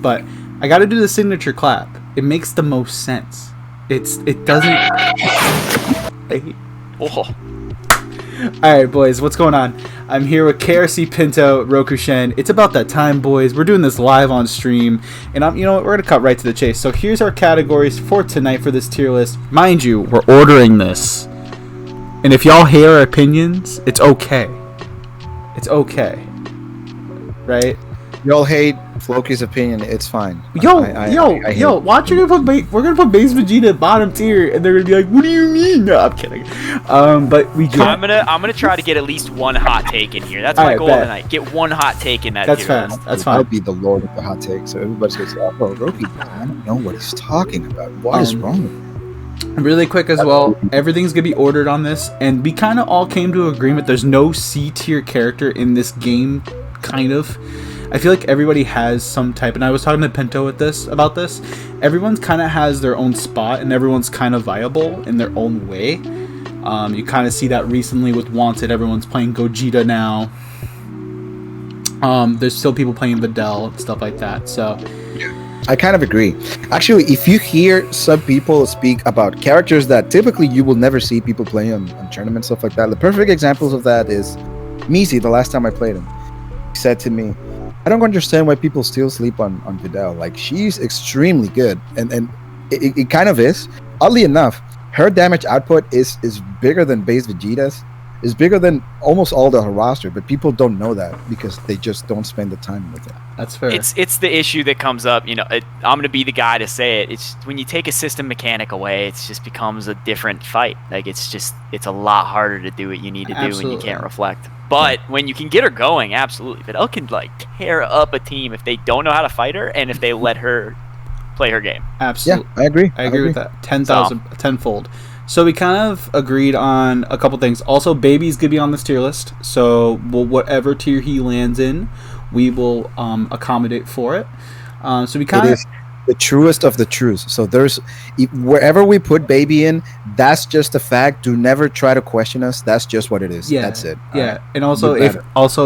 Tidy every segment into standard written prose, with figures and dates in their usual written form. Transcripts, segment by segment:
But I got to do the signature clap. It makes the most sense. It doesn't. Oh. Alright, boys, what's going on? I'm here with KRC Pinto, Rokushen. It's about that time, boys. We're doing this live on stream. And you know what? We're going to cut right to the chase. So here's our categories for tonight for this tier list. Mind you, we're ordering this. And if y'all hate our opinions, it's okay. It's okay. Right? Y'all hate Flokey's opinion, it's fine. Yo, watch, we're gonna put base Vegeta at bottom tier, and they're gonna be like, "What do you mean?" No, I'm kidding. But we do. I'm gonna try to get at least one hot take in here. That's my goal tonight. Get one hot take in that. That's fine. That's fine. I'll be the lord of the hot take, so everybody's gonna say, "Oh, Roki, I don't know what he's talking about. What is wrong with him?" Really quick as well, everything's gonna be ordered on this, and we kind of all came to agreement. There's no C tier character in this game, kind of. I feel like everybody has some type, and I was talking to Pinto about this. Everyone's kind of has their own spot, and everyone's kind of viable in their own way. You kind of see that recently with Wanted. Everyone's playing Gogeta now. There's still people playing Videl and stuff like that. So I kind of agree. Actually, if you hear some people speak about characters that typically you will never see people playing on tournaments, stuff like that, the perfect examples of that is Mizi. The last time I played him, he said to me, "I don't understand why people still sleep on Videl. Like, she's extremely good." And it kind of is. Oddly enough, her damage output is bigger than base Vegeta's. Is bigger than almost all the roster, but people don't know that because they just don't spend the time with it. That's fair. It's the issue that comes up. You know, I'm gonna be the guy to say it. It's when you take a system mechanic away, it just becomes a different fight. Like, it's a lot harder to do what you need to do when you can't reflect. But when you can get her going, absolutely. Videl can like tear up a team if they don't know how to fight her and if they let her play her game. Absolutely. Yeah, I agree. I agree with that. 10,000, tenfold. So we kind of agreed on a couple things. Also, Baby's gonna be on this tier list. So whatever tier he lands in, we will accommodate for it. So we kind of the truest of the truths. So wherever we put Baby in, that's just a fact. Do never try to question us. That's just what it is. Yeah, that's it. Yeah, and also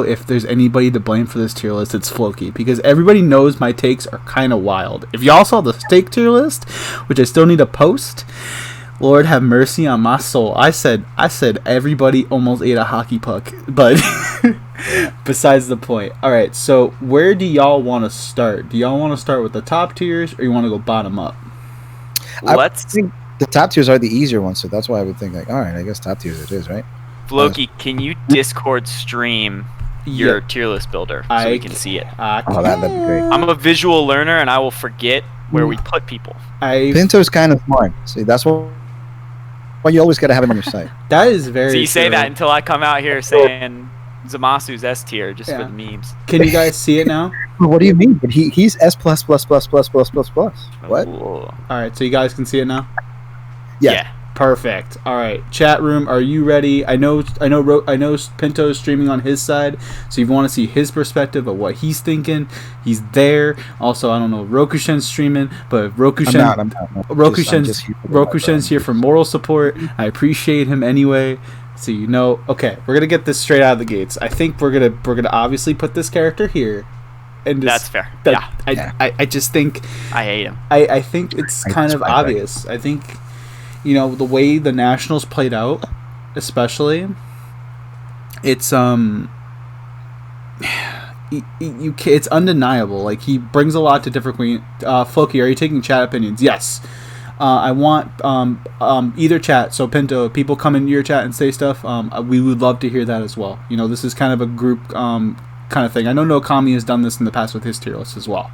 if there's anybody to blame for this tier list, it's Flokey, because everybody knows my takes are kind of wild. If y'all saw the steak tier list, which I still need to post, Lord have mercy on my soul. I said everybody almost ate a hockey puck, but besides the point. All right, so where do y'all want to start? Do y'all want to start with the top tiers, or you want to go bottom up? I think the top tiers are the easier ones, so that's why I would think, like, all right, I guess top tiers it is, right? Flokey, can you Discord stream your tier list builder so we can see it? Oh, that'd be great. I'm a visual learner, and I will forget where we put people. Pinto's kind of smart. See, that's what. Well, you always got to have him on your side. That is very. So you say that until I come out here saying Zamasu's S tier just for the memes. Can you guys see it now? What do you mean? But he's S plus plus plus plus plus plus plus. What? Ooh. All right, so you guys can see it now. Yeah. Perfect. All right, chat room, are you ready? I know Pinto's streaming on his side, so if you want to see his perspective of what he's thinking, he's there. Also, I don't know, Rokushen's streaming, but Rokushen, I'm not. Rokushen's here for moral support. I appreciate him anyway. So you know, okay, we're gonna get this straight out of the gates. I think we're gonna obviously put this character here. And that's fair. I just think I hate him. I think it's kind of obvious. I think, you know, the way the Nationals played out, especially, it's it's undeniable. Like, he brings a lot to different. Flokey, are you taking chat opinions? Yes. I want either chat. So Pinto, people come into your chat and say stuff. We would love to hear that as well. You know, this is kind of a group kind of thing. I know Nokami has done this in the past with his tier list as well.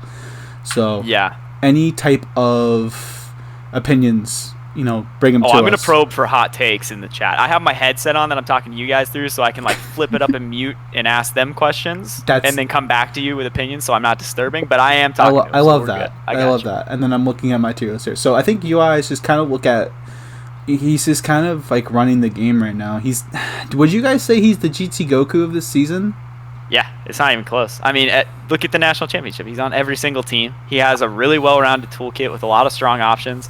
So yeah, any type of opinions, you know, bring them to us. I'm going to probe for hot takes in the chat. I have my headset on that I'm talking to you guys through, so I can, like, flip it up and mute and ask them questions and then come back to you with opinions, so I'm not disturbing, but I am talking to them, I love so that. I love that. And then I'm looking at my tier list here. So I think you guys just kind of look at, he's just kind of, like, running the game right now. Would you guys say he's the GT Goku of this season? Yeah, it's not even close. I mean, look at the national championship. He's on every single team. He has a really well-rounded toolkit with a lot of strong options.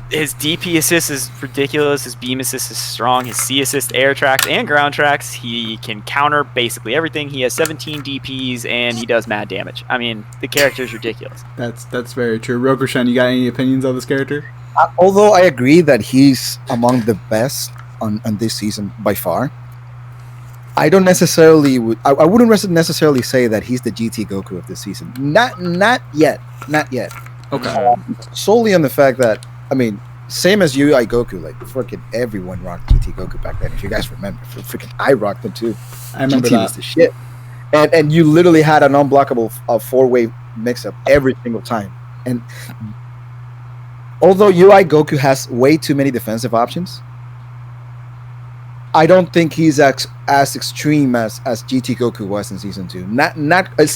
his DP assist is ridiculous. His beam assist is strong. His C assist, air tracks, and ground tracks. He can counter basically everything. He has 17 DPs, and he does mad damage. I mean, the character is ridiculous. That's very true. Rokushen, you got any opinions on this character? Although I agree that he's among the best on this season by far, I don't necessarily I wouldn't necessarily say that he's the GT Goku of this season. Not yet. Okay. Solely on the fact that, I mean, same as UI Goku, like freaking everyone rocked GT Goku back then. If you guys remember, freaking I rocked them too. I remember GT that. was the shit, and you literally had an unblockable 4-way mix-up every single time. And although UI Goku has way too many defensive options, I don't think he's as extreme as GT Goku was in season 2.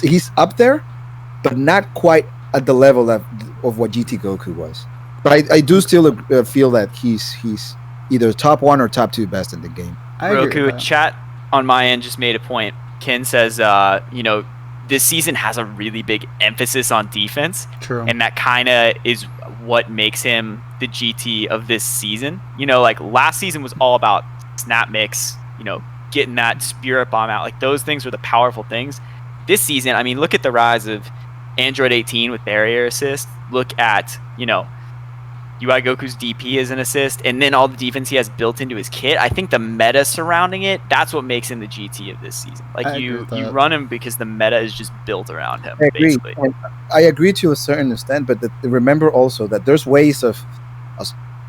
He's up there, but not quite at the level of what GT Goku was. But I do still feel that he's either top 1 or top 2 best in the game. Roku, chat on my end just made a point. Ken says, this season has a really big emphasis on defense. True. And that kind of is what makes him the GT of this season. Like last season was all about snap mix, getting that spirit bomb out. Like those things were the powerful things. This season, I mean, look at the rise of Android 18 with barrier assist. Look at, UI Goku's DP as an assist, and then all the defense he has built into his kit. I think the meta surrounding it, that's what makes him the GT of this season. Like you run him because the meta is just built around him. I agree. Basically. And I agree to a certain extent, but remember also that there's ways of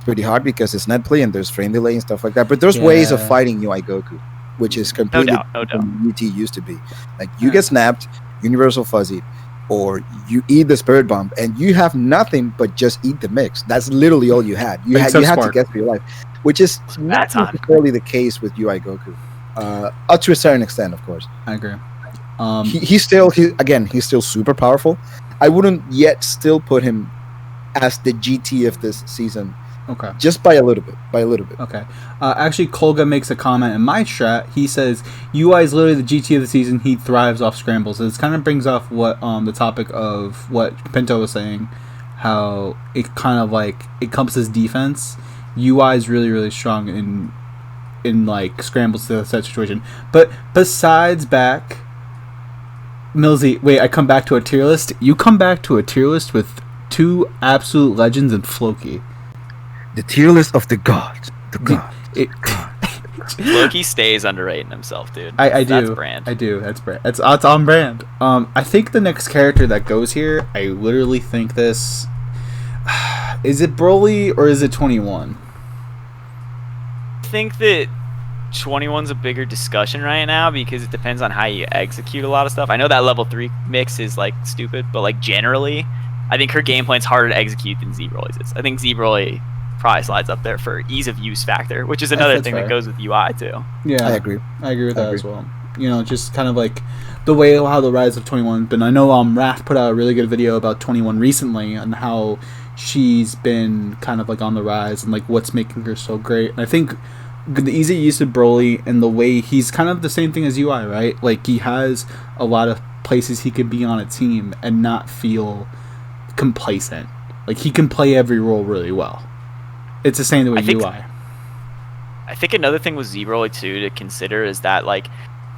pretty hard because it's net play and there's frame delay and stuff like that. But there's ways of fighting UI Goku, which is completely no doubt. UT used to be. Like you get snapped, universal fuzzy, or you eat the spirit bomb, and you have nothing but just eat the mix. That's literally all you had. You had to get through your life, which is not necessarily the case with UI Goku. Up to a certain extent, of course. I agree. He's still super powerful. I wouldn't yet still put him as the GT of this season. Okay. Just by a little bit. Okay. Actually, Kolga makes a comment in my chat. He says, UI is literally the GT of the season. He thrives off scrambles. This kind of brings off what the topic of what Pinto was saying, how it kind of like encompasses defense. UI is really, really strong in like scrambles to that situation. But besides back, Millsy, wait, I come back to a tier list. You come back to a tier list with 2 absolute legends in Flokey. The tier list of the gods. Flokey stays underrating himself, dude. I do. That's brand. I do. That's brand. It's on brand. I think the next character that goes here, I literally think this. Is it Broly or is it 21? I think that 21's a bigger discussion right now because it depends on how you execute a lot of stuff. I know that level 3 mix is like stupid, but like generally, I think her game plan's harder to execute than Z-Broly's is. I think Z-Broly probably slides up there for ease of use factor, which is another thing that goes with UI too. Yeah, I agree with that as well. Just kind of like the way how the rise of 21 been. I know Raph put out a really good video about 21 recently and how she's been kind of like on the rise and like what's making her so great. And I think the easy use of Broly and the way he's kind of the same thing as UI, right? Like he has a lot of places he could be on a team and not feel complacent. Like he can play every role really well. It's the same with UI. I think another thing with Z-Broly too to consider is that like,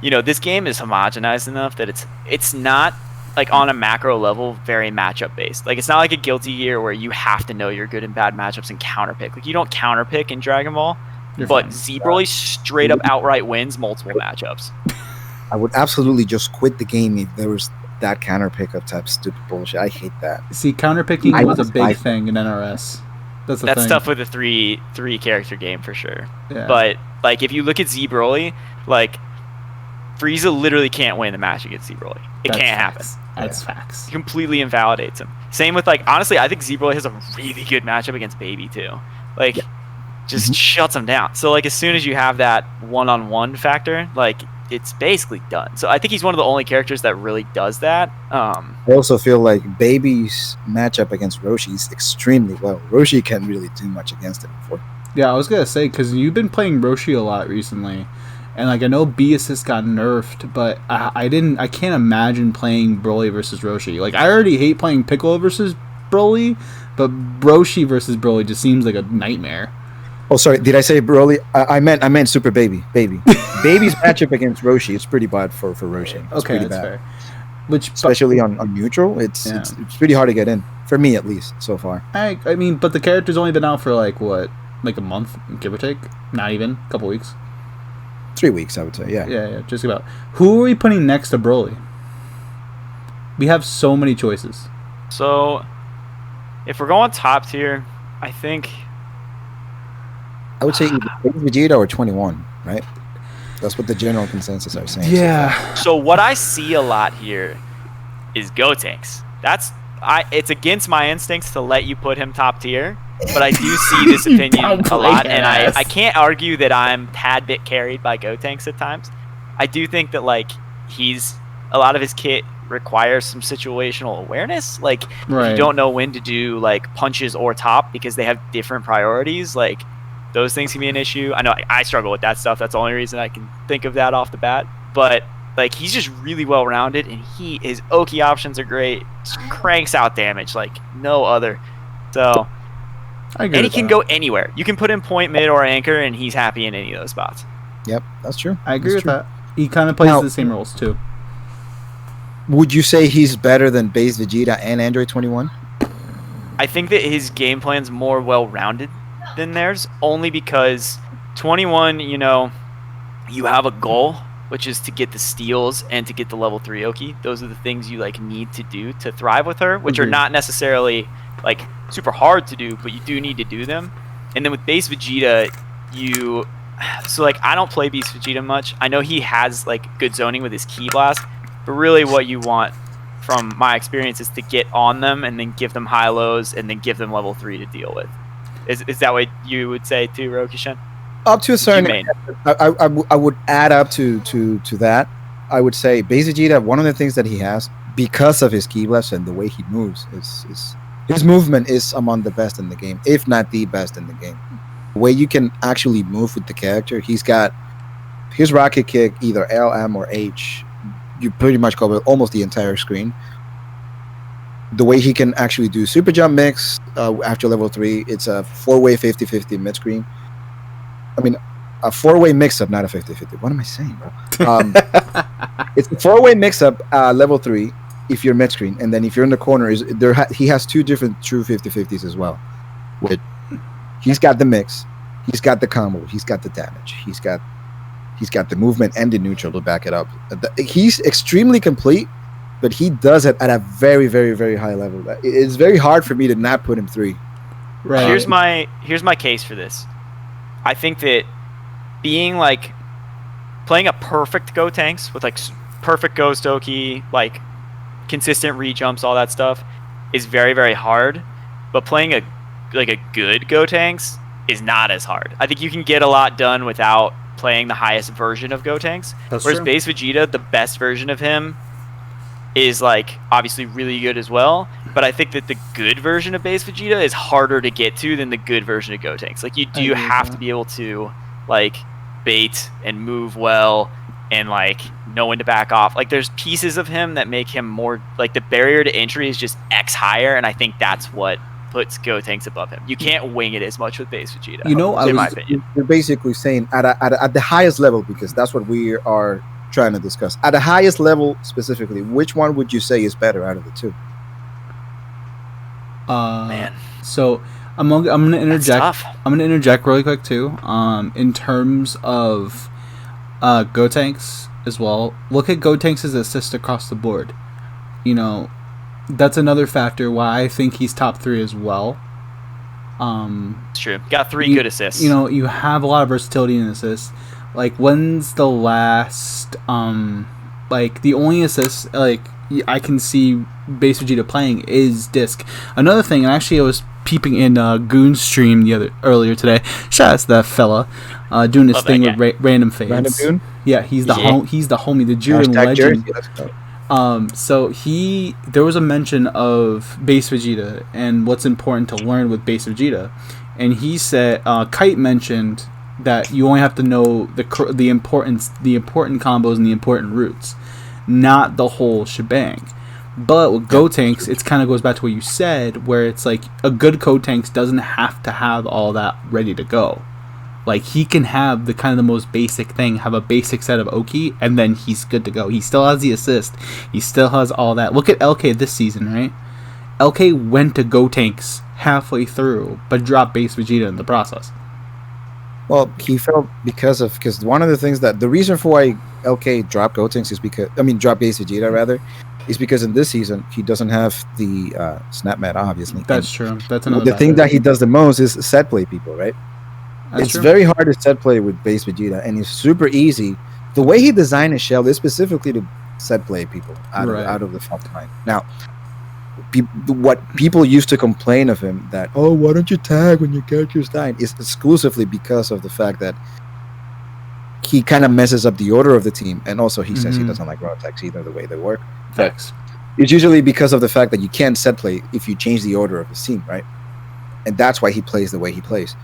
this game is homogenized enough that it's not like on a macro level very matchup based. Like it's not like a Guilty Gear where you have to know your good and bad matchups and counterpick. Like you don't counterpick in Dragon Ball, but Z-Broly straight up outright wins multiple matchups. I would absolutely just quit the game if there was that counter pickup type stupid bullshit. I hate that. See, counterpicking was a big thing in NRS. That's tough with a three character game for sure. Yeah. But like if you look at Z-Broly, like Frieza literally can't win the match against Z-Broly. It can't happen. That's facts. It completely invalidates him. Same with like honestly, I think Z-Broly has a really good matchup against Baby too. Like just shuts him down. So like as soon as you have that one-on-one factor, like it's basically done. So I think he's one of the only characters that really does that. I also feel like Baby's matchup against Roshi is extremely well. Roshi can't really do much against him before. Yeah, I was gonna say because you've been playing Roshi a lot recently, and like I know B assist got nerfed, but I can't imagine playing Broly versus Roshi. Like I already hate playing Piccolo versus Broly, But Roshi versus Broly just seems like a nightmare. Oh, sorry. Did I say Broly? I meant Super Baby. Baby's matchup against Roshi. It's pretty bad for Roshi. It's Okay, pretty that's bad. fair. Especially on neutral, it's pretty hard to get in for me at least so far. I mean, but the character's only been out for like a month, give or take. Not even a couple weeks. 3 weeks, I would say. Yeah. Yeah, just about. Who are we putting next to Broly? We have so many choices. So, if we're going top tier, I think I would say either Vegeta or 21, right? That's what the general consensus are saying. Yeah. So what I see a lot here is Gotenks. It's against my instincts to let you put him top tier, but I do see this opinion a lot, and I can't argue that I'm tad bit carried by Gotenks at times. I do think that like a lot of his kit requires some situational awareness. Like if you don't know when to do like punches or top because they have different priorities, like those things can be an issue. I know I struggle with that stuff. That's the only reason I can think of that off the bat. But like he's just really well rounded, and his Oki options are great. Just cranks out damage like no other. So and he can go anywhere. You can put him point, mid, or anchor, and he's happy in any of those spots. Yep, that's true. I agree with that. He kind of plays the same roles too. Would you say he's better than base Vegeta and Android 21? I think that his game plan's more well-rounded than theirs, only because 21, you have a goal, which is to get the steals and to get the level 3 Oki. Those are the things you like need to do to thrive with her, which are not necessarily like super hard to do, but you do need to do them. And then with base Vegeta, I don't play base Vegeta much. I know he has like good zoning with his Ki Blast, but really what you want from my experience is to get on them and then give them high lows and then give them level 3 to deal with. Is that what you would say too, Rokushen? Up to a certain extent, I would add up to that. I would say base Vegeta, one of the things that he has, because of his Ki Blast and the way he moves, is his movement is among the best in the game, if not the best in the game. The way you can actually move with the character, he's got his rocket kick, either L, M, or H. You pretty much cover almost the entire screen. The way he can actually do super jump mix after level 3, it's a 4-way 50-50 mid screen. I mean, a 4-way mix-up, not a 50-50. What am I saying, bro? It's a 4-way mix-up level 3 if you're mid screen, and then if you're in the corner, he has 2 different true 50-50s as well. He's got the mix, he's got the combo, he's got the damage, he's got the movement and the neutral to back it up. He's extremely complete. But he does it at a very, very, very high level. It's very hard for me to not put him 3. Right. Here's my case for this. I think that playing a perfect Gotenks with like perfect Ghost Oki, like consistent re-jumps, all that stuff, is very, very hard. But playing a good Gotenks is not as hard. I think you can get a lot done without playing the highest version of Gotenks. Whereas base Vegeta, the best version of him, is like obviously really good as well, but I think that the good version of base Vegeta is harder to get to than the good version of Gotenks. Like you do have to be able to like bait and move well and like know when to back off. Like there's pieces of him that make him more like the barrier to entry is just X higher, and I think that's what puts Gotenks above him. You can't wing it as much with base Vegeta. In my opinion. You're basically saying at the highest level, because that's what we are trying to discuss. At the highest level specifically, which one would you say is better out of the 2? Man. So I'm gonna interject. I'm gonna interject really quick too. In terms of Gotenks as well. Look at Gotenks' assist across the board. That's another factor why I think he's top 3 as well. It's true. Got 3 good assists. You have a lot of versatility in assists. Like, when's the last, the only assist, I can see base Vegeta playing is Disc. Another thing, and actually I was peeping in Goon's stream earlier today. Shout out to that fella, doing his thing with random fans. Random Goon? Yeah, he's the homie, the Jiren legend. So there was a mention of base Vegeta and what's important to learn with base Vegeta, and he said, Kite mentioned that you only have to know the important combos and the important routes, not the whole shebang. But with Gotenks, it kind of goes back to what you said, where it's like a good Gotenks doesn't have to have all that ready to go. Like, he can have the kind of the most basic thing, have a basic set of Oki, and then he's good to go. He still has the assist. He still has all that. Look at LK this season, right? LK went to Gotenks halfway through, but dropped base Vegeta in the process. Well, he felt because one of the things that the reason for why LK dropped Gotenks is dropped base Vegeta rather, is because in this season he doesn't have the snap mat, obviously. That's true. That's another. The thing that he does the most is set play people, right? That's true. Very hard to set play with base Vegeta, and it's super easy. The way he designed his shell is specifically to set play people out of the front line. Now, what people used to complain of him that, oh, why don't you tag when your character's dying, is exclusively because of the fact that he kind of messes up the order of the team, and also he says he doesn't like raw attacks either, the way they work. Facts. It's usually because of the fact that you can't set play if you change the order of his team, right? And that's why he plays the way he plays.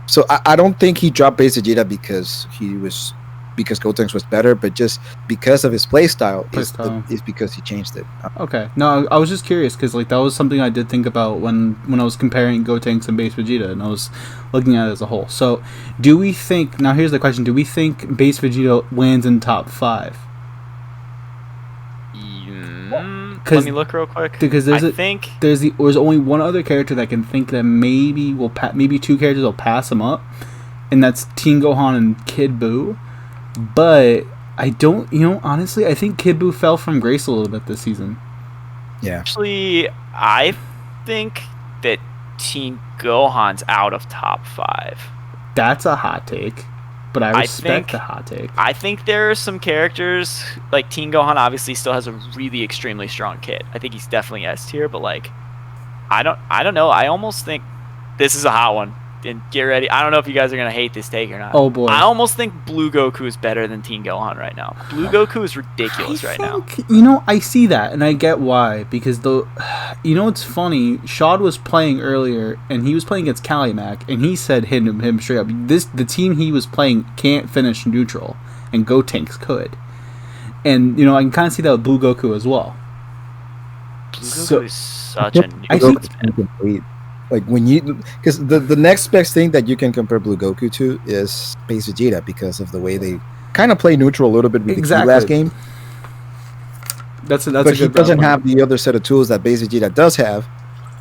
So I don't think he dropped base Vegeta because Gotenks was better, but just because of his play style is because he changed it. Okay. No, I was just curious because like that was something I did think about when I was comparing Gotenks and base Vegeta, and I was looking at it as a whole. So, do we think, now here's the question, do we think base Vegeta lands in top 5? Let me look real quick. Because there's only one other character that can think that maybe maybe two characters will pass him up, and that's Tien Gohan and Kid Buu. But I don't, honestly, I think Kid Buu fell from grace a little bit this season. Yeah. Actually, I think that Tien Gohan's out of top 5. That's a hot take, but I respect the hot take. I think there are some characters, like Tien Gohan obviously still has a really extremely strong kit. I think he's definitely S tier, but like, I don't know. I almost think this is a hot one. And get ready. I don't know if you guys are going to hate this take or not. Oh, boy. I almost think Blue Goku is better than Tien Gohan right now. Blue Goku is ridiculous right now. I see that, and I get why. Because, it's funny. Shad was playing earlier, and he was playing against Kalimac, and he said him straight up, the team he was playing can't finish neutral, and Gotenks could. And, I can kind of see that with Blue Goku as well. Blue Goku is such a nuisance. Like because the next best thing that you can compare Blue Goku to is base Vegeta because of the way they kind of play neutral a little bit with the last game. But he doesn't have the other set of tools that base Vegeta does have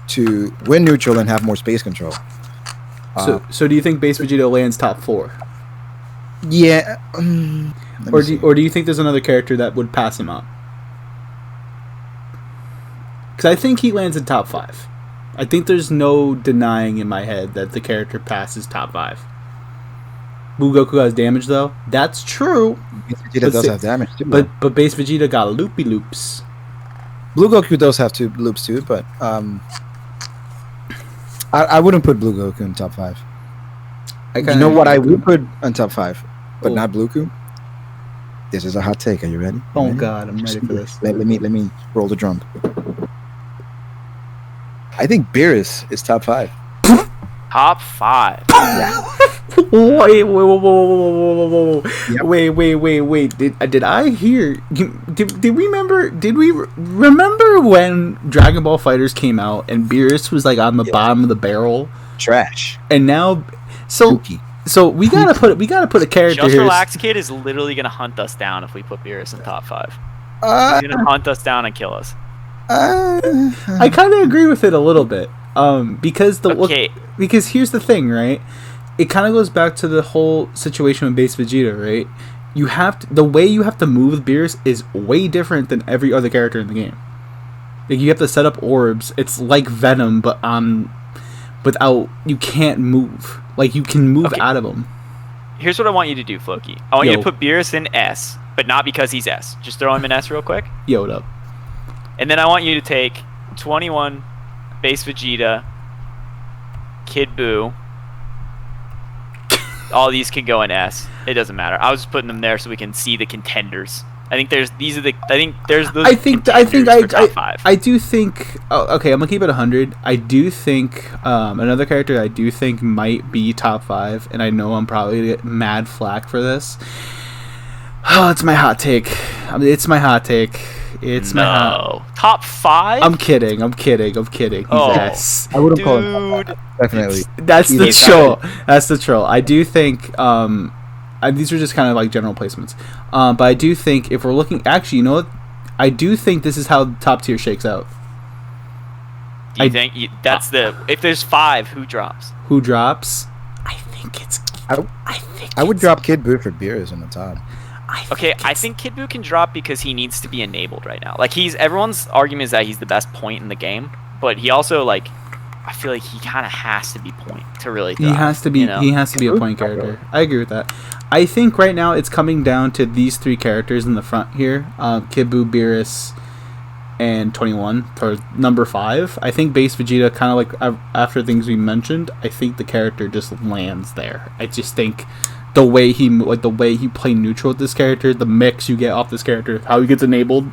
to win neutral and have more space control. So do you think base Vegeta lands top 4? Yeah. Or do you think there's another character that would pass him up? Because I think he lands in top 5. I think there's no denying in my head that the character passes top 5. Blue Goku has damage, though. That's true. Vegeta does have damage, too. But base Vegeta got loopy loops. Blue Goku does have 2 loops, too, but I wouldn't put Blue Goku in top 5. You know what I would put on top 5, but not Blue Goku? This is a hot take. Are you ready? God, I'm ready for this. Let me roll the drum. I think Beerus is top 5. Top 5. Yeah. Wait. Yep. Wait. Did I hear? Did we remember when Dragon Ball FighterZ came out and Beerus was like on the bottom of the barrel? Trash. And now, so we gotta put a character Just here. Relax Kid is literally gonna hunt us down if we put Beerus in top 5. He's gonna hunt us down and kill us. I kind of agree with it a little bit, because because here's the thing, right? It kind of goes back to the whole situation with base Vegeta, right? The way you have to move with Beerus is way different than every other character in the game. Like, you have to set up orbs. It's like Venom, but without, you can't move. Like, you can move out of them. Here's what I want you to do, Flokey. I want you to put Beerus in S, but not because he's S. Just throw him in S real quick. Yo, what up? And then I want you to take 21, base Vegeta, Kid Buu. All these can go in S. It doesn't matter. I was just putting them there so we can see the contenders. I think there's top 5. I do think. Oh, okay, I'm gonna keep it 100. I do think another character I do think might be top 5, and I know I'm probably gonna get mad flack for this. Oh, it's my hot take. It's no. Top 5? I'm kidding. Oh, Yes. I wouldn't call him top 5, definitely. That's the troll. That's the troll. I do think these are just kind of like general placements. But I do think if we're looking, actually, you know what? I do think this is how the top tier shakes out. Do you think that's if there's 5, who drops? Who drops? I think it's. I would drop Kid Buu for Beerus on the top. I think Kid Buu can drop because he needs to be enabled right now. Like everyone's argument is that he's the best point in the game, but he also I feel like he kind of has to be point to really thrive. He has to be. You know? He has to be a point character. I agree with that. I think right now it's coming down to these 3 characters in the front here: Kid Buu, Beerus, and 21 for number 5. I think base Vegeta, kind of like after things we mentioned, I think the character just lands there. I just think the way he play neutral with this character, the mix you get off this character, how he gets enabled,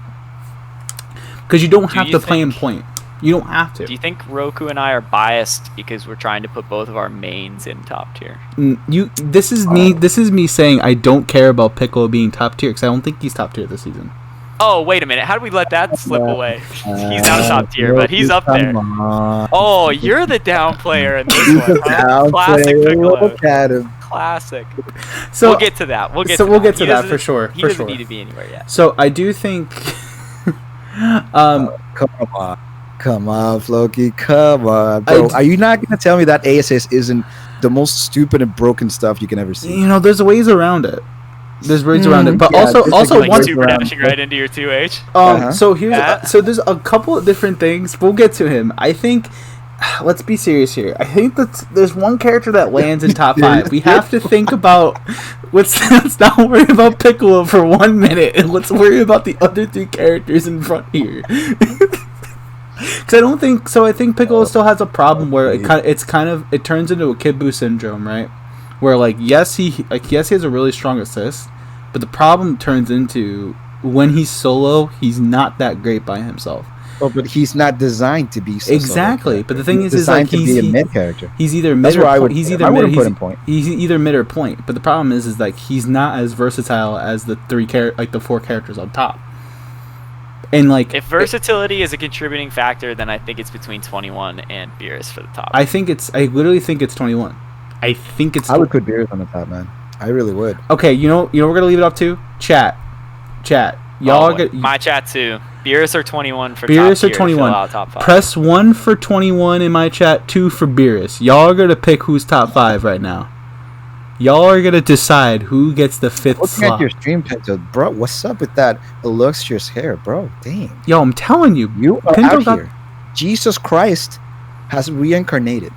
because you don't have to play him point. You don't have to. Do you think Roku and I are biased because we're trying to put both of our mains in top tier? This is me saying I don't care about Piccolo being top tier because I don't think he's top tier this season. Oh, wait a minute. How did we let that slip away? He's not top tier, but he's up there. Oh, you're the down player in this one. Huh? Classic Piccolo. Classic. So we'll get to that. We'll get to that for sure. He doesn't need to be anywhere yet. So I do think. Come on, Flokey. Come on, bro. Are you not gonna tell me that ASS isn't the most stupid and broken stuff you can ever see? You know, there's ways around it. But yeah, also like one super dashing right into your 2H. So there's a couple of different things. We'll get to him. I think. Let's be serious here. I think that there's one character that lands in top 5. We have to think about. Let's not worry about Piccolo for 1 minute, and let's worry about the other 3 characters in front here. Because I don't think so. I think Piccolo still has a problem where it turns into a Kid Buu syndrome, right? Where yes he has a really strong assist, but the problem turns into when he's solo, he's not that great by himself. Oh, but he's not designed to be exactly. But the thing is he's be a mid character. He's either mid or point. He's either mid or point. But the problem is he's not as versatile as the 4 characters on top. And if versatility is a contributing factor, then I think it's between 21 and Beerus for the top. I literally think it's 21. I would put Beerus on the top, man. I really would. Okay, you know we're gonna leave it up to chat. Y'all my chat too. Beerus or 21 for Beerus top or 21. Top 5. Press 1 for 21 in my chat, 2 for Beerus. Y'all are gonna pick who's top 5 right now. Y'all are gonna decide who gets the 5th slot. Looking at your stream, Pinto, bro. What's up with that illustrious hair, bro? Damn. Yo, I'm telling you, you are Pinto out here. Jesus Christ has reincarnated.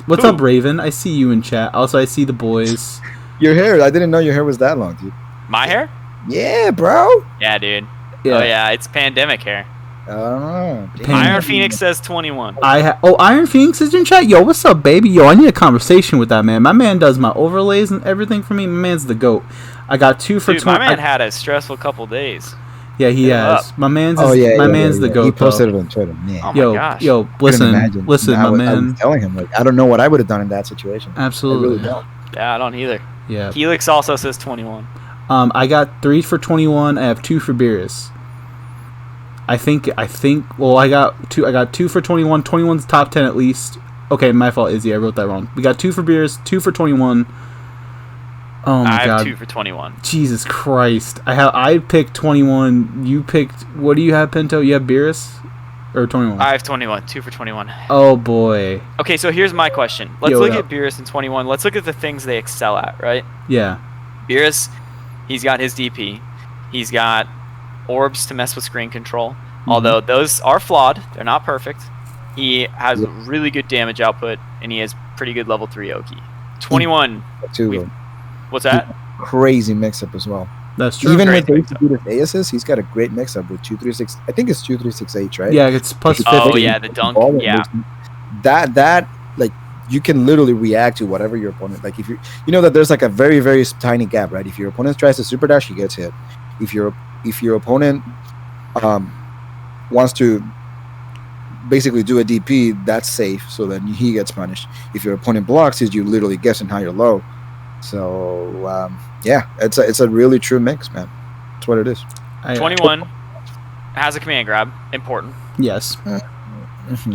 What's up, Raven? I see you in chat. Also, I see the boys. Your hair. I didn't know your hair was that long, dude. My hair? Yeah, bro. Yeah, dude. Yeah. Oh, yeah. It's pandemic hair. Iron Phoenix says 21. Iron Phoenix is in chat? Yo, what's up, baby? Yo, I need a conversation with that man. My man does my overlays and everything for me. My man's the GOAT. I got 2 for 20. My man had a stressful couple days. Yeah, he has. My man's the GOAT. He posted it on Twitter. Yeah. Oh my gosh. Yo, listen, my man. I was telling him, I don't know what I would have done in that situation. Absolutely. I really don't. Yeah, I don't either. Yeah. Helix also says 21. I got 3 for 21. I have 2 for Beerus. I think. Well, I got 2 for 21. 21's top 10 at least. Okay, my fault, Izzy. I wrote that wrong. We got 2 for Beerus, 2 for 21. Oh my god. I have 2 for 21. Jesus Christ. I picked 21. You picked. What do you have, Pinto? You have Beerus or 21? I have 21. 2 for 21. Oh boy. Okay, so here's my question. Let's look at Beerus and 21. Let's look at the things they excel at, right? Yeah. Beerus, he's got his DP. He's got orbs to mess with screen control. Although those are flawed. They're not perfect. He has really good damage output, and he has pretty good level 3 Oki. 21. What's that? Crazy mix-up as well. That's true. Even with the ASS, he's got a great mix-up with 236. I think it's 236H, right? Yeah, it's plus 50. Oh, yeah, the dunk. Yeah. That you can literally react to whatever your opponent. Like, if you know that there's a very, very tiny gap, right? If your opponent tries to super dash, he gets hit. If your opponent wants to basically do a DP, that's safe, so then he gets punished. If your opponent blocks, you literally guessing how you're low. So it's a really true mix, man. That's what it is. 21. has a command grab, important. Yes.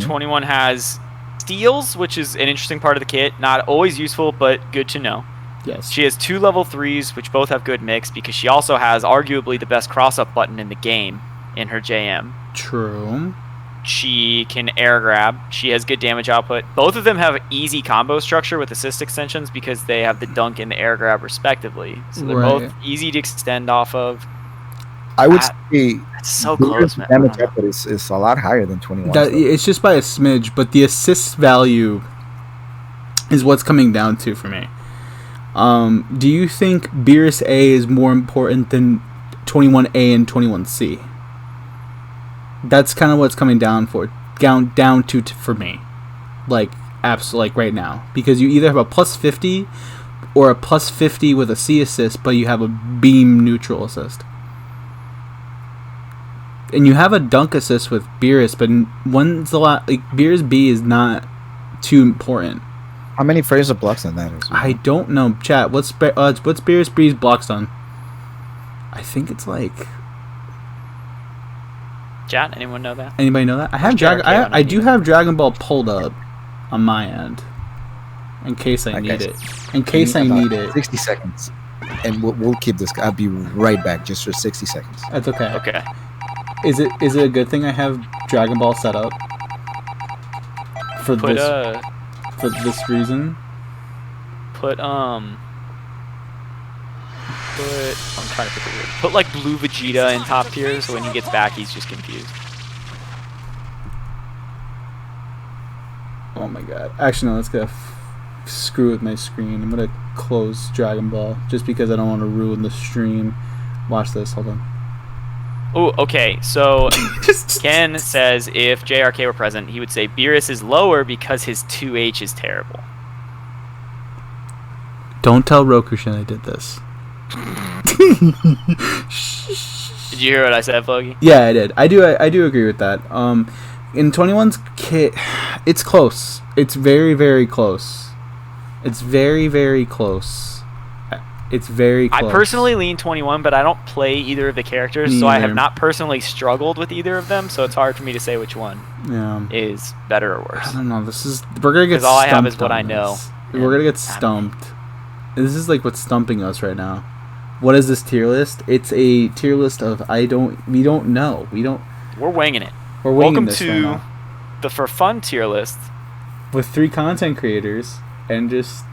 21 has steals, which is an interesting part of the kit. Not always useful, but good to know. Yes. She has 2 level 3s, which both have good mix, because she also has arguably the best cross-up button in the game in her JM. True. She can air grab. She has good damage output. Both of them have easy combo structure with assist extensions because they have the dunk and the air grab respectively. So they're both easy to extend off of. I would say it's so close, man. Damage output is a lot higher than 21. It's just by a smidge, but the assist value is what's coming down to for me. Do you think Beerus A is more important than 21A and 21C? That's kind of what's coming down to for me, like right now, because you either have a plus 50 or a plus 50 with a C assist, but you have a beam neutral assist, and you have a dunk assist with Beerus, but one's a lot. Like Beerus B is not too important. How many frames of blocks on that is? I don't know. Chat. What's Beerus B's blocks on? I think it's like. Chat. Anyone know that? Anybody know that? I have I do have Dragon Ball pulled up on my end, in case I need it. In case I need it. 60 seconds, and we'll keep this. I'll be right back, just for 60 seconds. That's okay. Okay. Is it a good thing I have Dragon Ball set up for this reason? I'm trying to pick a word. Put like blue Vegeta in top tier, so when he gets back, he's just confused. Oh my god! Actually, no. Let's go screw with my screen. I'm gonna close Dragon Ball just because I don't want to ruin the stream. Watch this. Hold on. Oh, okay. So Ken says if JRK were present, he would say Beerus is lower because his 2H is terrible. Don't tell Rokushen I did this. Did you hear what I said, Flokey? Yeah, I did. I do agree with that. In 21's kit, it's close. It's very, very close. It's very, very close. It's very close. I personally lean 21, but I don't play either of the characters, so I have not personally struggled with either of them, so it's hard for me to say which one is better or worse. I don't know. We're gonna get stumped. Because all I have is what I know. We're gonna get stumped. This is like what's stumping us right now. What is this tier list? It's a tier list of we don't know. We're winging it. We're winging Welcome this to right now. the For Fun tier list. With 3 content creators and just,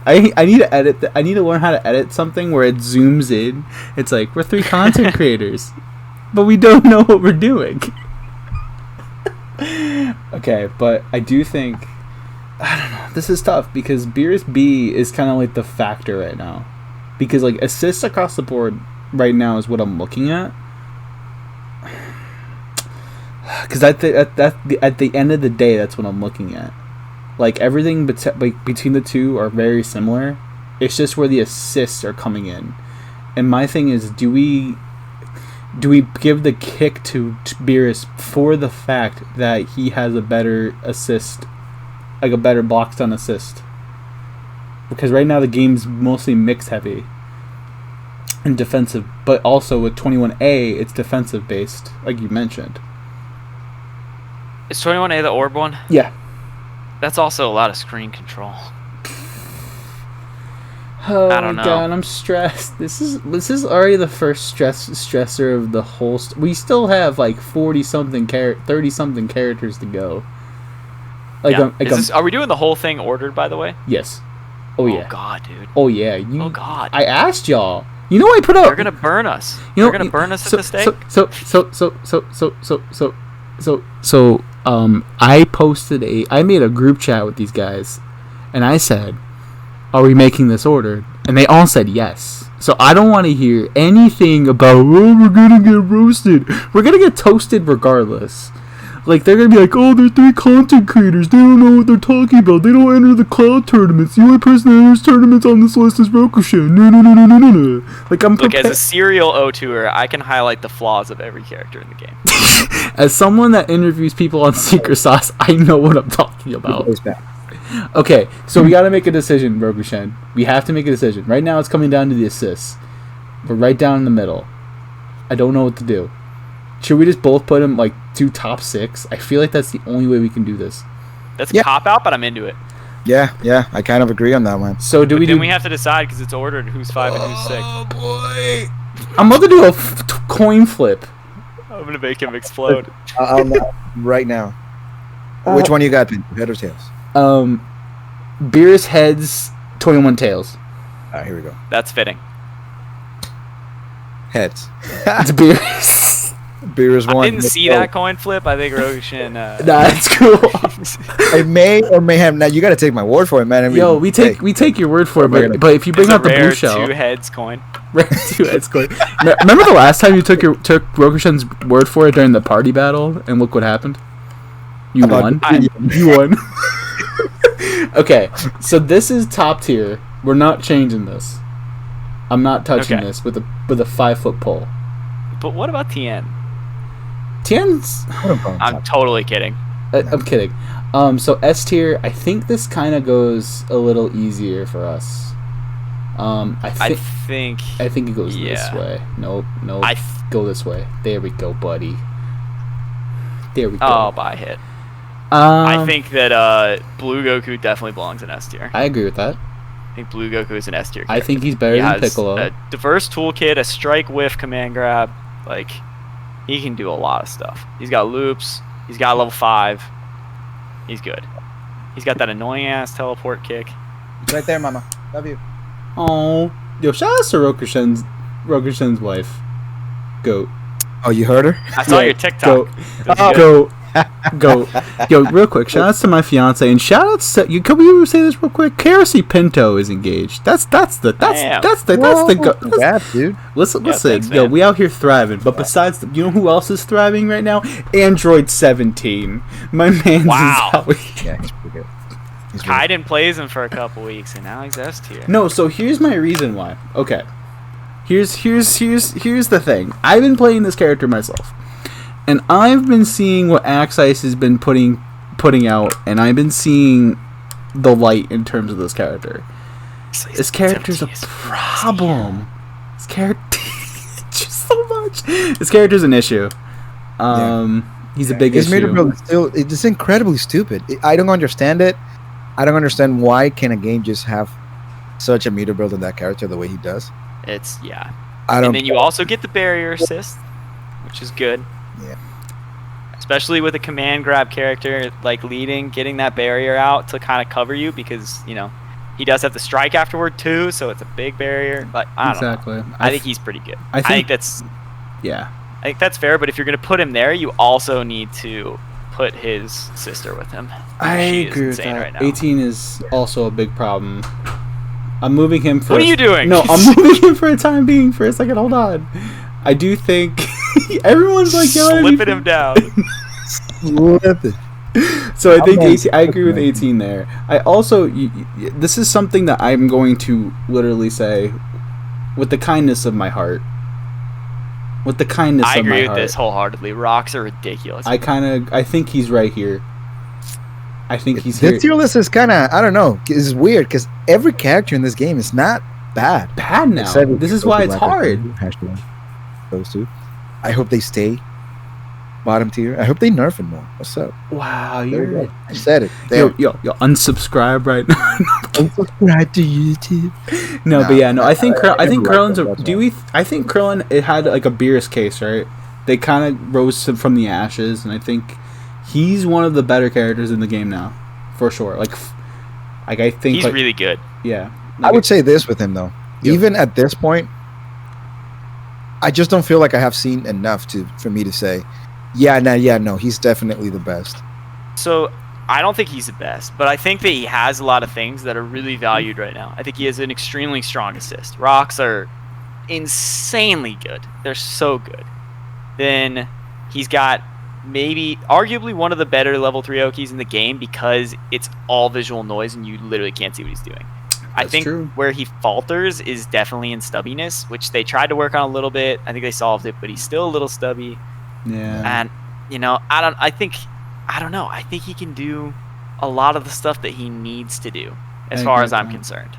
I need to edit I need to learn how to edit something where it zooms in. It's like we're 3 content creators, but we don't know what we're doing. Okay, but I do think I don't know. This is tough because Beerus B is kind of like the factor right now. Because like assists across the board right now is what I'm looking at. Because at the end of the day, that's what I'm looking at. Like everything between the two are very similar. It's just where the assists are coming in. And my thing is, do we give the kick to Beerus for the fact that he has a better assist, like a better blocks on assist? Because right now the game's mostly mix heavy and defensive, but also with 21A, it's defensive based, like you mentioned. Is 21A the orb one? Yeah. That's also a lot of screen control. Oh I don't my know. god, I'm stressed. This is already the first stressor of the whole. We still have like 30-something characters to go. Like, yeah. Are we doing the whole thing ordered, by the way? Yes. Oh yeah. Oh god, dude. Oh yeah. Oh god. I asked y'all. You know I put out. They're gonna burn us. They're gonna burn us at the stake. So I made a group chat with these guys, and I said, "Are we making this order?" And they all said yes. So I don't want to hear anything about, "Oh, we're gonna get roasted." We're gonna get toasted regardless. Like, they're gonna be like, "Oh, they're 3 content creators. They don't know what they're talking about. They don't enter the cloud tournaments. The only person that enters tournaments on this list is Rokushen." No. Like, I'm Look, as a serial O2er, I can highlight the flaws of every character in the game. As someone that interviews people on Secret Sauce, I know what I'm talking about. Okay, so we gotta make a decision, Rokushen. We have to make a decision. Right now, it's coming down to the assists. We're right down in the middle. I don't know what to do. Should we just both put him like 2 top 6? I feel like that's the only way we can do this. That's a cop out, but I'm into it. Yeah, I kind of agree on that one. So do we Then we have to decide because it's ordered who's 5 and who's 6. Oh boy! I'm about to do a coin flip. I'm gonna make him explode. Right now. Which one you got, head or tails? Beerus heads, 21 tails. All right, here we go. That's fitting. Heads. It's Beerus. Beerus won. I didn't see that coin flip. I think Rokushen. That's cool. I may or may have. Now you got to take my word for it, man. I mean, Yo, we take your word for it, but if you bring out the blue shell, 2 heads coin. Rare 2 heads coin. Remember the last time you took Rokushen's word for it during the party battle, and look what happened. You won. You won. Okay, so this is top tier. We're not changing this. I'm not touching this with a 5-foot pole. But what about Tien? Tien's. I'm totally kidding. I'm kidding. So S tier. I think this kind of goes a little easier for us. I think it goes this way. Nope. Go this way. There we go, buddy. There we go. Oh, by hit. I think that Blue Goku definitely belongs in S tier. I agree with that. I think Blue Goku is an S tier. I think he's better than Piccolo. A diverse toolkit, a strike whiff command grab. Like, he can do a lot of stuff. He's got loops. He's got level 5. He's good. He's got that annoying ass teleport kick. Right there, mama. Love you. Oh, yo, shout out to Rokushen's wife, Goat. Oh, you heard her? I saw your TikTok. Go. Yo, real quick, shout outs to my fiance and shout outs to you. Can we say this real quick? KRC Pinto is engaged. That's the dude. Listen. Thanks, yo, we out here thriving. But besides, you know who else is thriving right now? Android 17. My man's Wow. Yeah, he's pretty good. Kaiden plays him for a couple weeks, and now he's S tier. No, so here's my reason why. Okay, here's the thing. I've been playing this character myself, and I've been seeing what Axice has been putting out, and I've been seeing the light in terms of this character. This character's a problem. This character, just so much. This character's an issue. He's a big issue. His meter build is still it's incredibly stupid. I don't understand it. I don't understand why can a game just have such a meter build in that character the way he does. It's and then you also get the barrier assist, which is good. Yeah. Especially with a command grab character like leading, getting that barrier out to kind of cover you because, you know, he does have to strike afterward too, so it's a big barrier. But I don't know. I think he's pretty good. I think that's fair, but if you're going to put him there, you also need to put his sister with him. I agree with that. Right now. 18 is also a big problem. I'm moving him for... What are you doing? No, I'm moving him for a time being. For a second, hold on. I do think... everyone's like... Slipping him down. So I think 18, I agree with 18 there. I also... this is something that I'm going to literally say with the kindness of my heart. With the kindness of my heart. I agree with this wholeheartedly. Rocks are ridiculous. I think he's right here. I think he's here. The tier list is kind of, I don't know, it's weird because every character in this game is not bad. Bad now. This is why it's hard. Those two. I hope they stay bottom tier. I hope they nerf it more. What's up? Wow, I said it. Yo, unsubscribe right now. Unsubscribe to YouTube. No, but yeah, no. I think Krillin's I think Krillin, it had like a Beerus case, right? They kind of rose from the ashes, and I think he's one of the better characters in the game now, for sure. Like I think he's really good. Yeah, I would say this with him though. Yep. Even at this point, I just don't feel like I have seen enough for me to say, no, he's definitely the best. So I don't think he's the best, but I think that he has a lot of things that are really valued right now. I think he has an extremely strong assist. Rocks are insanely good. They're so good. Then he's got maybe arguably one of the better level 3 Okis in the game because it's all visual noise and you literally can't see what he's doing. I think where he falters is definitely in stubbiness, which they tried to work on a little bit. I think they solved it, but he's still a little stubby. Yeah. And you know, I think he can do a lot of the stuff that he needs to do as far as I'm concerned.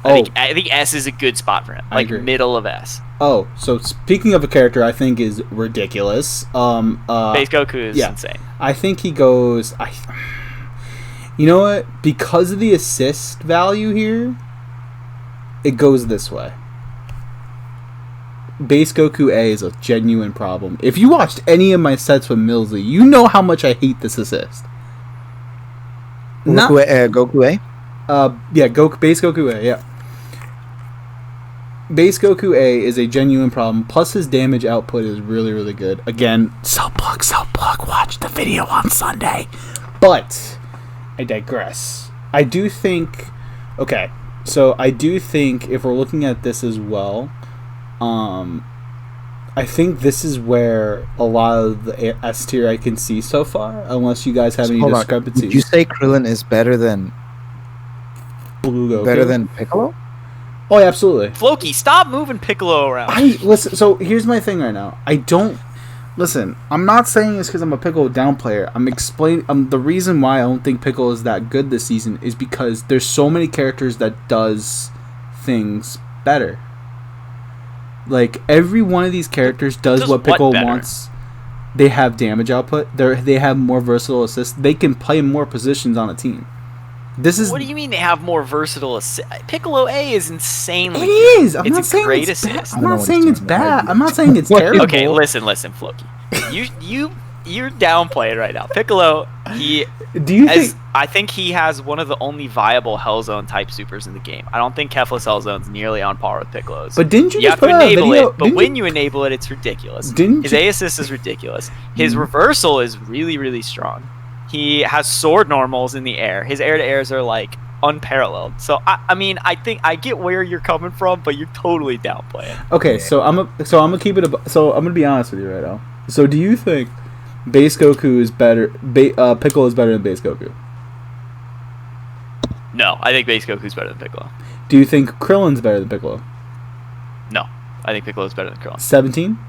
I think S is a good spot for him. Like middle of S. Oh, so speaking of a character I think is ridiculous. Base Goku is insane. I think he goes. You know what? Because of the assist value here, it goes this way. Base Goku A is a genuine problem. If you watched any of my sets with Millsy, you know how much I hate this assist. Goku A? Base Goku A, yeah. Base Goku A is a genuine problem, plus his damage output is really, really good. Again, self-plug, watch the video on Sunday. But, I digress. I do think if we're looking at this as well, I think this is where a lot of the S tier I can see so far, unless you guys have any discrepancies. Did you say Krillin is better than Blue Goku? Better than Piccolo? Oh, yeah, absolutely. Flokey, stop moving Piccolo around. Listen, so here's my thing right now. I'm not saying this because I'm a Piccolo down player. I'm explaining the reason why I don't think Piccolo is that good this season is because there's so many characters that does things better. Like, every one of these characters does what Piccolo wants. They have damage output. They have more versatile assists. They can play more positions on a team. What do you mean they have more versatile assists? Piccolo A is insanely It is. I'm not saying it's bad. I'm not saying it's bad. I'm not saying it's terrible. Okay, listen, Flokey. You're downplaying right now. Piccolo, I think he has one of the only viable Hell Zone type supers in the game. I don't think Kefla's Hell Zone's nearly on par with Piccolo's. But didn't you have to enable it? But when you enable it, it's ridiculous. His A assist is ridiculous. His reversal is really, really strong. He has sword normals in the air. His air-to-airs are like unparalleled. So I think I get where you're coming from, but you're totally downplaying. Okay, so I'm gonna keep it. So I'm gonna be honest with you right now. So do you think Base Goku is better? Piccolo is better than Base Goku? No, I think Base Goku's better than Piccolo. Do you think Krillin's better than Piccolo? No, I think Piccolo's better than Krillin. 17?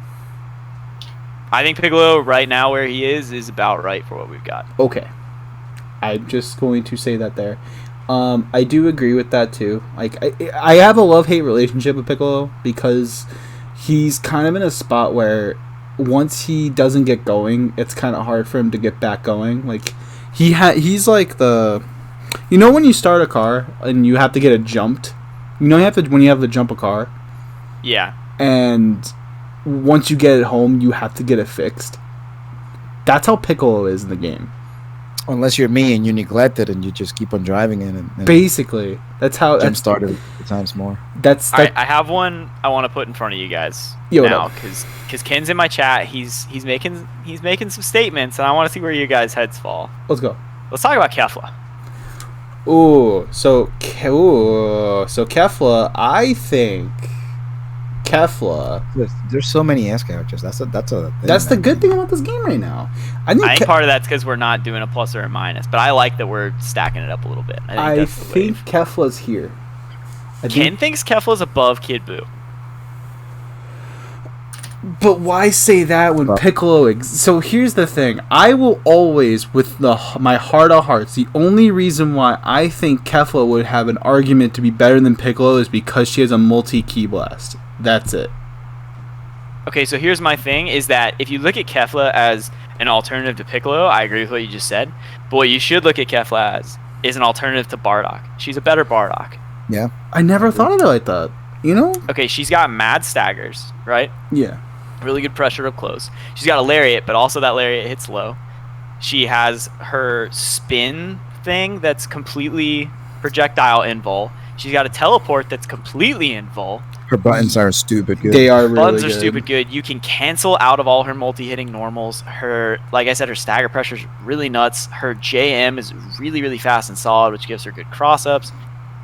I think Piccolo right now where he is about right for what we've got. Okay. I'm just going to say that there. I do agree with that too. Like I have a love-hate relationship with Piccolo because he's kind of in a spot where once he doesn't get going, it's kind of hard for him to get back going. Like he's like the, you know, when you start a car and you have to get it jumped, you know, when you have to jump a car. Yeah. And once you get it home, you have to get it fixed. That's how Piccolo is in the game. Unless you're me and you neglect it and you just keep on driving it. And basically, that's how jump started times more. I have one I want to put in front of you guys now because Ken's in my chat. He's making some statements, and I want to see where you guys' heads fall. Let's go. Let's talk about Kefla. So Kefla, I think. Kefla. There's so many S characters. That's the good thing about this game right now. I think part of that's because we're not doing a plus or a minus, but I like that we're stacking it up a little bit. I think Kefla's here. Ken thinks Kefla's above Kid Buu. But why say that when Piccolo? So here's the thing. I will always, with my heart of hearts, the only reason why I think Kefla would have an argument to be better than Piccolo is because she has a multi-key blast. That's it. Okay, so here's my thing, is that if you look at Kefla as an alternative to Piccolo, I agree with what you just said, but what you should look at Kefla as is an alternative to Bardock. She's a better Bardock. Yeah. I never thought of it like that, you know? Okay, she's got mad staggers, right? Yeah. Really good pressure up close. She's got a lariat, but also that lariat hits low. She has her spin thing that's completely projectile invul. She's got a teleport that's completely invul. Her buttons are stupid good. They are really buttons good. Are stupid good. You can cancel out of all her multi-hitting normals. Her, like I said, her stagger pressure is really nuts. Her JM is really, really fast and solid, which gives her good cross-ups.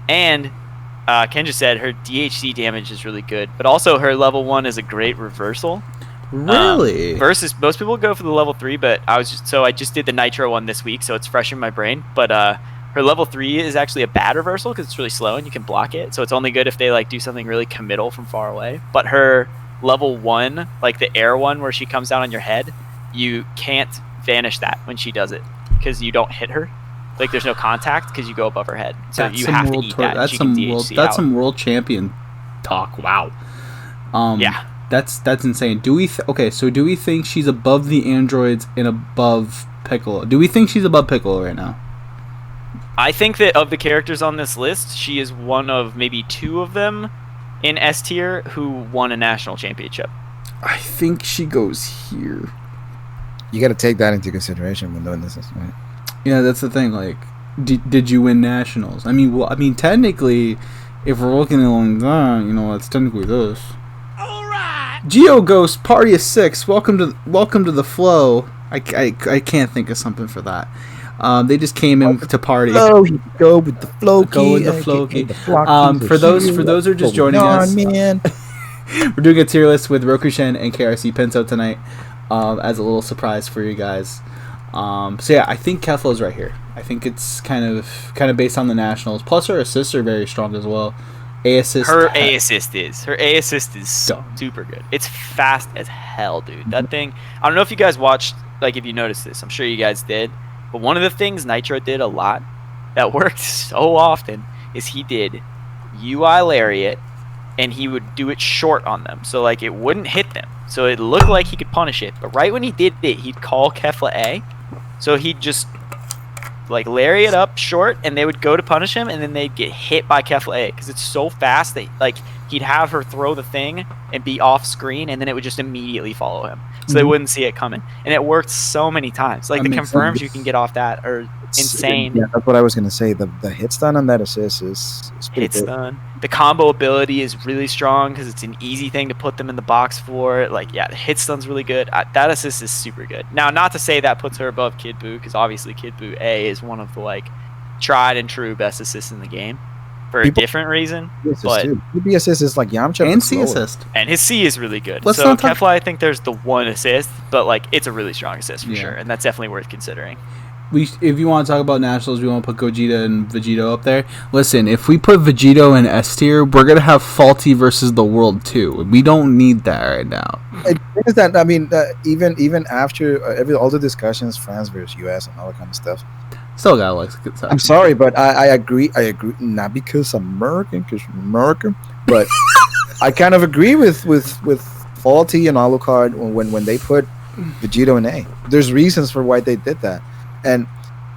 And Ken just said her DHC damage is really good, but also her level 1 is a great reversal. Really? Versus most people go for the level 3, but I just did the Nitro one this week, so it's fresh in my brain. But her level 3 is actually a bad reversal because it's really slow and you can block it. So it's only good if they like do something really committal from far away. But her level 1, like the air one where she comes down on your head, you can't vanish that when she does it because you don't hit her. Like there's no contact because you go above her head, so That's you some have to world eat tour- that. That's She can some world. DHC That's out. some world champion talk. Wow. Yeah. That's insane. Do we so do we think she's above the androids and above Piccolo? Do we think she's above Piccolo right now? I think that of the characters on this list, she is one of maybe 2 of them in S tier who won a national championship. I think she goes here. You got to take that into consideration when doing this, right? Yeah, that's the thing. Like, did you win nationals? I mean, technically, if we're looking along that, it's technically this. All right. Geo Ghost Party of 6. Welcome to the flow. I can't think of something for that. They just came in to party. Go with the Flokey. Go with the Flokey. For those who are just joining us, man. We're doing a tier list with Rokushen and KRC Pinto tonight, as a little surprise for you guys. So yeah, I think Kefla is right here. I think it's kind of based on the nationals. Plus, her assists are very strong as well. Her A assist is super good. It's fast as hell, dude. That thing. I don't know if you guys watched. Like, if you noticed this, I'm sure you guys did. But one of the things Nitro did a lot that worked so often is he did UI Lariat, and he would do it short on them. So, like, it wouldn't hit them. So it looked like he could punish it. But right when he did it, he'd call Kefla A. So he'd just, like, Lariat up short, and they would go to punish him, and then they'd get hit by Kefla A. Because it's so fast that, like, he'd have her throw the thing and be off screen, and then it would just immediately follow him. So they wouldn't see it coming. And it worked so many times. Like, the confirms you can get off that are insane. Yeah, that's what I was going to say. The hit stun on that assist is pretty Hit good. stun. The combo ability is really strong because it's an easy thing to put them in the box for. Like, yeah, the hit stun's really good. That assist is super good. Now, not to say that puts her above Kid Buu, because obviously Kid Buu A is one of the, like, tried and true best assists in the game for a different reason. But B assist is like Yamcha and C assist. And his C is really good. Let's so not talk- Kefla, I think there's the one assist, but, like, it's a really strong assist for Yeah. sure, and that's definitely worth considering. If you want to talk about nationals, we want to put Gogeta and Vegito up there. Listen, if we put Vegito in S tier, we're gonna have Faulty versus the World too. We don't need that right now. It is that, I mean, even after all the discussions, France versus US and all that kind of stuff. Still got like good stuff. I'm sorry, but I agree. Not because I'm American, but I kind of agree with Faulty and Alucard when they put Vegito in A. There's reasons for why they did that. And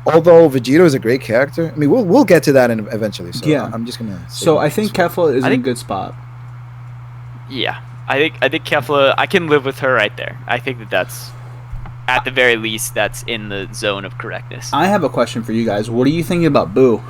although Vegito is a great character, I mean, we'll get to that eventually. So yeah, I'm just gonna. So I think Kefla is in a good spot. Yeah, I think Kefla. I can live with her right there. I think that's, at the very least, that's in the zone of correctness. I have a question for you guys. What are you thinking about Buu?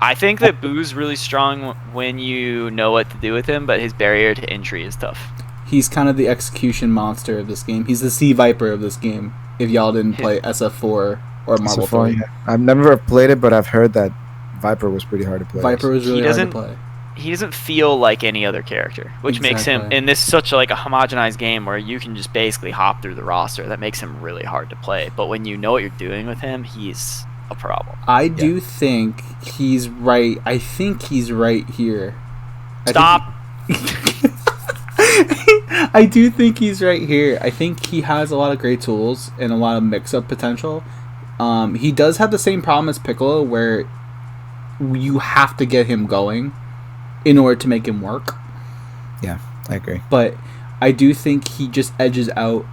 I think that Buu's really strong when you know what to do with him, but his barrier to entry is tough. He's kind of the execution monster of this game. He's the Sea Viper of this game. If y'all didn't play SF4 or Marble 3. Yeah. I've never played it, but I've heard that Viper was pretty hard to play. Viper was really hard to play. He doesn't feel like any other character, which makes him, in this such a homogenized game where you can just basically hop through the roster, that makes him really hard to play. But when you know what you're doing with him, he's a problem. I do think he's right. I think he's right here. Stop! I do think he's right here. I think he has a lot of great tools and a lot of mix-up potential. He does have the same problem as Piccolo, where you have to get him going in order to make him work. Yeah, I agree. But I do think he just edges out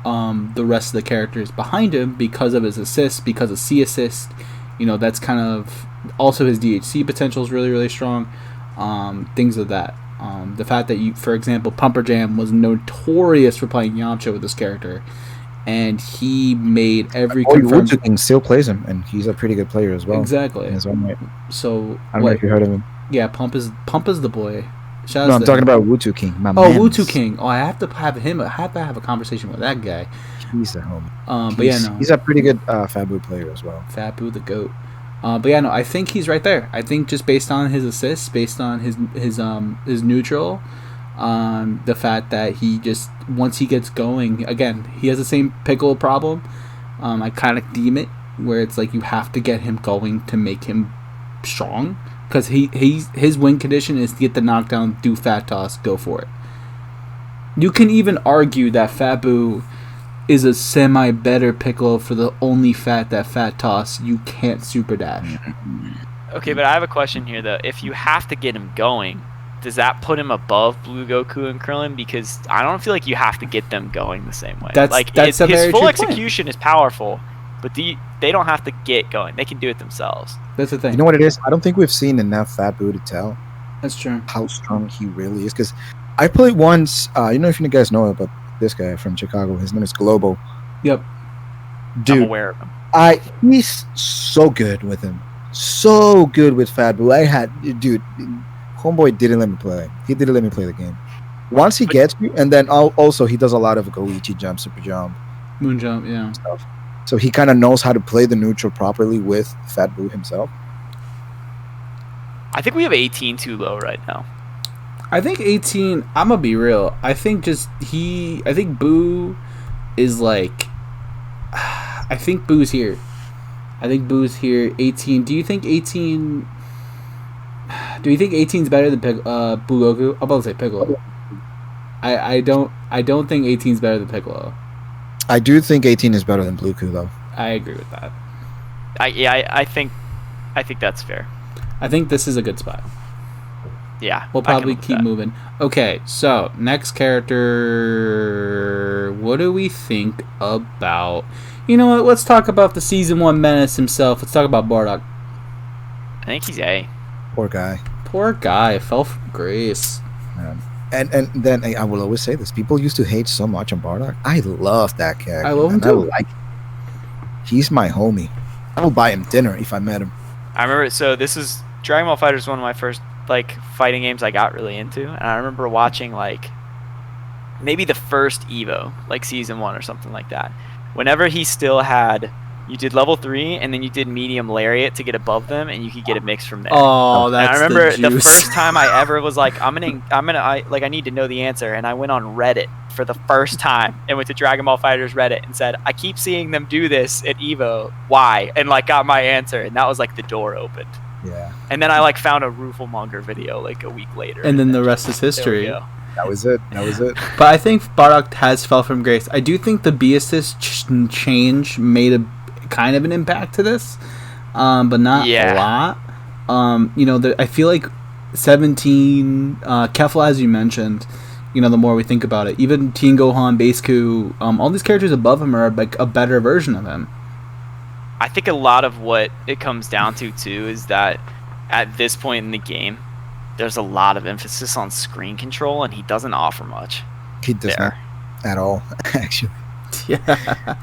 the rest of the characters behind him because of his assists, because of C assist. That's kind of also his DHC potential is really, really strong. Things of that. The fact that for example, Pumper Jam was notorious for playing Yamcha with this character, and he made every confirmed. Wu-Tang still plays him, and he's a pretty good player as well. Exactly. In his own right. So I don't know if you heard of him. Yeah, Pump is the boy. No, I'm talking about Wu-Tang King. Wu-Tang King. Oh, I have to have him. I have to have a conversation with that guy. He's a homie. But he's a pretty good Fabu player as well. Fabu the goat. But yeah, no, I think he's right there. I think just based on his assists, based on his neutral, the fact that he just once he gets going, again, he has the same Piccolo problem. I kind of deem it where it's like you have to get him going to make him strong, because his win condition is to get the knockdown, do fat toss, go for it. You can even argue that Fabu is a semi-better Piccolo for the only fact that Fat Toss, you can't super dash. Okay, but I have a question here, though. If you have to get him going, does that put him above Blue Goku and Krillin? Because I don't feel like you have to get them going the same way. That's his full execution is powerful, but they don't have to get going. They can do it themselves. That's the thing. You know what it is? I don't think we've seen enough Fat Buu to tell. That's true. How strong he really is. Because I played once. If you guys know about this guy from Chicago. His name is Globo. Yep. Dude, I'm aware of him. He's so good with him. So good with Fat Buu. Homeboy didn't let me play. He didn't let me play the game. Once he gets you, and then also he does a lot of Goichi jump, super jump, moon jump, yeah. Stuff. So he kind of knows how to play the neutral properly with Fat Buu himself. I think we have 18 too low right now. I think 18. I'm gonna be real. I think Buu is like. I think Boo's here. 18. Do you think 18? Do you think 18 is better than Buu Goku? I'm about to say Piccolo. I don't think 18 is better than Piccolo. I do think 18 is better than Blue Goku, though. I agree with that. I think that's fair. I think this is a good spot. Yeah. We'll probably keep moving. Okay, so next character. What do we think about? You know what? Let's talk about the season 1 menace himself. Let's talk about Bardock. I think he's A. Poor guy. Fell from grace. And then I will always say this: people used to hate so much on Bardock. I love that character. I love him too. He's my homie. I will buy him dinner if I met him. I remember. So this is Dragon Ball FighterZ, one of my first fighting games I got really into, and I remember watching maybe the first Evo, season 1 or something like that. Whenever he still had. You did level 3, and then you did medium lariat to get above them, and you could get a mix from there. Oh, that's and I remember the first time I ever was like, I need to know the answer, and I went on Reddit for the first time and went to Dragon Ball FighterZ Reddit and said, I keep seeing them do this at Evo. Why? And got my answer, and that was the door opened. Yeah. And then I found a Rooflemonger video a week later. And then the rest is history. That was it. But I think Bardock has fell from grace. I do think the B-assist change made a kind of an impact to this, but not a lot. I feel like 17, Kefla, as you mentioned, the more we think about it, even Tien, Gohan, Baseku, all these characters above him are a better version of him. I think a lot of what it comes down to too is that at this point in the game, there's a lot of emphasis on screen control, and he doesn't offer much. He does not at all, actually. Yeah.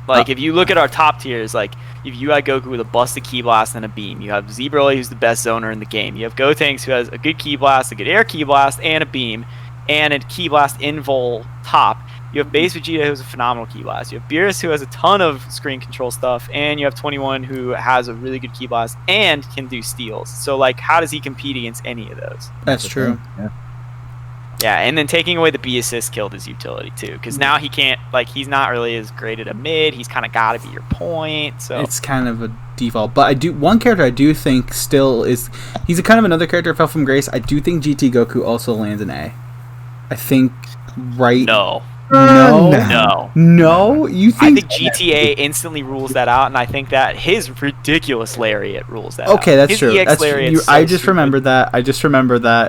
If you look at our top tiers, if you had Goku with a busted Ki Blast and a beam, you have Z-Broly, who's the best zoner in the game. You have Gotenks, who has a good Ki Blast, a good air Ki Blast, and a beam, and a Ki Blast invul top. You have Base Vegeta, who has a phenomenal Ki Blast. You have Beerus, who has a ton of screen control stuff, and you have 21, who has a really good Ki Blast and can do steals. So, how does he compete against any of those? That's true. Yeah. Yeah, and then taking away the B assist killed his utility too, because now he can't he's not really as great at a mid. He's kind of got to be your point. So it's kind of a default. But one character I do think still is he's a kind of another character who fell from grace. I do think GT Goku also lands an A. I think No. You think? I think GTA instantly rules that out, and I think that his ridiculous lariat rules that out. Okay, that's his true. EX lariat's I just remembered that.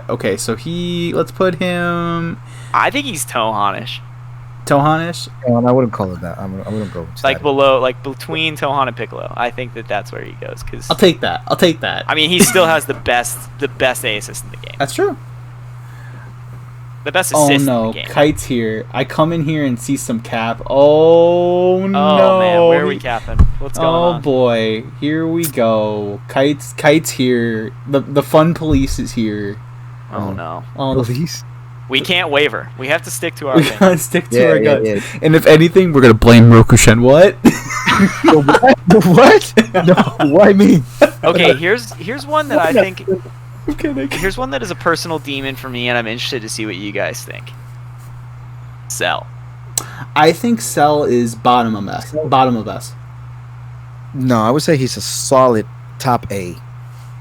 Okay, so let's put him. I think he's Tohanish. Tohanish? I wouldn't call it that. I wouldn't go below, between Tohan and Piccolo. I think that's where he goes. Cause I'll take that. I mean, he still has the best A assist in the game. That's true. The best assist in the game. Kite's here. I come in here and see some cap. Oh no! Oh man, where are we capping? What's going on? Oh boy, here we go. Kite's here. The fun police is here. Oh no! Oh, the police. We can't waver. We have to stick to our We gotta stick to our guns. Yeah. And if anything, we're gonna blame Rokushen. What? What? No, why me? Okay, here's one that I think. Here's one that is a personal demon for me, and I'm interested to see what you guys think. Cell. I think Cell is bottom of S. No, I would say he's a solid top A.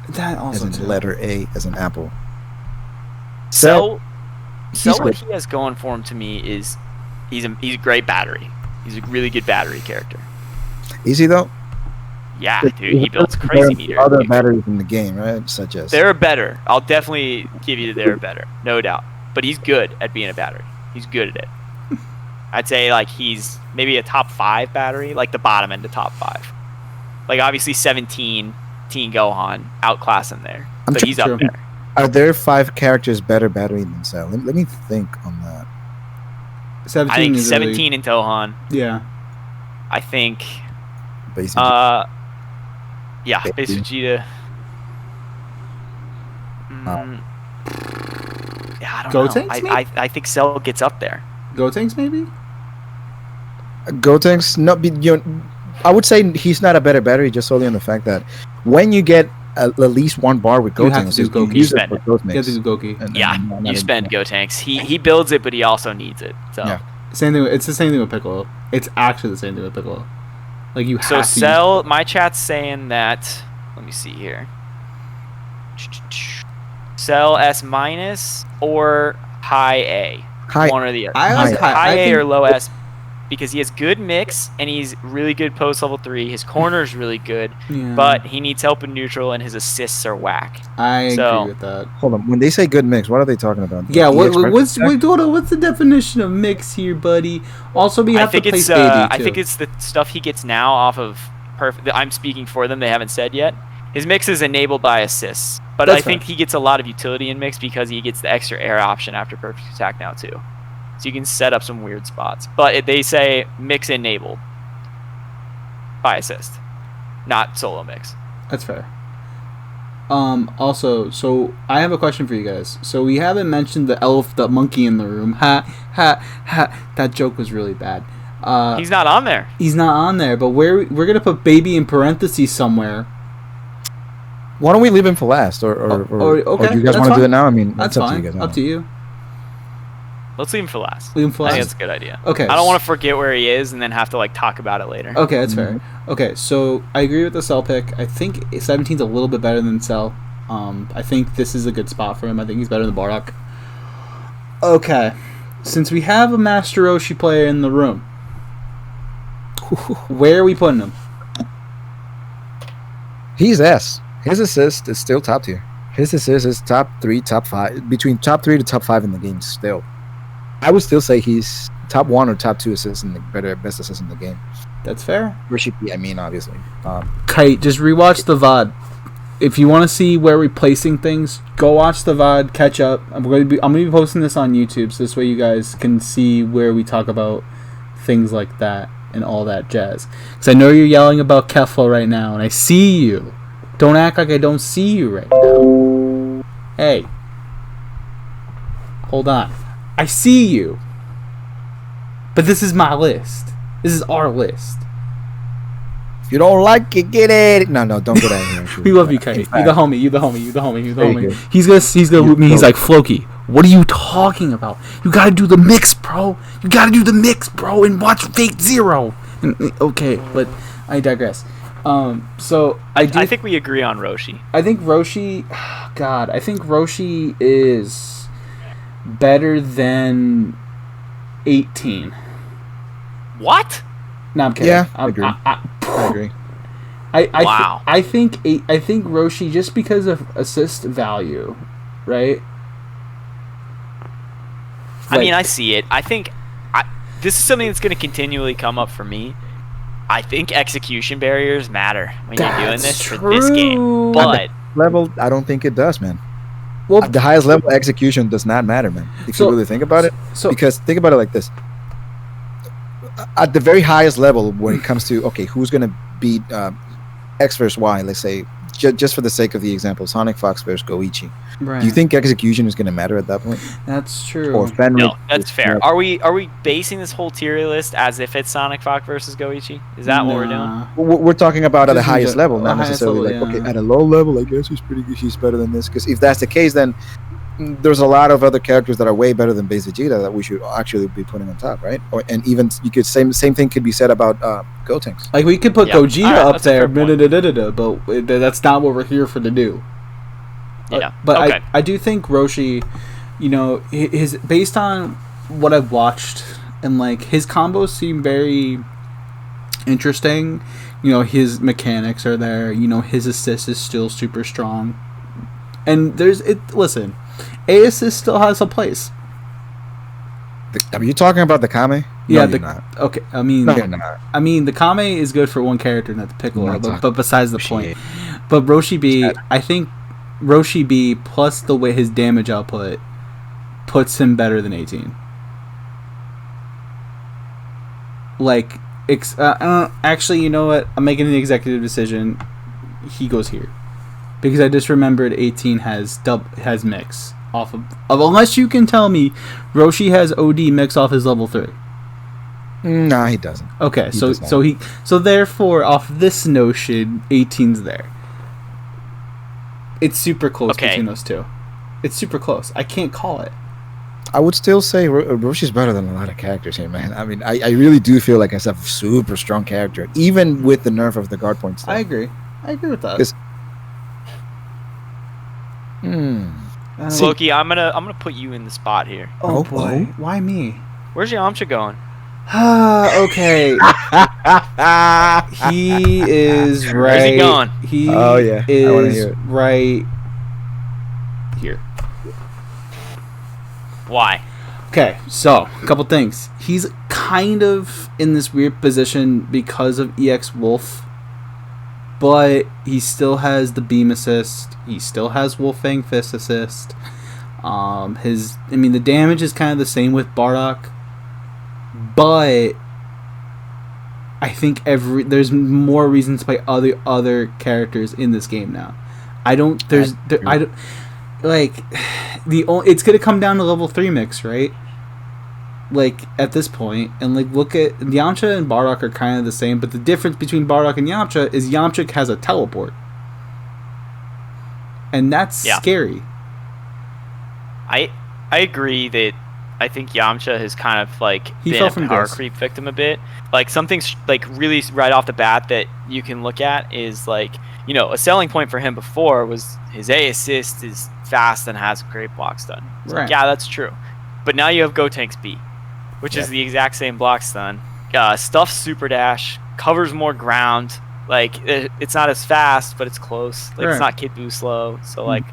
That also as in letter A, as an apple. Cell, what he has going for him to me is he's a great battery. He's a really good battery character. Is he though? Yeah, dude, he builds crazy meters. Other batteries in the game, right? Such as they're better. I'll definitely give you they're better, no doubt. But he's good at being a battery. He's good at it. I'd say like he's maybe a top 5 battery, like the bottom end of top 5. Like obviously 17, Tien Gohan outclass him there, but he's up there. Are there 5 characters better battery than Cell? Let me think on that. 17 I think is 17 and Gohan. Yeah. I think. Base Yeah, Base Vegeta. Yeah, I don't Gotenks, know. I think Cell gets up there. Gotenks, maybe? Gotenks, I would say he's not a better battery just solely on the fact that when you get at least one bar with Gotenks, you spend it. You have to do Goki. Yeah, you spend Gotenks. He builds it, but he also needs it. So yeah. Same thing. It's the same thing with Piccolo. It's actually the same thing with Piccolo. Like you have so to Cell. My chat's saying that. Let me see here. Cell S- or high A. One or the other. I like high A or low S. Because he has good mix and he's really good post level 3. His corner is really good, but he needs help in neutral and his assists are whack. I agree with that. Hold on, when they say good mix, what are they talking about? Yeah, what's the definition of mix here, buddy? Also, we have to place baby too. I think it's the stuff he gets now off of perfect. I'm speaking for them. They haven't said yet. His mix is enabled by assists, but I think he gets a lot of utility in mix because he gets the extra air option after perfect attack now too. So you can set up some weird spots. But they say mix enabled by assist, not solo mix. That's fair. Also, so I have a question for you guys. So we haven't mentioned the monkey in the room. Ha, ha, ha. That joke was really bad. He's not on there. He's not on there, but we're going to put baby in parentheses somewhere. Why don't we leave him for last? Or do you guys want to do it now? I mean, that's up fine. to you guys. Up to you. Let's leave him for last. Leave him for last. I think that's a good idea. Okay. I don't want to forget where he is and then have to like talk about it later. Okay, that's fair. Okay, so I agree with the Cell pick. I think 17's a little bit better than Cell. I think this is a good spot for him. I think he's better than Bardock. Okay, since we have a Master Roshi player in the room, where are we putting him? He's S. His assist is still top tier. His assist is top 3, top 5, between top 3 to top 5 in the game still. I would still say he's top 1 or top 2 assists in the best assist in the game. That's fair. Roshi, I mean, obviously. Kite, just rewatch the VOD. If you want to see where we're placing things, go watch the VOD, catch up. I'm going to be posting this on YouTube, so this way you guys can see where we talk about things like that and all that jazz. Because I know you're yelling about Kefla right now, and I see you. Don't act like I don't see you right now. Hey. Hold on. I see you. But this is my list. This is our list. If you don't like it, get it. No, don't get out of here. We love you, Kate. You the homie. He's gonna loop me. He's like, Flokey, what are you talking about? You gotta do the mix, bro. And watch Fate Zero. Okay, but I digress. So I think we agree on Roshi. I think Roshi is better than 18. What? No, I'm kidding. Yeah, I agree. I agree. Wow. I think Roshi, just because of assist value, right? I mean, I see it. I think this is something that's going to continually come up for me. I think execution barriers matter when you're doing this for this game. But level, I don't think it does, man. Well, the highest level execution does not matter, man. If you really think about it. Because think about it like this. At the very highest level, when it comes to, who's going to beat X versus Y, let's say, just for the sake of the example, Sonic Fox versus Goichi. Right. Do you think execution is going to matter at that point? That's true. Or no, that's fair. Are we basing this whole tier list as if it's Sonic Fox versus Goichi? Is that what we're doing? We're talking about at the highest level, not necessarily level, at a low level, I guess he's pretty good. He's better than this. Because if that's the case, then there's a lot of other characters that are way better than Base Vegeta that we should actually be putting on top, right? And even you could same thing could be said about Gotenks. Like we could put Gogeta up there, but that's not what we're here for to do. Yeah, but I do think Roshi, his based on what I've watched and like his combos seem very interesting. You know, his mechanics are there. You know, his assist is still super strong. And listen, A assist still has a place. Are you talking about the Kame? Yeah, no, you're not. Okay. I mean, No, you're not. I mean, the Kame is good for one character, not the Piccolo. But besides the point, Roshi. but Roshi B, I think Roshi B plus the way his damage output puts him better than 18. Like, actually, you know what? I'm making an executive decision. He goes here because I just remembered 18 has mix off of unless you can tell me Roshi has OD mix off his level 3. Nah, he doesn't. Okay, so therefore off this notion 18's there. It's super close between those two. It's super close. I can't call it. I would still say Roshi's better than a lot of characters here, man. I mean, I really do feel like it's a super strong character, even with the nerf of the guard points. I agree with that. Flokey, I'm gonna put you in the spot here. Oh boy, why me? Where's Yamcha going? Okay. He is right. Where's he going? He I wanna hear it. Right here. Why? Okay, so a couple things. He's kind of in this weird position because of EX Wolf, but he still has the beam assist. He still has Wolf Fang Fist assist. The damage is kind of the same with Bardock, but I think there's more reasons to play other characters in this game now. It's gonna come down to level 3 mix, right? Like at this point, and like look at Yamcha and Bardock are kind of the same, but the difference between Bardock and Yamcha is Yamcha has a teleport, and that's scary. I agree that I think Yamcha has kind of like been a power creep victim a bit. Like something's like really right off the bat that you can look at is like, you know, a selling point for him before was his A assist is fast and has great block stun. Right. Like, yeah, that's true. But now you have Gotenks B, which is the exact same block stun. Stuffs super dash, covers more ground. Like it's not as fast, but it's close. Like it's not Kid Buu slow. So like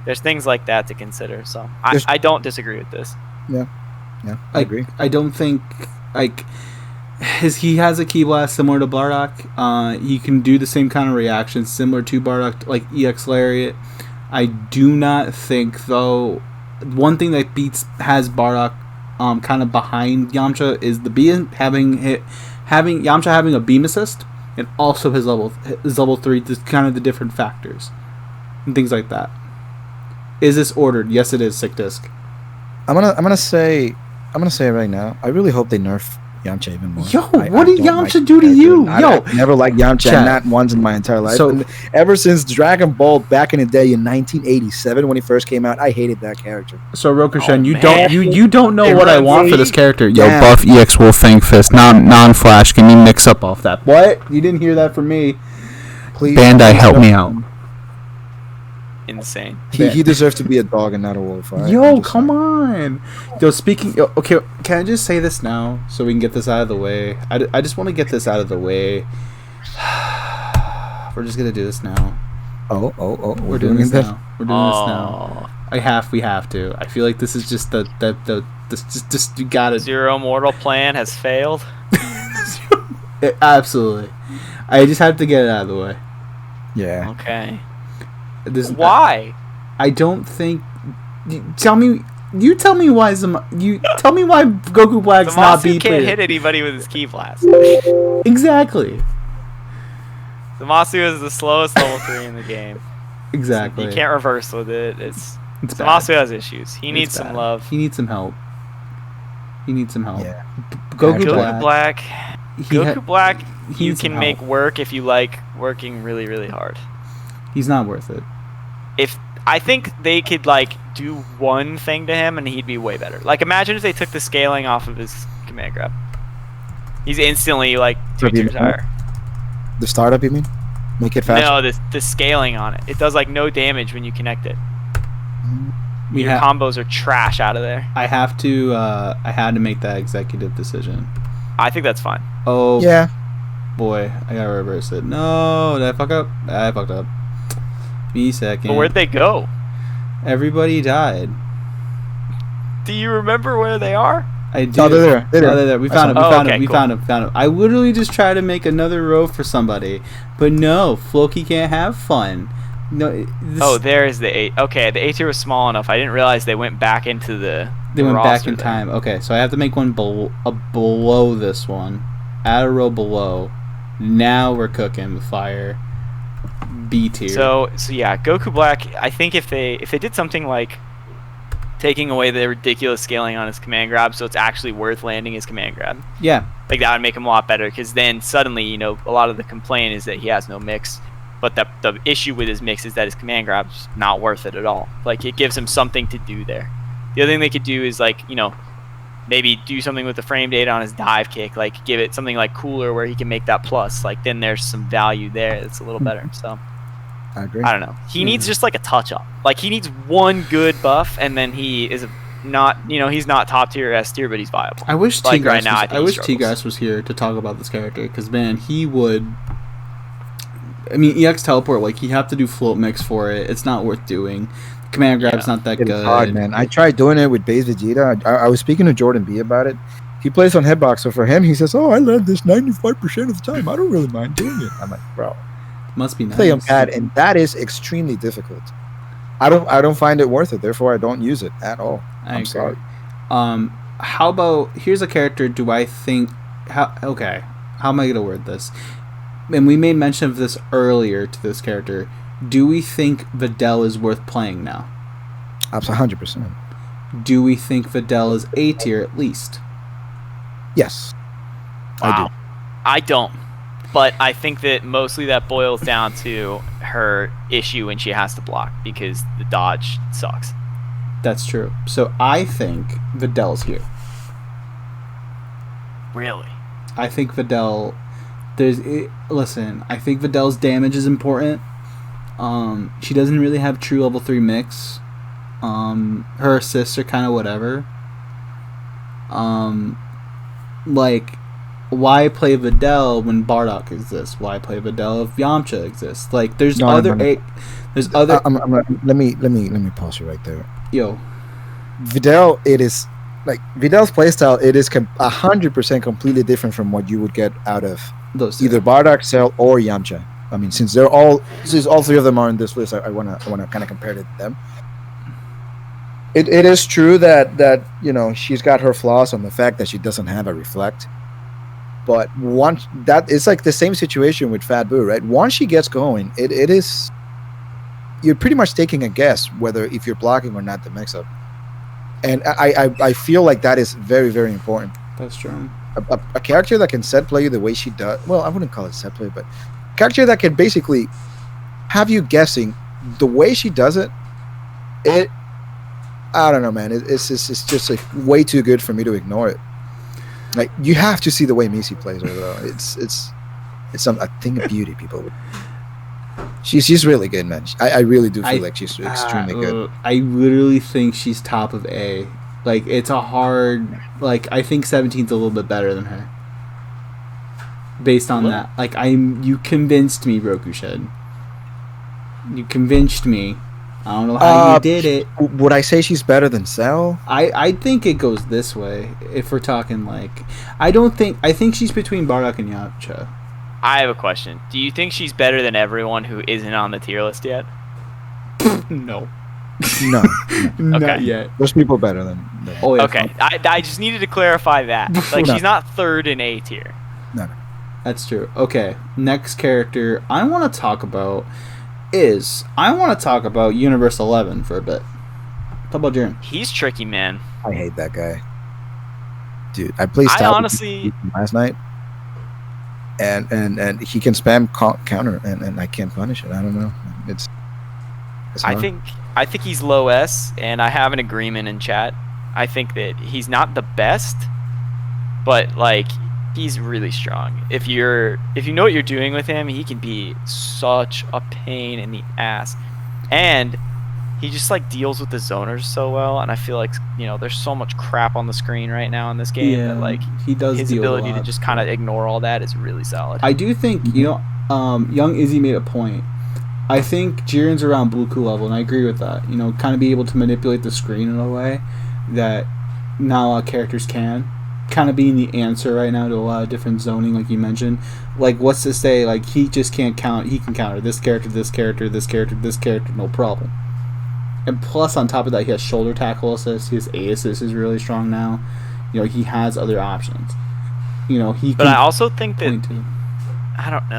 there's things like that to consider. So I don't disagree with this. Yeah, I agree. I don't think like he has a Ki Blast similar to Bardock. He can do the same kind of reactions similar to Bardock, like EX Lariat. I do not think though. One thing that has Bardock kind of behind Yamcha is the Yamcha having a beam assist and also his level 3, just kind of the different factors and things like that. Is this ordered? Yes, it is. Sick disc. I'm gonna say right now. I really hope they nerf Yamcha even more. Yo, what did Yamcha do to you? I never liked Yamcha, not once in my entire life. So, ever since Dragon Ball back in the day in 1987 when he first came out, I hated that character. So Rokushen, you don't know what I want for this character. Yo, buff EX Wolf Fang Fist, non-flash. Can you mix up off that? What? You didn't hear that from me. Please, Bandai, help me out. Insane. He deserves to be a dog and not a wolf. Right? Yo, come on. Yo, okay, can I just say this now so we can get this out of the way? I just want to get this out of the way. We're just gonna do this now. Oh, we're doing this now. We're doing this now. We have to. I feel like this is just just you gotta. Zero Mortal plan has failed. Absolutely. I just have to get it out of the way. Yeah. Okay. Why? I don't think. Tell me why Goku Black's not beat. Zamasu can't hit anybody with his Ki Blast. Exactly. Zamasu is the slowest level 3 in the game. Exactly. You can't reverse with it. Zamasu has issues. He needs some love. He needs some help. Yeah. Goku Black. You can make work if you like working really, really hard. He's not worth it. I think they could like do one thing to him and he'd be way better. Like imagine if they took the scaling off of his command grab. He's instantly like 2 tiers higher. The startup, you mean? Make it faster? No, the scaling on it. It does like no damage when you connect it. Your combos are trash out of there. I have to. I had to make that executive decision. I think that's fine. Oh Yeah. Boy, I gotta reverse it. No, did I fuck up? I fucked up. Be second. But where'd they go? Everybody died. Do you remember where they are? I do. Oh, they're there. Oh, they're there. We found him. We Cool. found him. I literally just tried to make another row for somebody, but no, Flokey can't have fun. No. There's the 8. Okay, the A tier was small enough. I didn't realize they went back into the. They went back in there. time. Okay, so I have to make one below this one. Add a row below. Now we're cooking with fire. B tier. So yeah, Goku Black. I think if they did something like taking away the ridiculous scaling on his command grab, so it's actually worth landing his command grab. Yeah. Like that would make him a lot better, because then suddenly, a lot of the complaint is that he has no mix, but the issue with his mix is that his command grab's not worth it at all. Like, it gives him something to do there. The other thing they could do is, like, maybe do something with the frame data on his dive kick, like give it something like cooler where he can make that plus. Like, then there's some value there that's a little better. So I agree. I don't know. He needs just like a touch up. Like, he needs one good buff, and then he is not, he's not top tier S tier, but he's viable. I wish like T-Grass right now, I wish T-Grass was here to talk about this character, because man, he would. I mean, EX teleport, like, you have to do float mix for it. It's not worth doing. Command grab's not that good. It's hard, man. I tried doing it with base Vegeta. I was speaking to Jordan B about it. He plays on Headbox, so for him, he says, "Oh, I land this 95% of the time. I don't really mind doing it." I'm like, bro, must be nice. Play on pad, and that is extremely difficult. I don't find it worth it. Therefore, I don't use it at all. I'm sorry. How about, here's a character? Do I think? How am I gonna word this? And we made mention of this earlier to this character. Do we think Videl is worth playing now? Absolutely, 100%. Do we think Videl is A tier at least? Yes. Wow. I don't. But I think that mostly that boils down to her issue when she has to block, because the dodge sucks. That's true. So I think Videl's here. Really? I think Videl... Listen, I think Videl's damage is important. She doesn't really have true level 3 mix. Her assists are kind of whatever. Like, why play Videl when Bardock exists? Why play Videl if Yamcha exists? Like, there's other. Let me pause you right there. Yo, Videl, it is like Videl's playstyle. It is 100% completely different from what you would get out of those two. Either Bardock, Cell, or Yamcha. I mean, since all three of them are on this list, I wanna kind of compare it to them. It is true that she's got her flaws on the fact that she doesn't have a reflect, but once that it's like the same situation with Fat Buu, right? Once she gets going, it is, you're pretty much taking a guess whether if you're blocking or not the mix up, and I feel like that is very, very important. That's true. A character that can set play you the way she does. Well, I wouldn't call it set play, but a character that can basically have you guessing the way she does it. I don't know, man. It's just like way too good for me to ignore it. Like, you have to see the way Misi plays her, though. It's a thing of beauty, people. She's really good, man. I really do feel like she's extremely good. I literally think she's top of A. Like, it's a hard... Like, I think 17's a little bit better than her. Based on that. Like, you convinced me, Rokushen. You convinced me. I don't know how you did it. Would I say she's better than Cell? I think it goes this way. If we're talking, like... I think she's between Bardock and Yamcha. I have a question. Do you think she's better than everyone who isn't on the tier list yet? No. No. Not yet. There's people better than Oh, yeah. Okay. I just needed to clarify that. Like, she's not third in A tier. No. That's true. Okay. Next character I want to talk about Universe 11 for a bit. Talk about Jiren. He's tricky, man. I hate that guy. Dude, I played style honestly last night. And he can spam counter and I can't punish it. I don't know. It's hard. I think he's low S, and I have an agreement in chat. I think that he's not the best, but like, he's really strong. If you know what you're doing with him, he can be such a pain in the ass. And he just like deals with the zoners so well, and I feel like, you know, there's so much crap on the screen right now in this game that like he does his ability to just kind of ignore all that is really solid. I do think, you know, young Izzy made a point. I think Jiren's around Buku level, and I agree with that. You know, kind of be able to manipulate the screen in a way that not a lot of characters can. Kind of being the answer right now to a lot of different zoning, like you mentioned. Like, what's to say, like, he just can't count, he can counter this character, this character, this character, this character, no problem. And plus, on top of that, he has shoulder tackle assist, his A assist is really strong now. You know, he has other options. You know, he But I also think that, I don't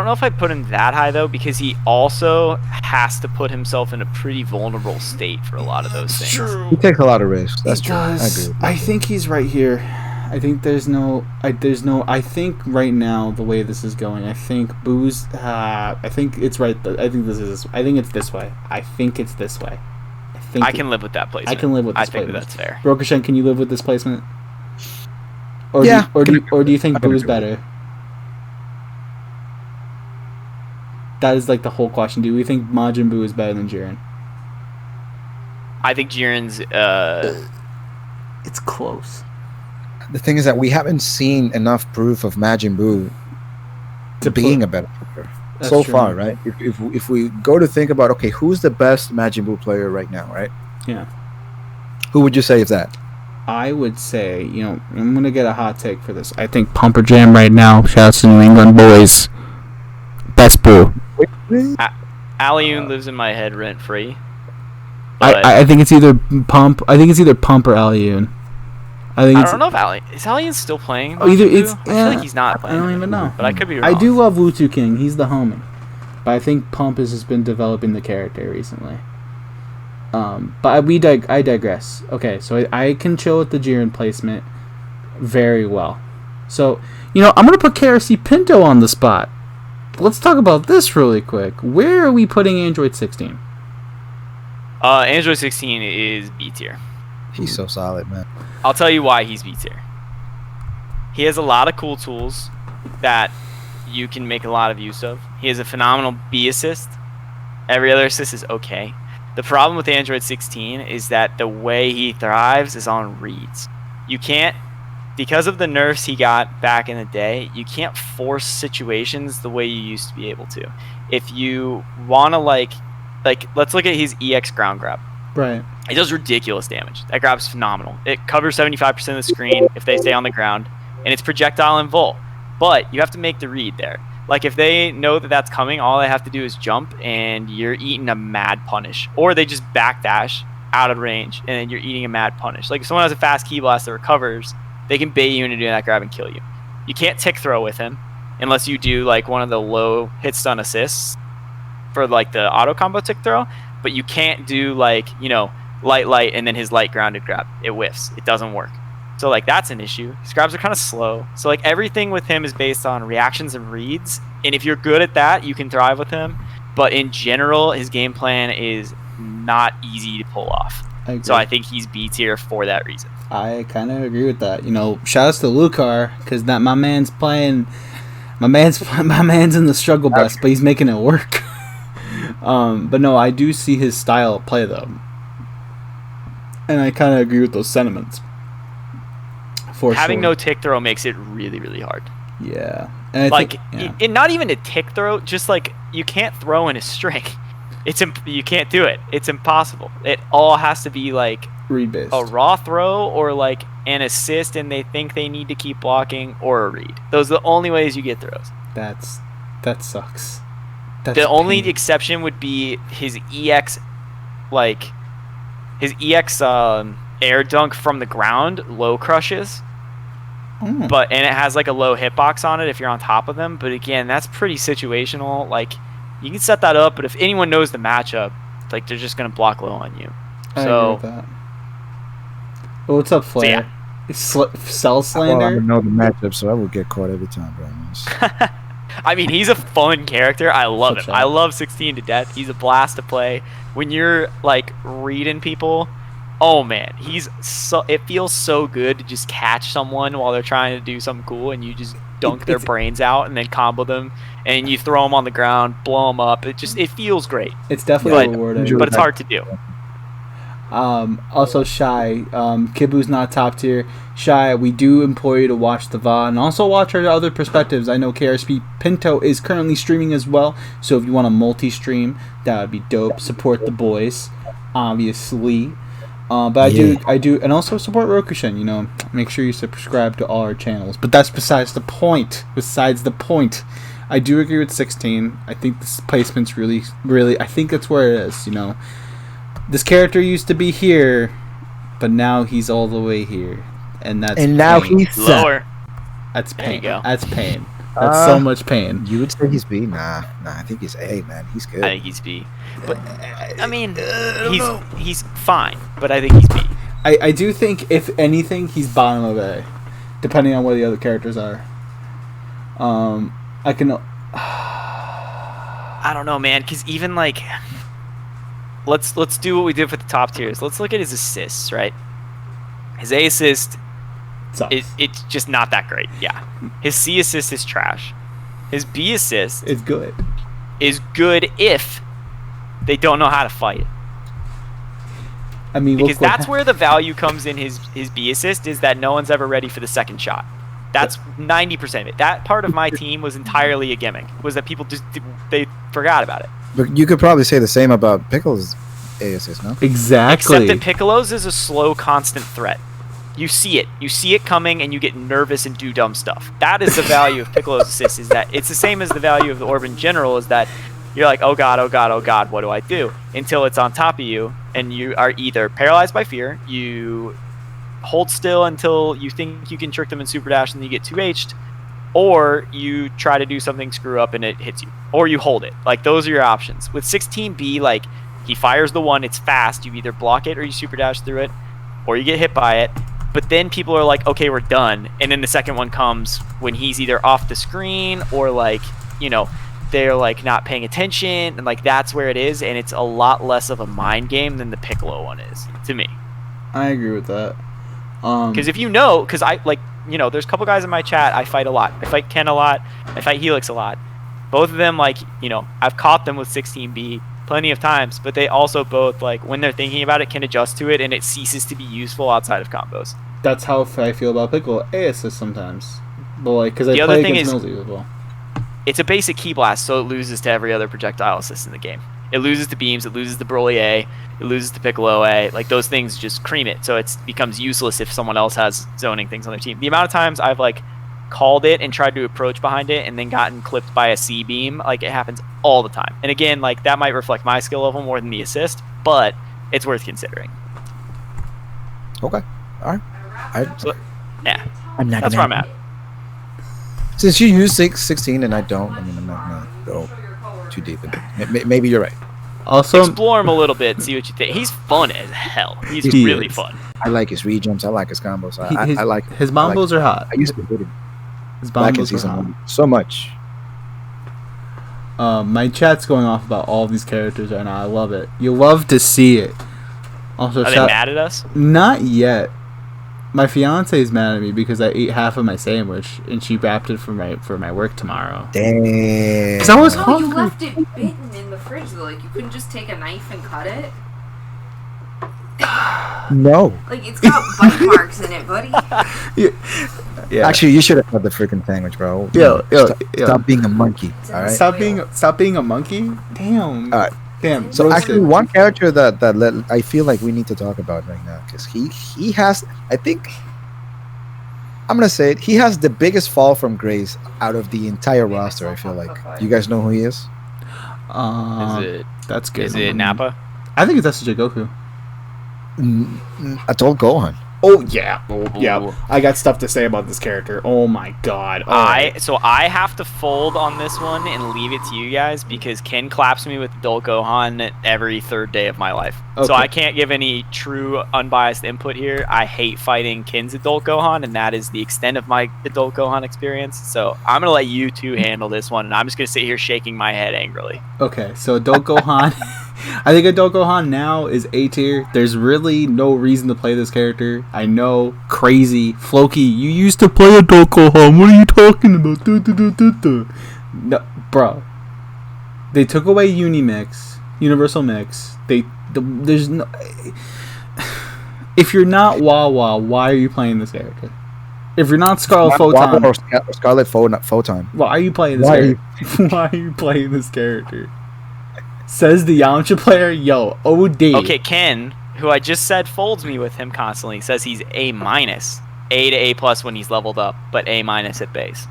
know if I'd put him that high, though, because he also has to put himself in a pretty vulnerable state for a lot of those things. True. He takes a lot of risks. That's true. I agree. I think he's right here. I think I think right now, the way this is going, I think Buu's, I think it's right, I think it's this way. I can live with that placement. I can live with this placement. placement. I think that's fair. Rokushen, can you live with this placement? Or yeah. Do you think Buu's better? That is like the whole question. Do we think Majin Buu is better than Jiren? I think Jiren's it's close. The thing is that we haven't seen enough proof of Majin Buu being a better player so far, right? If we go to think about, okay, who's the best Majin Buu player right now, right? Yeah. Who would you say is that? I would say, you know, I'm going to get a hot take for this. I think Pumper Jam right now, shouts to New England boys, best Buu. Alioun lives in my head rent free. I think it's either Pump. I think it's either Pump or Alioun. I don't know if Alioun still playing. I feel like he's not playing. I don't even know. But I could be wrong. I do love Wutu King. He's the homie. But I think Pump has just been developing the character recently. But I digress. Okay, so I can chill with the Jiren placement very well. So, you know, I'm going to put KRC Pinto on the spot. Let's talk about this really quick. Where are we putting Android 16? Android 16 is B tier. He's so solid, man. I'll tell you why he's B tier. He has a lot of cool tools that you can make a lot of use of. He has a phenomenal B assist. Every other assist is okay. The problem with Android 16 is that the way he thrives is on reads. You can't, because of the nerfs he got back in the day, you can't force situations the way you used to be able to. If you want to, like let's look at his EX ground grab. Right. It does ridiculous damage. That grab's phenomenal. It covers 75% of the screen if they stay on the ground, and it's projectile and volt. But you have to make the read there. Like, if they know that that's coming, all they have to do is jump, and you're eating a mad punish. Or they just backdash out of range, and then you're eating a mad punish. Like, if someone has a fast key blast that recovers, they can bait you into doing that grab and kill you. You can't tick throw with him unless you do, like, one of the low hit stun assists for, like, the auto combo tick throw. But you can't do, like, you know, light, and then his light grounded grab. It whiffs. It doesn't work. So, like, that's an issue. His grabs are kind of slow. So, like, everything with him is based on reactions and reads. And if you're good at that, you can thrive with him. But in general, his game plan is not easy to pull off. So I think he's B tier for that reason. I kind of agree with that. You know, shout outs to Lucar, because that my man's playing. My man's in the struggle bus, but he's making it work. But no, I do see his style of play, though. And I kind of agree with those sentiments. Having no tick throw makes it really, really hard. Yeah. And and not even a tick throw, just like, you can't throw in a string. You can't do it. It's impossible. It all has to be like read-based. A raw throw, or like an assist and they think they need to keep blocking, or a read. Those are the only ways you get throws. That sucks. The only exception would be his EX, air dunk from the ground, low crushes. And it has like a low hitbox on it if you're on top of them. But again, that's pretty situational. Like, you can set that up, but if anyone knows the matchup, like, they're just gonna block low on you. I agree with that. Well, what's up, Flair? So, Cell Slander? Well, I would know the matchup, so I would get caught every time, bro. I mean, he's a fun character. I love him. I love 16 to death. He's a blast to play. When you're, like, reading people, Oh man, it feels so good to just catch someone while they're trying to do something cool, and you just dunk their brains out and then combo them, and you throw them on the ground, blow them up. It feels great. It's definitely rewarding, but it's hard to do. Also, Shy, Kibu's not top tier. Shy, we do implore you to watch the VOD and also watch our other perspectives. I know KRC Pinto is currently streaming as well, so if you want a multi-stream, that would be dope. Support the boys, obviously. But I do, and also support Rokushen. You know, make sure you subscribe to all our channels. But that's besides the point. I do agree with 16. I think this placement's really, I think that's where it is. You know, this character used to be here, but now he's all the way here, and now he's lower. That's pain. There you go. That's pain. That's so much pain. You would say he's B? Nah. I think he's A, man. He's good. I think he's B. But I mean, he's fine. But I think he's B. I do think, if anything, he's bottom of A, depending on where the other characters are. I don't know, man. Because even like, let's do what we did for the top tiers. Let's look at his assists, right? His A assist. It's just not that great. Yeah. His C assist is trash. His B assist is good. Is good if they don't know how to fight. I mean, because that's where the value comes in his B assist, is that no one's ever ready for the second shot. That's 90% of it. That part of my team was entirely a gimmick. Was that people they forgot about it. But you could probably say the same about Piccolo's A assist, no? Exactly. Except that Piccolo's is a slow, constant threat. You see it coming, and you get nervous and do dumb stuff. That is the value of Piccolo's assist. Is that it's the same as the value of the orb in general. Is that you're like, oh god, what do I do? Until it's on top of you, and you are either paralyzed by fear, you hold still until you think you can trick them in super dash, and then you get 2H'd, or you try to do something screw up and it hits you, or you hold it. Like, those are your options. With 16B, like, he fires the one, it's fast. You either block it or you super dash through it, or you get hit by it. But then people are like, okay, we're done. And then the second one comes when he's either off the screen or, like, you know, they're, like, not paying attention. And, like, that's where it is. And it's a lot less of a mind game than the Piccolo one is, to me. I agree with that. Because if you know, because I, like, you know, there's a couple guys in my chat I fight a lot. I fight Ken a lot. I fight Helix a lot. Both of them, like, you know, I've caught them with 16B plenty of times, but they also both, like, when they're thinking about it, can adjust to it, and it ceases to be useful outside of combos. That's how I feel about Piccolo A assist sometimes, but like, because I the play other thing against is, Millsy as well. It's a basic key blast, so it loses to every other projectile assist in the game. It loses to beams, it loses to Broly A, it loses to Piccolo A. Like, those things just cream it, so it becomes useless if someone else has zoning things on their team. The amount of times I've, like, called it and tried to approach behind it and then gotten clipped by a C beam, like, it happens all the time. And again, like, that might reflect my skill level more than the assist, but it's worth considering. Okay. All right. Yeah. I'm not That's where I'm at. Since you use 16 and I don't, I mean, I'm not going to go too deep in it. Maybe you're right. Also, explore him a little bit, see what you think. He's fun as hell. He's really fun. I like his rejumps. I like his combos. I like his bombos are hot. I used to hit him. His bombos are hot. So much. My chat's going off about all these characters right now. I love it. You love to see it. Also, are they mad at us? Not yet. My fiance is mad at me because I ate half of my sandwich and she wrapped it for my work tomorrow. Damn. Because I was hungry. You left it bitten in the fridge though. Like, you couldn't just take a knife and cut it. No. Like, it's got bite marks in it, buddy. Yeah. Actually, you should have had the freaking sandwich, bro. Stop being a monkey. All right. Stop being a monkey. Damn. All right. Damn. So actually, one character that I feel like we need to talk about right now, because he has, I think, I'm gonna say it, he has the biggest fall from grace out of the entire roster. I feel like. You guys know who he is? That's good. Is it Nappa? I think it's SSJ Goku. I told Gohan. Oh yeah, I got stuff to say about this character. Oh my god. So I have to fold on this one and leave it to you guys because Ken claps me with adult Gohan every third day of my life. So I can't give any true unbiased input here. I hate fighting Kin's adult Gohan, and that is the extent of my adult Gohan experience. So I'm going to let you two handle this one, and I'm just going to sit here shaking my head angrily. Okay, so adult Gohan, I think adult Gohan now is A tier. There's really no reason to play this character. I know, crazy. Flokey, you used to play adult Gohan. What are you talking about? No, bro. They took away Universal Mix. There's no. If you're not Wawa, why are you playing this character? If you're not Scarlet Photon, or Scarlet Photon, why are you playing this character? Why are you playing this character? Says the Yamcha player, yo, OD. Okay, Ken, who I just said folds me with him constantly, says he's A-, A to A+ when he's leveled up, but A- at base.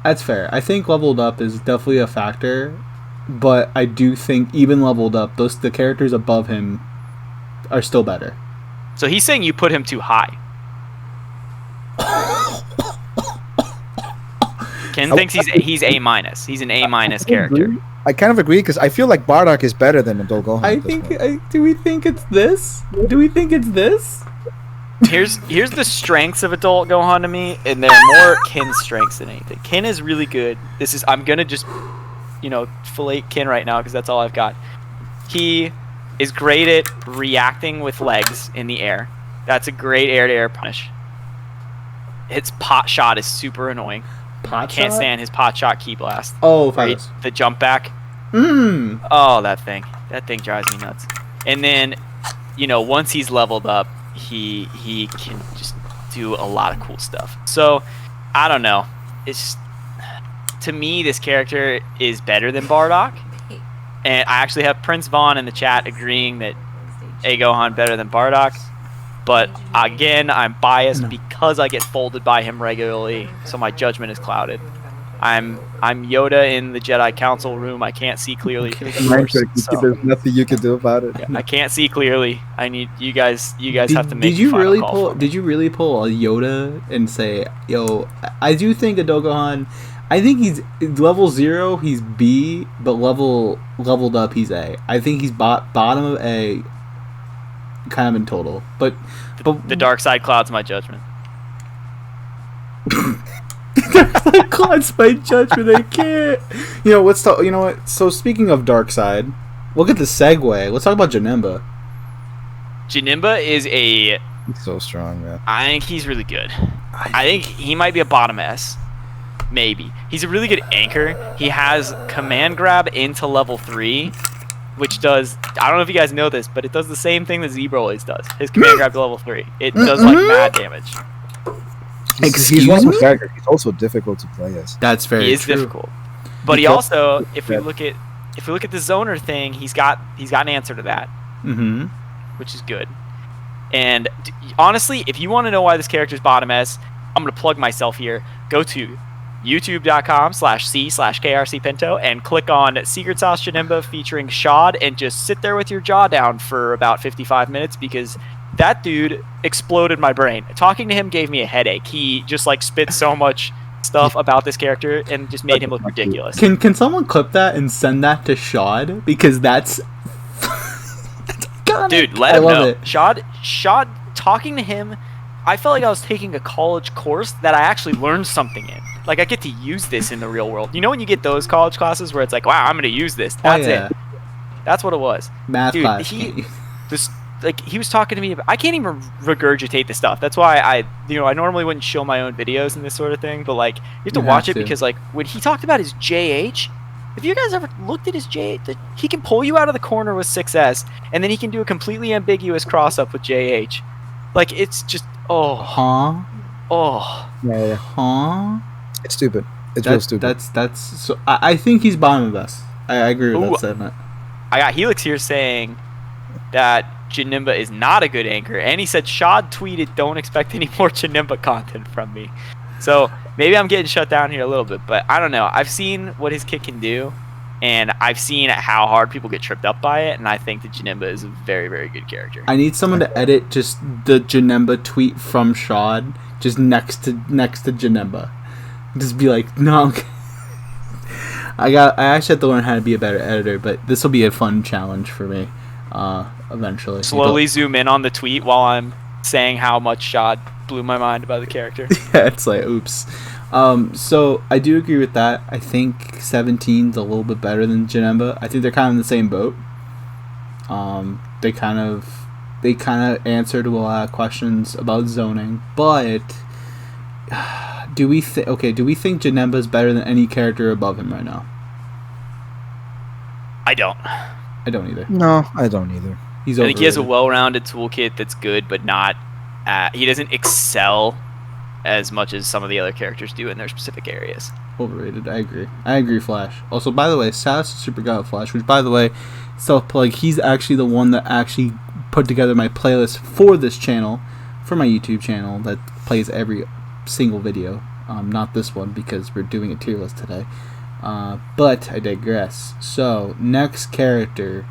That's fair. I think leveled up is definitely a factor, but I do think even leveled up, the characters above him are still better. So he's saying you put him too high. Ken thinks he's A-. He's an A- character. I kind of agree because I feel like Bardock is better than adult Gohan. Do we think it's this? Do we think it's this? Here's the strengths of adult Gohan to me, and they're more Kin's strengths than anything. Kin is really good. I'm gonna just, fillet Kin right now because that's all I've got. He is great at reacting with legs in the air. That's a great air-to-air punish. His pot shot is super annoying. Can't stand his pot shot key blast. Oh, right? The jump back. Oh, that thing drives me nuts. And then, once he's leveled up, he can just do a lot of cool stuff. So I don't know. To me, this character is better than Bardock, and I actually have Prince Vaughn in the chat agreeing that A Gohan better than Bardock. But again, I'm biased because I get folded by him regularly, so my judgment is clouded. I'm Yoda in the Jedi Council room. I can't see clearly. There's nothing you can do about it. Yeah, I can't see clearly. I need you guys. You guys have to make. Did you really pull a Yoda and say, "Yo, I do think adult Gohan. I think he's level 0. He's B, but leveled up. He's A. I think he's bottom of A." Kind of in total, but the dark side clouds my judgment. Dark side clouds my judgment. I can't. You know what? So speaking of dark side, look at the segue. Let's talk about Janemba. Janemba is he's so strong, man. I think he's really good. I think he might be a bottom S. Maybe. He's a really good anchor. He has command grab into level 3. Which does, I don't know if you guys know this, but it does the same thing that Zebra always does. His command grab to level 3. It does like mad damage. Excuse me? He's also difficult to play as. That's very true. He is difficult. But he also, if we look at the zoner thing, he's got an answer to that. Mm-hmm. Which is good. And honestly, if you want to know why this character's bottom S, I'm going to plug myself here. Go to youtube.com/c/KRCPinto and click on Secret Sauce Janemba featuring Shad and just sit there with your jaw down for about 55 minutes because that dude exploded my brain. Talking to him gave me a headache. He just spit so much stuff about this character and just made him look ridiculous. Can someone clip that and send that to Shad? Because that's dude, let him know. Shad, talking to him, I felt like I was taking a college course that I actually learned something in. I get to use this in the real world. You know when you get those college classes where it's like, wow, I'm going to use this. That's it. That's what it was. Math class. He was talking to me about, I can't even regurgitate the stuff. That's why I normally wouldn't show my own videos and this sort of thing, but you have to watch it because when he talked about his JH, if you guys ever looked at his JH, he can pull you out of the corner with 6S, and then he can do a completely ambiguous cross-up with JH. It's just, yeah. It's stupid. It's real stupid. That's so. I think he's bottom of us. I agree with that statement. I got Helix here saying that Janemba is not a good anchor, and he said Shad tweeted, "Don't expect any more Janemba content from me." So maybe I'm getting shut down here a little bit, but I don't know. I've seen what his kick can do, and I've seen how hard people get tripped up by it, and I think that Janemba is a very, very good character. I need someone to edit just the Janemba tweet from Shad, just next to Janemba. Just be like, no. I actually have to learn how to be a better editor, but this will be a fun challenge for me. eventually. Slowly zoom in on the tweet while I'm saying how much Shad blew my mind about the character. Yeah, it's like, oops. So I do agree with that. I think 17's a little bit better than Janemba. I think they're kind of in the same boat. They kind of answer to a lot of questions about zoning, but do we think Janemba is better than any character above him right now? I don't either. No, I don't either. I think he has a well-rounded toolkit that's good, but not. He doesn't excel as much as some of the other characters do in their specific areas. Overrated. I agree, Flash. Also, by the way, Sass Super God Flash, which, by the way, self-plug, he's actually the one that actually put together my playlist for this channel, for my YouTube channel, that plays every single video. Not this one, because we're doing a tier list today. But I digress. So, next character.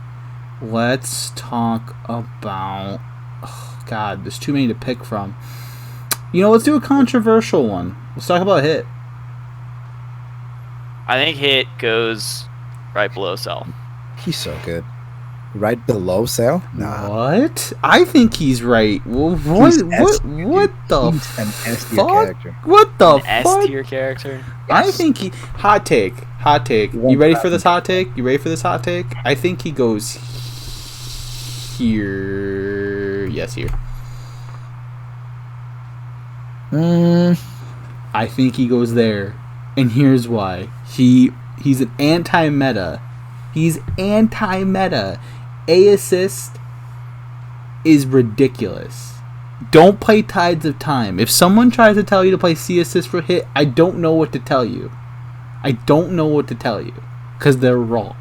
Let's talk about... Oh, God, there's too many to pick from. Let's do a controversial one. Let's talk about Hit. I think Hit goes right below Cell. He's so good. Right below Cell? Nah. What? I think he's right. What the fuck? What the fuck? S tier character? I think he... Hot take. You ready for this hot take? I think he goes here. Yes, here. I think he goes there, and here's why. He's an anti-meta. A assist is ridiculous. Don't play Tides of Time. If someone tries to tell you to play C assist for Hit, I don't know what to tell you. Because they're wrong.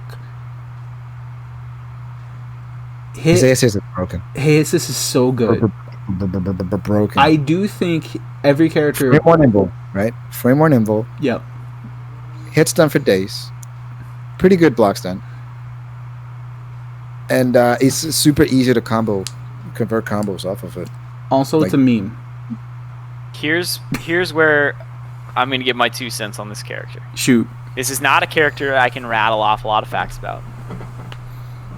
His assist is broken. His assist is so good. Broken. I do think every character... Frame more nimble, right? Frame more nimble. Yep. Hits done for days. Pretty good blocks done. And it's super easy to convert combos off of it. Also, it's a meme. Here's where I'm going to give my 2 cents on this character. Shoot. This is not a character I can rattle off a lot of facts about.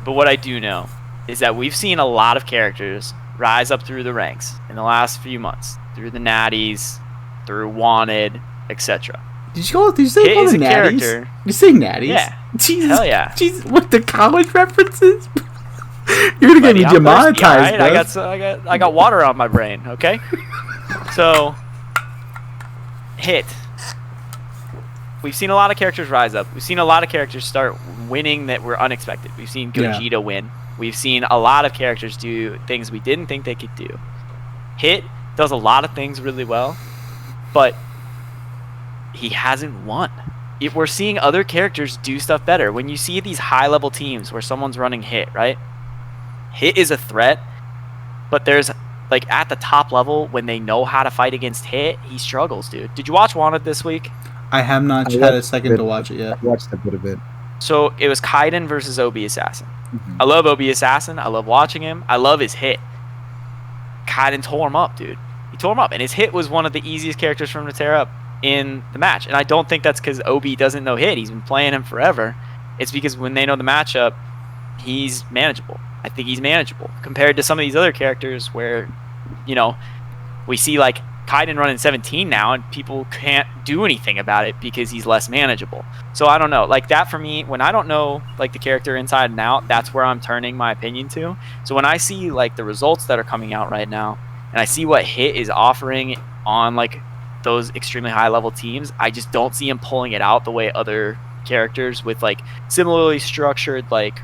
But what I do know is that we've seen a lot of characters rise up through the ranks in the last few months. Through the Natties, through Wanted, etc. Did you say Hit is a Natties? character. You say Natties? Yeah. Jesus. Hell yeah. Jesus. What, the college references? You're going to get me demonetized, right? I got water on my brain, okay? So, Hit. We've seen a lot of characters rise up. We've seen a lot of characters start winning that were unexpected. We've seen Gogeta win. We've seen a lot of characters do things we didn't think they could do. Hit does a lot of things really well, but he hasn't won. We're seeing other characters do stuff better. When you see these high-level teams where someone's running Hit, right? Hit is a threat, but there's, like, at the top level, when they know how to fight against Hit, he struggles, dude. Did you watch Wanted this week? I have not had a second to watch it yet. I watched a bit of it. So, it was Kaiden versus OB Assassin. Mm-hmm. I love OB Assassin. I love watching him. I love his Hit. Kaiden tore him up, dude. He tore him up, and his Hit was one of the easiest characters for him to tear up in the match. And I don't think that's because OB doesn't know Hit. He's been playing him forever. It's because when they know the matchup, he's manageable. I think he's manageable compared to some of these other characters where, we see like Kaiden running 17 now and people can't do anything about it because he's less manageable. So I don't know. Like that for me, when I don't know like the character inside and out, that's where I'm turning my opinion to. So when I see like the results that are coming out right now and I see what Hit is offering on like those extremely high level teams, I just don't see him pulling it out the way other characters with like similarly structured like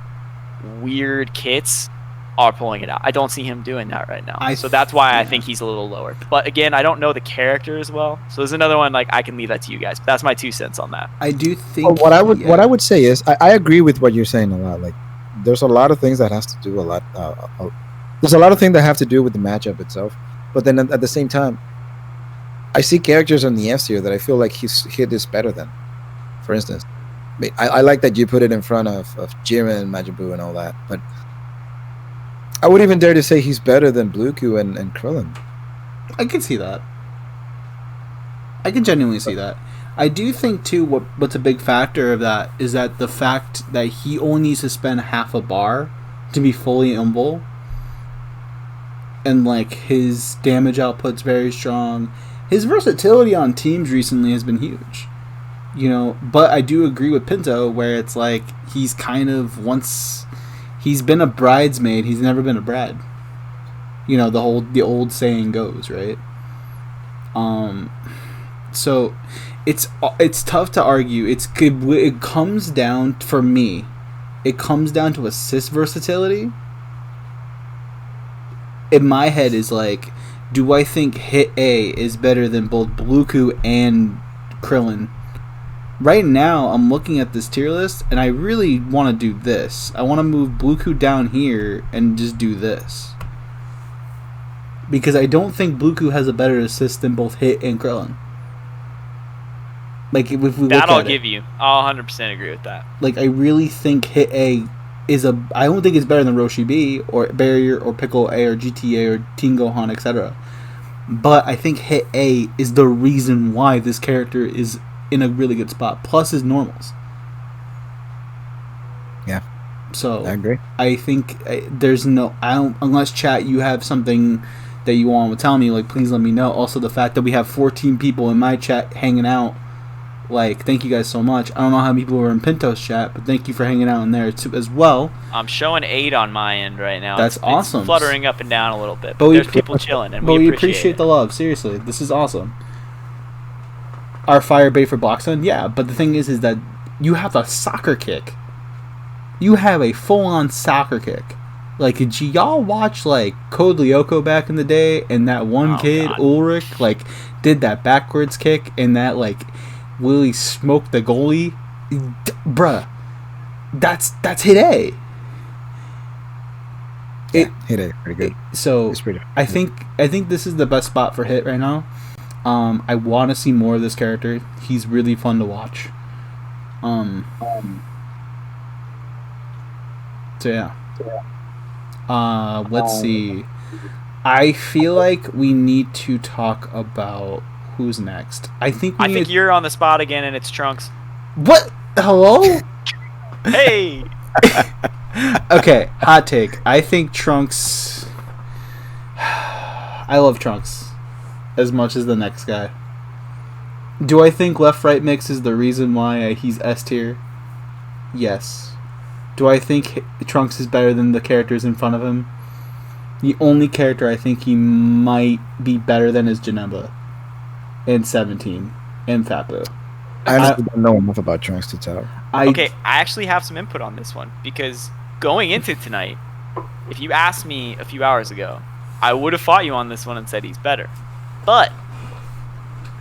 weird kits are pulling it out. I don't see him doing that right now. So that's why I think he's a little lower. But again, I don't know the character as well. So there's another one, like I can leave that to you guys. But that's my 2 cents on that. I do think what I would say is I agree with what you're saying a lot. Like there's a lot of things that has to do there's a lot of things that have to do with the matchup itself. But then at the same time, I see characters on the F tier that I feel like his Hit is better than. For instance, I like that you put it in front of Jiren, Majin Buu, and all that. But I would even dare to say he's better than Bluku and Krillin. I can see that. I can genuinely see that. I do think, too, what's a big factor of that is that the fact that he only needs to spend half a bar to be fully immovable. And, like, his damage output's very strong. His versatility on teams recently has been huge. You know, but I do agree with Pinto where it's like he's kind of he's been a bridesmaid, he's never been a bride. You know, the old saying goes, right? So it's tough to argue. It comes down, for me, it comes down to assist versatility. In my head is like, do I think Hit A is better than both Bluku and Krillin? Right now, I'm looking at this tier list, and I really want to do this. I want to move Bluku down here and just do this. Because I don't think Bluku has a better assist than both Hit and Krillin. Like, if we look that at I'll it. give you. I'll 100% agree with that. Like, I really think Hit A is I don't think it's better than Roshi B, or Barrier, or Piccolo A, or GTA, or Teen Gohan, etc. But I think Hit A is the reason why this character is in a really good spot, plus his normals. Yeah. So I agree. I think there's no, unless chat you have something that you want to tell me, like, please let me know. Also, the fact that we have 14 people in my chat hanging out, like, thank you guys so much. I don't know how many people were in Pinto's chat, but thank you for hanging out in there too, as well. I'm showing 8 on my end right now. That's awesome. It's fluttering up and down a little bit, But there's people chilling, and we appreciate it. the love. Seriously, this is awesome. Our fire bait for Blockstone, yeah. But the thing is that you have a soccer kick. You have a full-on soccer kick. Like, did y'all watch, like, Code Lyoko back in the day, and that one kid, God. Ulrich, like, did that backwards kick, and that, like, really smoked the goalie? Bruh, that's Hit A. Hit A, pretty good. So It's pretty. I think this is the best spot for Hit right now. I want to see more of this character. He's really fun to watch. So yeah. Let's see. I feel like we need to talk about who's next. I think you're on the spot again, and it's Trunks. What? Hello? Hey! Okay, hot take. I think Trunks... I love Trunks as much as the next guy. Do I think left-right mix is the reason why he's S tier? Yes. Do I think Trunks is better than the characters in front of him? The only character I think he might be better than is Janemba. And 17. And Fappo. I honestly don't know enough about Trunks to tell. Okay, I actually have some input on this one, because going into tonight, if you asked me a few hours ago, I would have fought you on this one and said he's better. But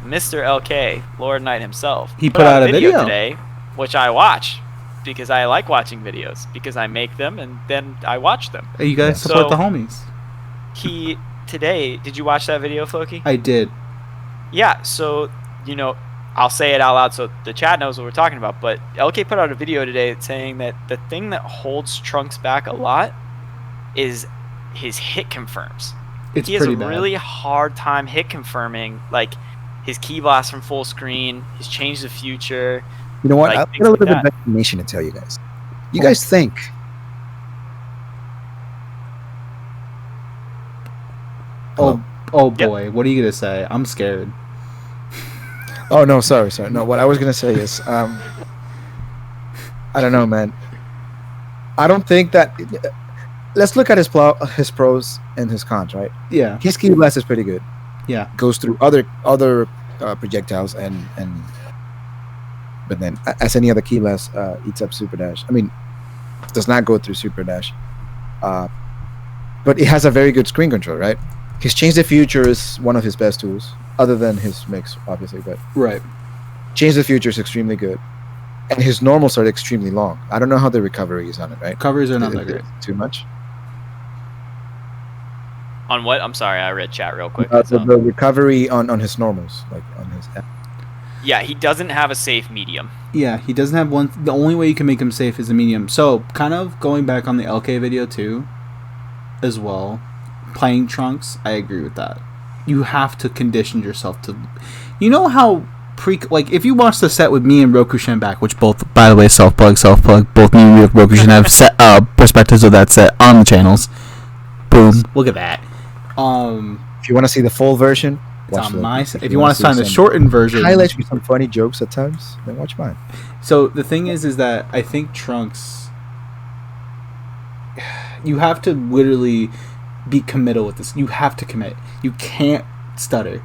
Mr. LK, Lord Knight himself, he put out a video today, which I watch because I like watching videos, because I make them and then I watch them. Hey, you guys support the homies. He today, did you watch that video, Flokey? I did. Yeah, so, you know, I'll say it out loud so the chat knows what we're talking about, but LK put out a video today saying that the thing that holds Trunks back a lot is his hit confirms. It's he has pretty a bad. really hard time hit confirming, like his key blast from full screen, his change the future. You know what? Like, I've things got a little like bit of information to tell you guys. You guys think... Oh boy, What are you going to say? I'm scared. Oh, no, sorry. No, what I was going to say is... I don't know, man. I don't think that... Let's look at his pros and his cons, right? Yeah. His key blast is pretty good. Yeah. Goes through other projectiles and but then as any other key blast eats up super dash. I mean, does not go through super dash. But it has a very good screen control, right? His change the future is one of his best tools, other than his mix, obviously. But Right. change the future is extremely good, and his normals are extremely long. I don't know how the recovery is on it, right? Covers are not Is that it great. Too much. On what? I'm sorry, I read chat real quick. The recovery on his normals, like on his. Yeah, he doesn't have a safe medium. Yeah, he doesn't have one. The only way you can make him safe is a medium. So, kind of going back on the LK video too, as well, playing Trunks, I agree with that. You have to condition yourself to... You know how like if you watch the set with me and Rokushen back, which both, by the way, self plug, both me and Rokushen have set perspectives of that set on the channels. Boom, look at that. If you want to see the full version, watch on my. If you want to find the shortened version, highlights with some funny jokes at times, then watch mine. So the thing is that I think Trunks, you have to literally be committal with this. You have to commit. You can't stutter.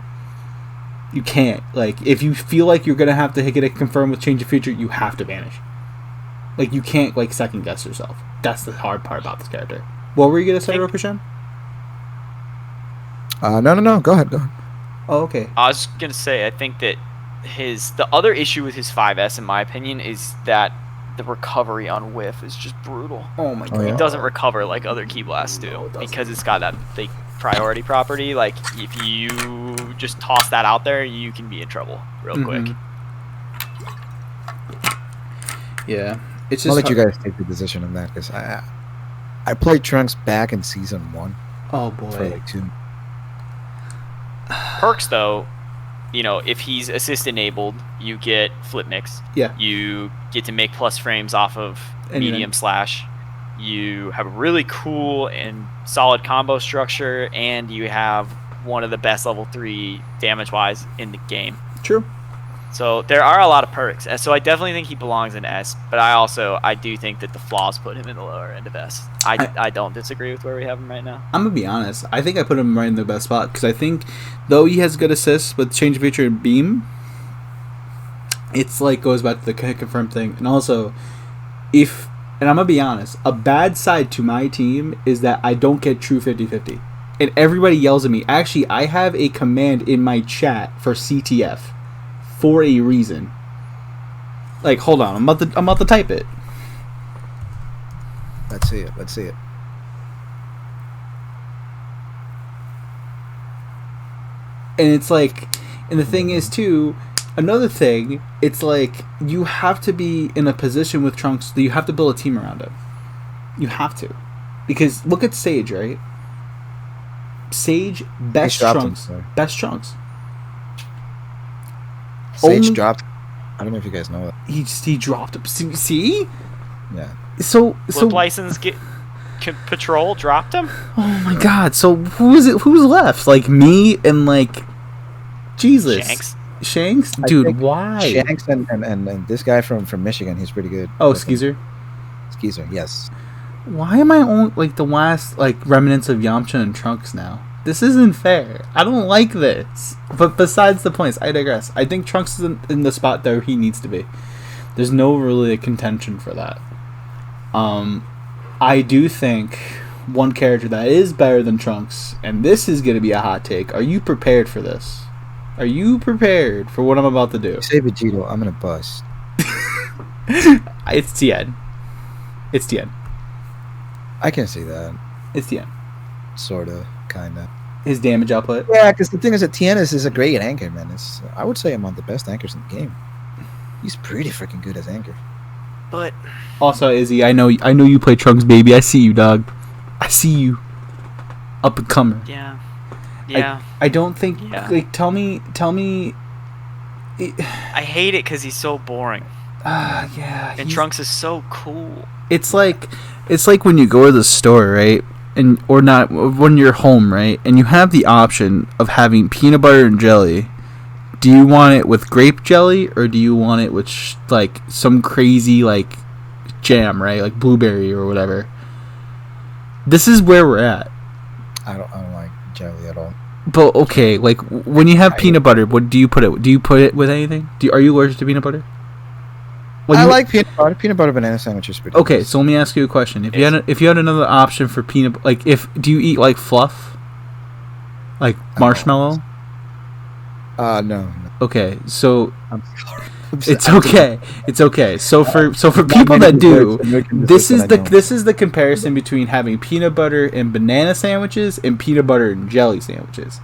You can't. Like, if you feel like you're gonna have to get it confirmed with Change of Future, you have to vanish. Like, you can't like second guess yourself. That's the hard part about this character. What were you gonna say, Rokushen? No. Go ahead. Oh, okay. I was gonna say, I think that the other issue with his 5S, in my opinion, is that the recovery on whiff is just brutal. Oh my god. It doesn't recover like other Ki Blasts do, because it's got that big priority property. Like, if you just toss that out there, you can be in trouble real quick. Yeah, it's just. I'll let you guys take the decision on that, because I played Trunks back in season 1. Oh boy. For like 2. Perks though, you know, if he's assist enabled, you get flip mix. Yeah. You get to make plus frames off of Anything. medium slash. You have a really cool and solid combo structure, and you have one of the best level 3 damage wise in the game. True. So there are a lot of perks, and so I definitely think he belongs in S. But I do think that the flaws put him in the lower end of S. I don't disagree with where we have him right now. I'm gonna be honest. I think I put him right in the best spot because I think though he has good assists with Change of Future and Beam, it's like goes back to the confirmed thing. And also, and I'm gonna be honest, a bad side to my team is that I don't get true 50-50. And everybody yells at me. Actually, I have a command in my chat for CTF for a reason. Like, hold on, I'm about to type it. Let's see it. And it's like, and the thing is too, another thing, it's like you have to be in a position with Trunks that you have to build a team around him. You have to, because look at Sage, right? Sage, best Trunks. Sage dropped. I don't know if you guys know that. He dropped him. See? Yeah. So License Patrol dropped him? Oh my god. So who's left? Like me and like Jesus. Shanks? Dude, why? Shanks and this guy from Michigan, he's pretty good. Oh, Skeezer? Skeezer, yes. Why am I on like the last like remnants of Yamcha and Trunks now? This isn't fair. I don't like this. But besides the points, I digress. I think Trunks is in the spot that he needs to be. There's no really contention for that. I do think one character that is better than Trunks, and this is going to be a hot take. Are you prepared for this? Are you prepared for what I'm about to do? You say Vegito, I'm going to bust. It's Tien. I can see that. It's Tien. Sort of, kind of. His damage output? Yeah, because the thing is that Tien is a great anchor, man. I would say I'm one of the best anchors in the game. He's pretty freaking good as anchor. But also, Izzy, I know you play Trunks, baby. I see you, dog. I see you. Up and comer. Yeah. I don't think. Yeah. Like, tell me. I hate it because he's so boring. Yeah. And Trunks is so cool. It's like when you go to the store, right? When you're home, right? And you have the option of having peanut butter and jelly. Do you want it with grape jelly, or do you want it with like some crazy like jam, right? Like blueberry or whatever. This is where we're at. I don't like jelly at all. But okay, like when you have peanut butter, what do you put it? Do you put it with anything? Are you allergic to peanut butter? I like peanut butter. Peanut butter banana sandwich is pretty. Okay, so let me ask you a question. If you had another option for peanut, like do you eat like fluff, like marshmallow? No. Okay, so I'm it's okay. It's okay. So for people that do, this is the comparison between having peanut butter and banana sandwiches and peanut butter and jelly sandwiches.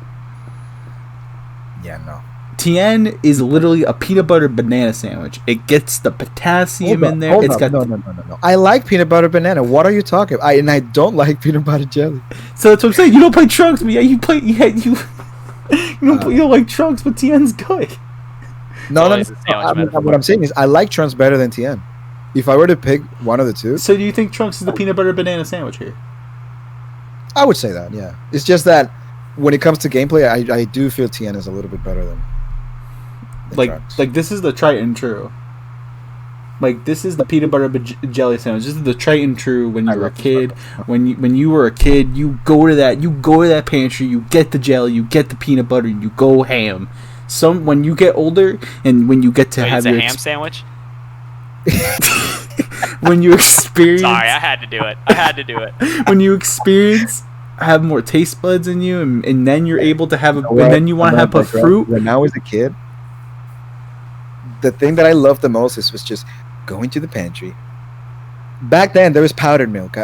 Yeah, no. Tien is literally a peanut butter banana sandwich. It gets the potassium in there. No. I like peanut butter banana. What are you talking about? I don't like peanut butter jelly. So that's what I'm saying. You don't play Trunks, but you don't like Trunks, but Tien's good. No, always a sandwich metaphor. what I'm saying is I like Trunks better than Tien. If I were to pick one of the two, So do you think Trunks is the peanut butter banana sandwich here? I would say that. Yeah, it's just that when it comes to gameplay, I do feel Tien is a little bit better than Trunks. Like this is the tried and true. Like this is the peanut butter jelly sandwich. This is the tried and true. When you were a kid, when you were a kid, you go to that pantry, you get the jelly, you get the peanut butter, and you go ham. When you get older and when you get to have it's your a ham sandwich. when you experience, Sorry, I had to do it. When you experience, have more taste buds in you, and then you're able to have and then you want to have a fruit. When I was a kid, the thing that I loved the most was just going to the pantry. Back then, there was powdered milk.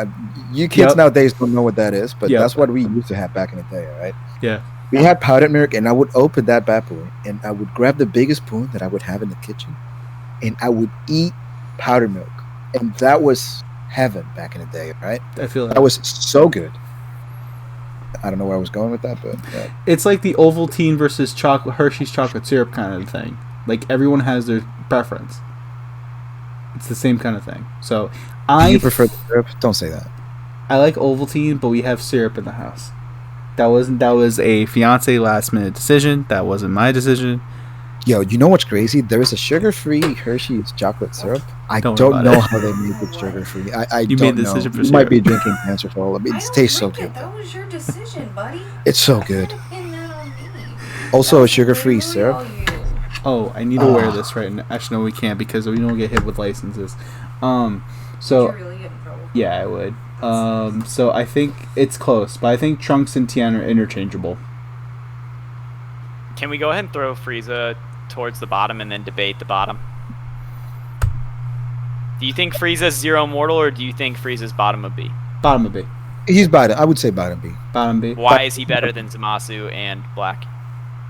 You kids nowadays don't know what that is, but that's what we used to have back in the day, right? Yeah. We had powdered milk, and I would open that bad boy, and I would grab the biggest spoon that I would have in the kitchen, and I would eat powdered milk. And that was heaven back in the day, right? I feel that was so good. I don't know where I was going with that, but it's like the Ovaltine versus Hershey's chocolate syrup kind of thing. Like everyone has their preference. It's the same kind of thing. So you prefer the syrup? Don't say that. I like Ovaltine, but we have syrup in the house. That was a fiance last minute decision. That wasn't my decision. Yo, you know what's crazy? There is a sugar-free Hershey's chocolate syrup. I don't know how they make it sugar-free. You made the decision for you might be drinking cancer for all of it. It tastes so good. That was your decision, buddy. It's so good. Also, a sugar-free syrup. Oh, I need to wear this right now. Actually, no, we can't because we don't get hit with licenses. So would you really get in trouble? Yeah, I would. So I think it's close, but I think Trunks and Tien are interchangeable. Can we go ahead and throw Frieza towards the bottom and then debate the bottom? Do you think Frieza's Zero Mortal, or do you think Frieza's bottom of B? Bottom of B. He's bottom. I would say bottom B. Bottom B. Why is he better than Zamasu and Black?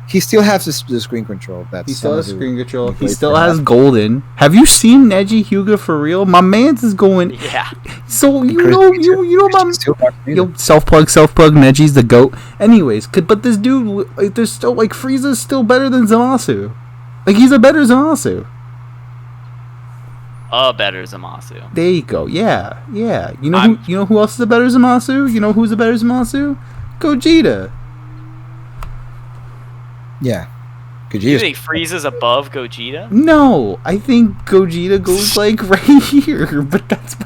He still has the screen control. He still has screen control. He still has Golden. Have you seen Neji Hyuga for real? My man's is going. Yeah. So you know my self plug. Neji's the goat. Anyways, but this dude, like, there's still like Frieza's still better than Zamasu. Like he's a better Zamasu. A better Zamasu. There you go. Yeah. You know who else is a better Zamasu? You know who's a better Zamasu? Gogeta. Yeah. Do you think Frieza's above Gogeta? No, I think Gogeta goes like right here, but that's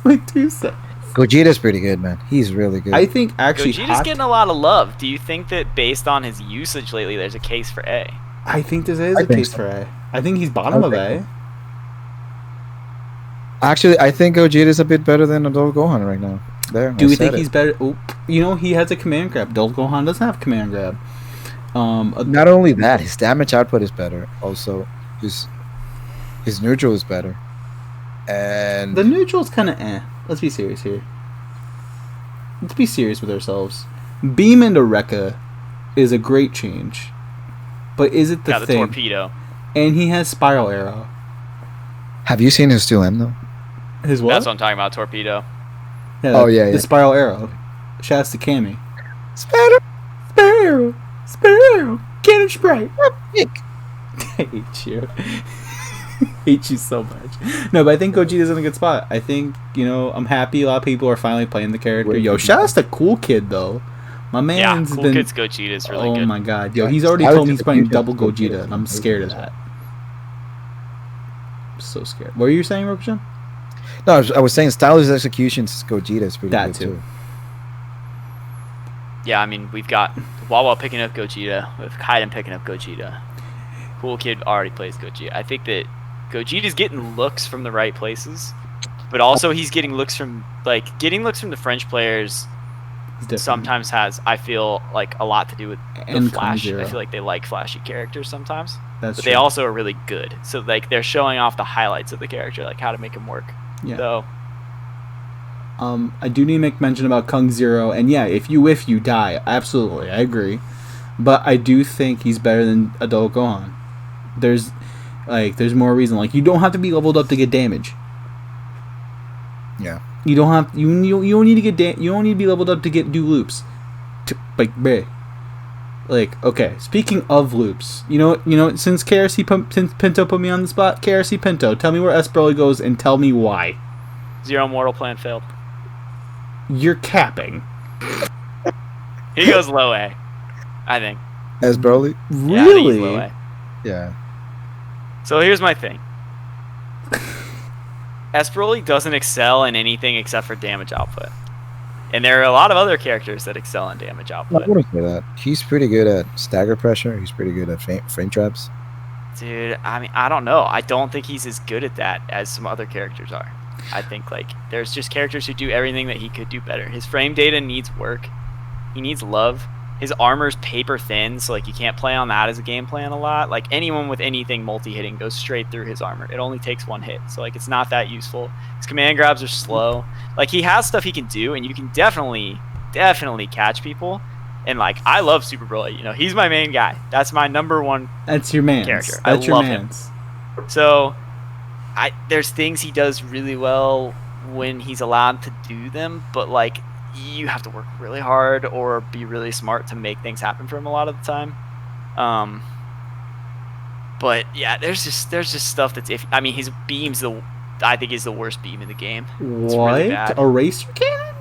my 2 cents. Gogeta's pretty good, man. He's really good. I think actually Gogeta's getting a lot of love. Do you think that based on his usage lately, there's a case for A? I think there is a case for A. I think he's bottom of A. Actually, I think Gogeta's a bit better than adult Gohan right now. Do we think he's better? Oh, he has a command grab. Adult Gohan doesn't have command grab. Not only that, his damage output is better. Also, his neutral is better. And the neutral is kind of eh. Let's be serious here. Let's be serious with ourselves. Beam into Rekka is a great change, but is it the thing? Torpedo. And he has Spiral Arrow. Have you seen his 2M though? His what? That's what I'm talking about. Torpedo. Yeah, the Spiral Arrow. Shouts to Cammy. Spiral. Cannon Sprite. I hate you. Hate you so much. No, but I think Gogeta's in a good spot. I think, I'm happy a lot of people are finally playing the character. Yo, shout out to Cool Kid, though. My man's Cool Kid's Gogeta is really good. Oh my god. Yo, he's already told me he's playing double Gogeta, and I'm scared of that. I'm so scared. What were you saying, Rokushen? No, I was saying stylish executions, Gogeta is pretty good, too. Yeah, I mean, we've got Wawa picking up Gogeta, with Kaiden picking up Gogeta. Cool Kid already plays Gogeta. I think that Gogeta's getting looks from the right places, but also he's getting looks from the French players sometimes has, I feel, like a lot to do with the Flash. I feel like they like flashy characters sometimes. But they also are really good. So like they're showing off the highlights of the character, like how to make him work. Yeah. So I do need to make mention about Kung Zero, and yeah, if you die, absolutely, I agree. But I do think he's better than adult Gohan. There's more reason. Like, you don't have to be leveled up to get damage. Yeah. You don't have you don't need to get you don't need to be leveled up to do loops. Like, okay, speaking of loops, you know, since KRC Pinto put me on the spot, KRC Pinto, tell me where S. Broly goes and tell me why. Zero mortal plan failed. You're capping. He goes low A, I think. As Broly? Yeah, I think he's low Really? A. Yeah. So here's my thing. S. Broly doesn't excel in anything except for damage output. And there are a lot of other characters that excel in damage I output. wouldn't say that. He's pretty good at stagger pressure. He's pretty good at frame traps. Dude, I mean, I don't know. I don't think he's as good at that as some other characters are. I think, like, there's just characters who do everything that he could do better. His frame data needs work. He needs love. His armor's paper thin, so, like, you can't play on that as a game plan a lot. Like, anyone with anything multi-hitting goes straight through his armor. It only takes one hit, so, like, it's not that useful. His command grabs are slow. Like, he has stuff he can do, and you can definitely catch people. And, like, I love Super Broly. You know, he's my main guy. That's my number one That's your man's. character. That's I your love man's. him. So, there's things he does really well when he's allowed to do them, but, like, you have to work really hard or be really smart to make things happen for him a lot of the time. But yeah, there's just stuff that's I mean, his beam's I think is the worst beam in the game. It's What? really bad. Eraser cannon?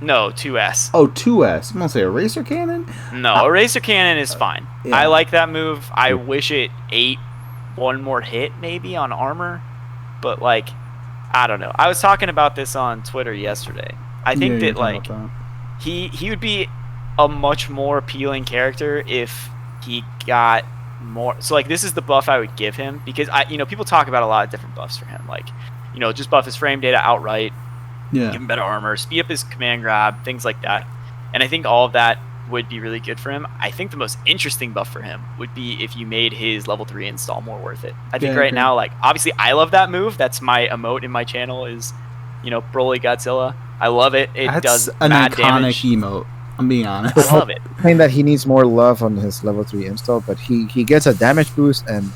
No, 2S. Oh, 2S. I'm gonna say eraser cannon? No, eraser cannon is fine. Yeah. I like that move. I wish it ate one more hit maybe on armor, but, like, I don't know. I was talking about this on Twitter yesterday. I think Yeah, that, like, he would be a much more appealing character if he got more. So, like, this is the buff I would give him, because people talk about a lot of different buffs for him, like, just buff his frame data outright, Yeah. give him better armor, speed up his command grab, things like that. And I think all of that would be really good for him. I think the most interesting buff for him would be if you made his level 3 install more worth it. I think right now, like, obviously I love that move. That's my emote in my channel is, Broly Godzilla. I love it. It does an mad iconic damage. emote. I'm being honest. I love it. Saying that he needs more love on his level 3 install, but he gets a damage boost and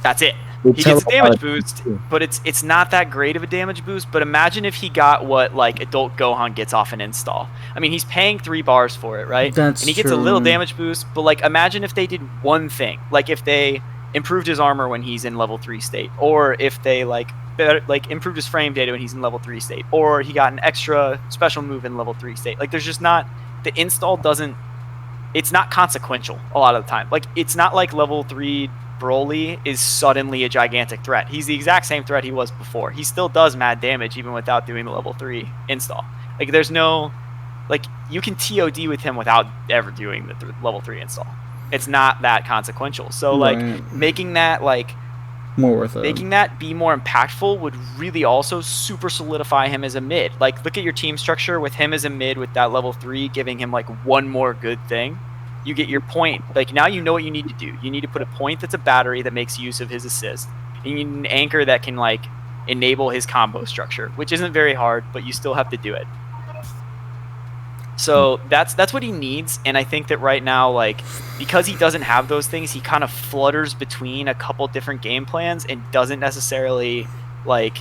That's it. We'll He tell gets a about damage it. boost, but it's not that great of a damage boost. But imagine if he got what, like, adult Gohan gets off an install. I mean, he's paying 3 bars for it, right? That's and he gets a little true. damage boost, but, like, imagine if they did one thing. Like, if they improved his armor when he's in level 3 state, or if they, like, improved his frame data when he's in level 3 state, or he got an extra special move in level 3 state. Like, there's just not, the install doesn't, it's not consequential a lot of the time. Like, it's not like level 3 Broly is suddenly a gigantic threat. He's the exact same threat he was before. He still does mad damage even without doing the level 3 install. Like, there's no, like, you can TOD with him without ever doing the level 3 install. It's not that consequential. So, like, Right. making that, like, More worth it. making that be more impactful would really also super solidify him as a mid. Like, look at your team structure with him as a mid with that level 3 giving him, like, one more good thing. You get your point. Like, now you know what you need to do. You need to put a point that's a battery that makes use of his assist. And you need an anchor that can, like, enable his combo structure, which isn't very hard, but you still have to do it. So that's what he needs, and I think that right now, like, because he doesn't have those things, he kind of flutters between a couple different game plans and doesn't necessarily, like,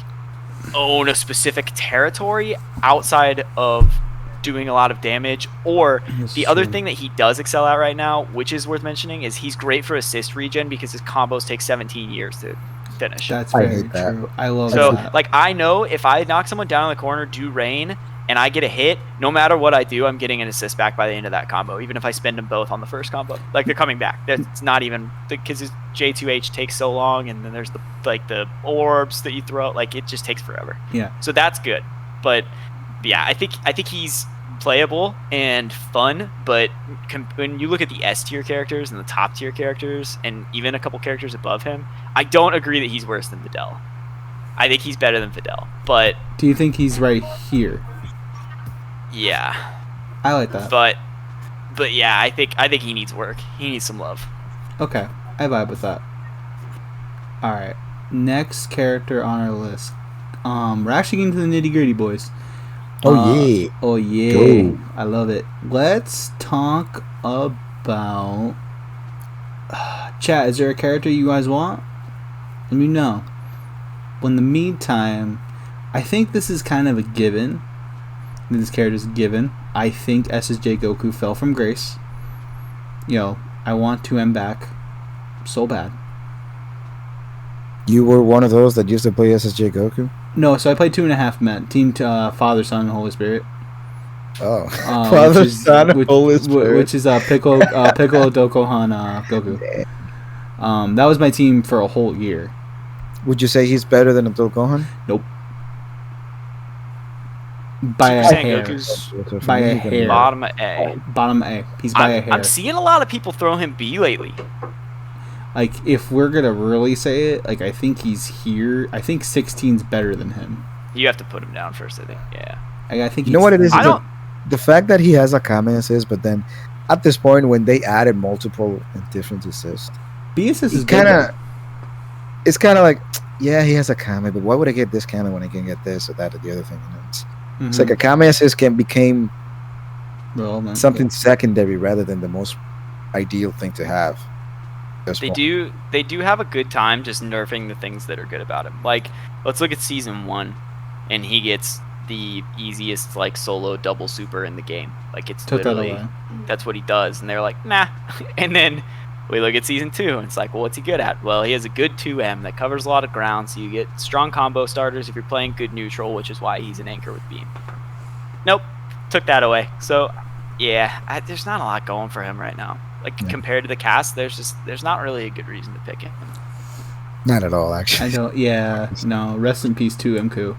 own a specific territory outside of doing a lot of damage. Or That's the other true. thing that he does excel at right now, which is worth mentioning, is he's great for assist regen because his combos take 17 years to finish. That's I very hate that. true. I love So, that. like, I know if I knock someone down in the corner, do rain, and I get a hit, no matter what I do, I'm getting an assist back by the end of that combo, even if I spend them both on the first combo. Like, they're coming back. It's not even, because his J2H takes so long, and then there's the orbs that you throw. Like, it just takes forever. Yeah. So that's good. But yeah, I think he's playable and fun, but when you look at the S tier characters and the top tier characters, and even a couple characters above him, I don't agree that he's worse than Videl. I think he's better than Videl, but Do you think he's right here? yeah, I like that. but yeah, I think he needs work. He needs some love. Okay, I vibe with that. All right, next character on our list. We're actually getting to the nitty gritty, boys. yeah. Oh yeah, Go. I love it. Let's talk about chat. Is there a character you guys want? Let me know. But in the meantime, I think this is kind of a given. This character's a given. I think SSJ Goku fell from grace. You know, I want 2M back so bad. You were one of those that used to play SSJ Goku? No, so I played 2.5 men. Team Father, Son, and Holy Spirit. Oh. Father, Son, and Holy Spirit. Which is Piccolo, Gohan, Goku. That was my team for a whole year. Would you say he's better than Adult Gohan? Nope. By a hair. By a hair. Bottom of A. Bottom A. He's by a hair. I'm seeing a lot of people throw him B lately. Like, if we're gonna really say it, like, I think he's here. I think 16's better than him. You have to put him down first, I think. Yeah. I think. You know what it is? The fact that he has a Kame assist, but then at this point when they added multiple and different assists, Beerus is kind of. It's kind of like, yeah, he has a Kame, but why would I get this Kame when I can get this or that or the other thing? You know, it's like a Kame assist became something secondary rather than the most ideal thing to have. They do have a good time just nerfing the things that are good about him. Like, let's look at season 1, and he gets the easiest like solo double super in the game. Like, it's literally that's what he does, and they're like, nah. And then we look at season 2, and it's like, well, what's he good at? Well, he has a good 2M that covers a lot of ground, so you get strong combo starters if you're playing good neutral, which is why he's an anchor with beam. Nope, took that away. So yeah, there's not a lot going for him right now. Like, compared to the cast, there's not really a good reason to pick him. Not at all, actually. I don't. Yeah, no. Rest in peace to Mku.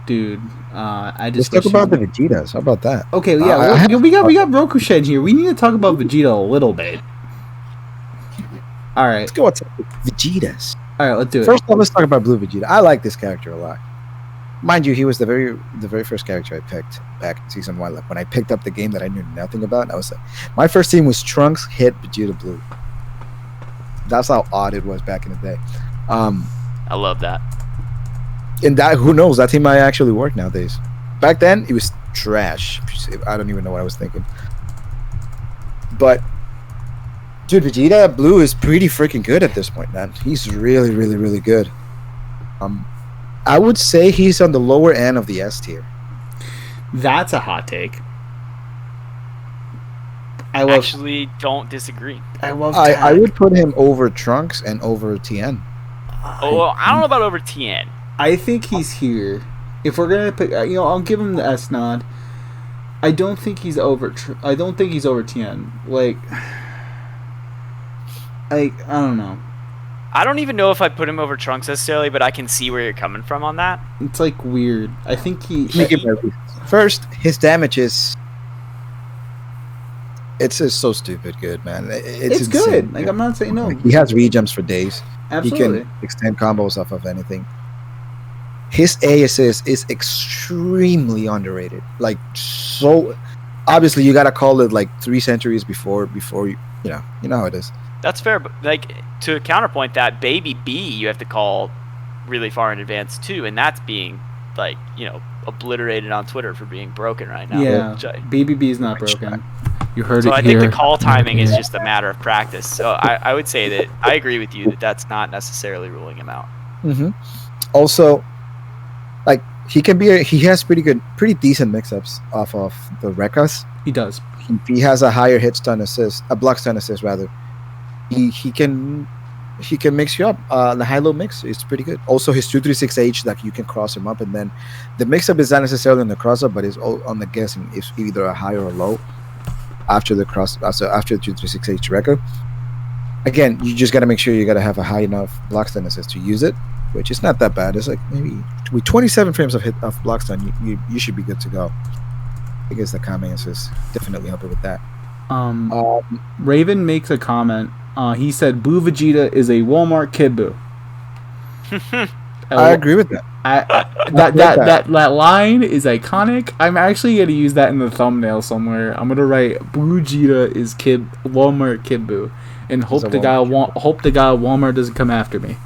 Dude, I just. Let's talk about the Vegetas. How about that? Okay, yeah, we got Rokushen here. We need to talk about Vegeta a little bit. All right, let's go with Vegetas. All right, let's do it. First off, let's talk about Blue Vegeta. I like this character a lot. Mind you, he was the very first character I picked back in season 1. Like, when I picked up the game that I knew nothing about, I was like, my first team was Trunks, Hit, Vegeta, Blue. That's how odd it was back in the day. I love that. And that, who knows, that team might actually work nowadays. Back then, it was trash. I don't even know what I was thinking. But, dude, Vegeta Blue is pretty freaking good at this point, man. He's really, really, really good. I would say he's on the lower end of the S tier. That's a hot take. I actually don't disagree. I would put him over Trunks and over Tien. Oh, I don't know about over Tien. I think he's here. If we're gonna pick, I'll give him the S nod. I don't think he's over. I don't think he's over Tien. Like, I don't know. I don't even know if I put him over Trunks necessarily, but I can see where you're coming from on that. It's like weird. I think first, his damage is. It's just so stupid good, man. It's good. Like, I'm not saying no. He has rejumps for days. Absolutely. He can extend combos off of anything. His A assist is extremely underrated. Like, so obviously you gotta call it like 3 centuries before you know how it is. That's fair, but like, to counterpoint that, Baby B you have to call really far in advance too, and that's being like, obliterated on Twitter for being broken right now. Yeah, Baby B is not broken. You heard it here. So I think the call timing is just a matter of practice. So I would say that I agree with you that that's not necessarily ruling him out. Mm-hmm. Also, like, he has pretty decent mix-ups off of the Rekkas. He does. He has a higher a block stun assist rather. He can mix you up. The high-low mix is pretty good. Also, his 236H, like, you can cross him up, and then the mix-up is not necessarily on the cross-up, but it's all on the guessing. It's either a high or a low after the 236H record. Again, you just got to make sure you got to have a high enough block stun assist to use it, which is not that bad. It's like maybe with 27 frames of block stun, you should be good to go. I guess the Kame assist definitely helping with that. Raven makes a comment. He said, "Boo Vegeta is a Walmart Kid Boo." I agree with that. That line is iconic. I'm actually gonna use that in the thumbnail somewhere. I'm gonna write "Boo Vegeta is Walmart Kid Boo," and hope the guy at Walmart doesn't come after me.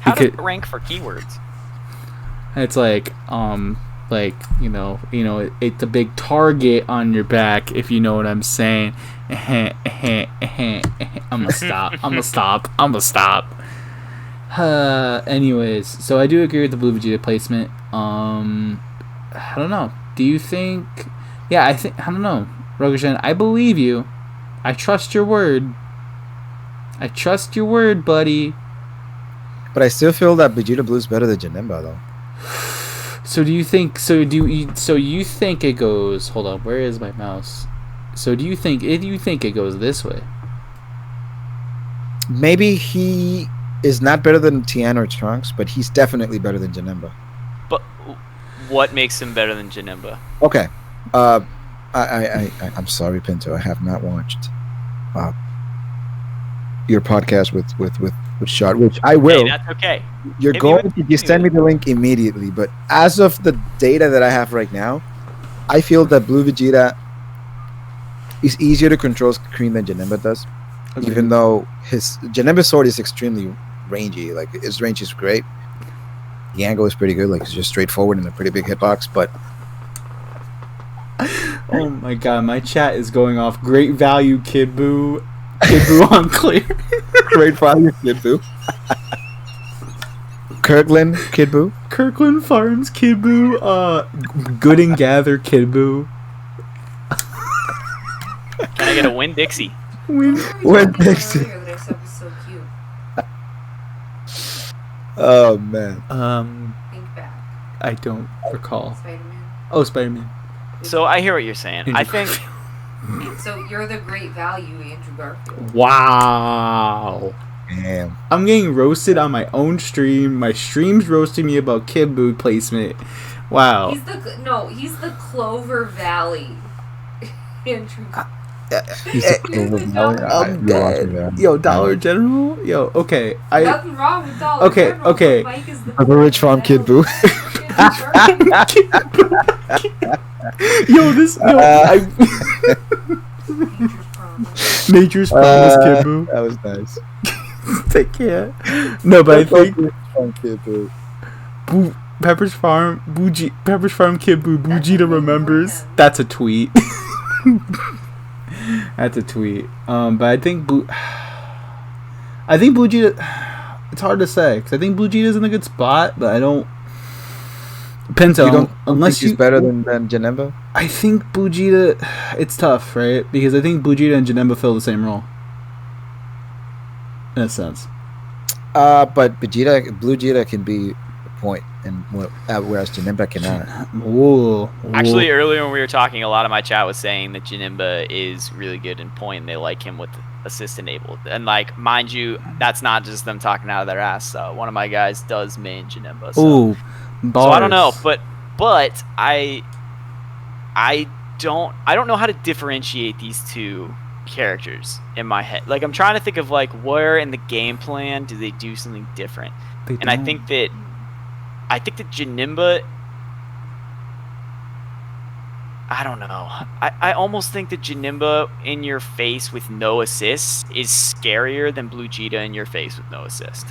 How does it rank for keywords? It's like it's a big target on your back, if you know what I'm saying. I'm gonna stop. Anyways, so I do agree with the Blue Vegeta placement. I don't know. Do you think? Yeah, I don't know. Rokushen, I believe you. I trust your word. I trust your word, buddy. But I still feel that Vegeta Blue is better than Janemba, though. So do you think? So you think it goes? Hold on. Where is my mouse? So do you think? If you think it goes this way? Maybe he is not better than Tien or Trunks, but he's definitely better than Janemba. But what makes him better than Janemba? Okay. I'm sorry, Pinto. I have not watched your podcast with Shot, which I will. Hey, that's okay. You're going to send me the link immediately, but as of the data that I have right now, I feel that Blue Vegeta is easier to control screen than Janemba does. Okay. Even though his Janemba's sword is extremely rangy, like his range is great. The angle is pretty good, like it's just straightforward and a pretty big hitbox, but oh my god, my chat is going off. Great value, Kid Buu. Kid Buu on clear. Great value, Kid Buu. Kirkland, Kid Buu. Kirkland Farms, Kid Buu. Good and Gather, Kid Buu. Can I get a Win Dixie? Win Dixie. Oh man. Think back. I don't recall. Spider-Man. Oh, Spider-Man. So I hear what you're saying. I think. So you're the great value, Andrew Garfield. Wow. Damn. I'm getting roasted on my own stream. My stream's roasting me about Kid Buu placement. Wow. He's the Clover Valley. Andrew. I'm dead. Yo, Dollar General. Yo, okay. Nothing wrong with Dollar General. Okay. I'm a rich farm, Kid Buu. Yo, this. Nature's Promise, Kid Buu. That was nice. Take care. No, but I think Kid Buu. Pepper's Farm, Pepper's Farm, Kid Buu. Vegeta remembers. That's a tweet. That's a tweet. But I think Vegeta. It's hard to say because I think Vegeta's in a good spot, but I don't. Pinto, you don't unless he's better than Janemba? I think Vegeta. It's tough, right? Because I think Vegeta and Janemba fill the same role. In a sense. But Blue Vegeta can be a point, and whereas Janemba cannot. Whoa. Actually, earlier when we were talking, a lot of my chat was saying that Janemba is really good in point, and they like him with assist enabled. And like, mind you, that's not just them talking out of their ass. So one of my guys does main Janemba. So. Ooh. So I don't know, but I don't know how to differentiate these two characters in my head. Like I'm trying to think of like where in the game plan do they do something different. I think that Janemba, I don't know. I almost think that Janemba in your face with no assists is scarier than Blue Vegeta in your face with no assist.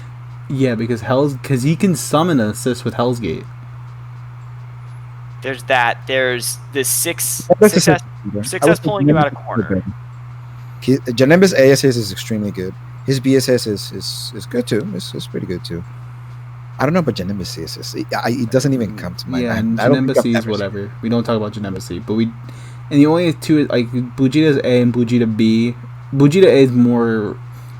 Yeah, because he can summon an assist with Hell's Gate. There's that. There's the 6S pulling you out of corner. Janemba's ASS is extremely good. His BSS is good too. It's pretty good too. I don't know about Janemba's CSS. It doesn't even come to my mind. Yeah, Janemba C is whatever. We don't talk about Janemba C, but and the only two like Vegeta's A and Vegeta B. Vegeta A is more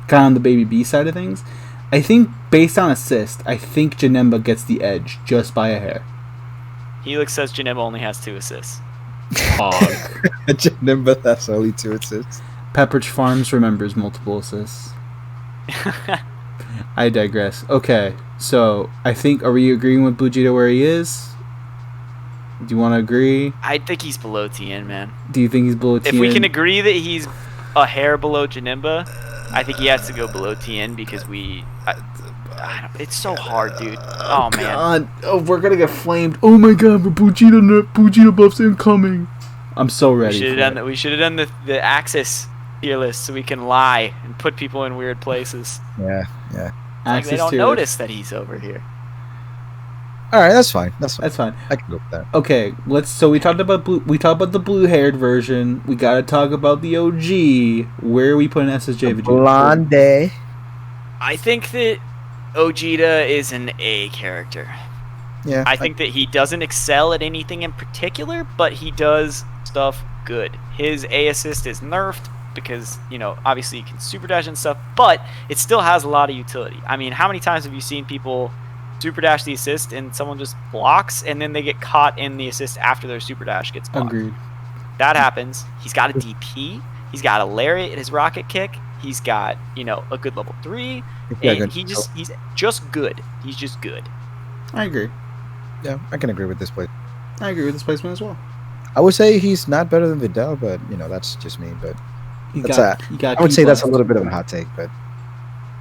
kind of on the baby B side of things. I think based on assist, I think Janemba gets the edge just by a hair. Helix says Janemba only has 2 assists. Janemba has only 2 assists. Pepperidge Farms remembers multiple assists. I digress. Okay, so I think, are we agreeing with Vegeta where he is? Do you want to agree? I think he's below Tien, man. Do you think he's below Tien? If we can agree that he's a hair below Janemba, I think he has to go below Tien because it's so hard, dude. Oh man. God. Oh, we're gonna get flamed. Oh my god, but Vegeta buffs incoming. I'm so ready. We should have done the Axis tier list so we can lie and put people in weird places. Yeah. Like they don't notice that he's over here. All right, that's fine. That's fine. I can go with that. Okay, so we talked about the blue-haired version. We gotta talk about the OG. Where are we putting SSJ Vegeta? Blonde. I think that Gogeta is an A character. Yeah. I think that he doesn't excel at anything in particular, but he does stuff good. His A assist is nerfed because, obviously you can super dash and stuff, but it still has a lot of utility. I mean, how many times have you seen people super dash the assist and someone just blocks and then they get caught in the assist after their super dash gets blocked? Agreed. That happens. He's got a DP. He's got a lariat in his rocket kick. He's got, a good level 3. And he's just good. He's just good. I agree. Yeah, I can agree with this play. I agree with this placement as well. I would say he's not better than Videl, but that's just me. But I would say that's a little bit of a hot take, but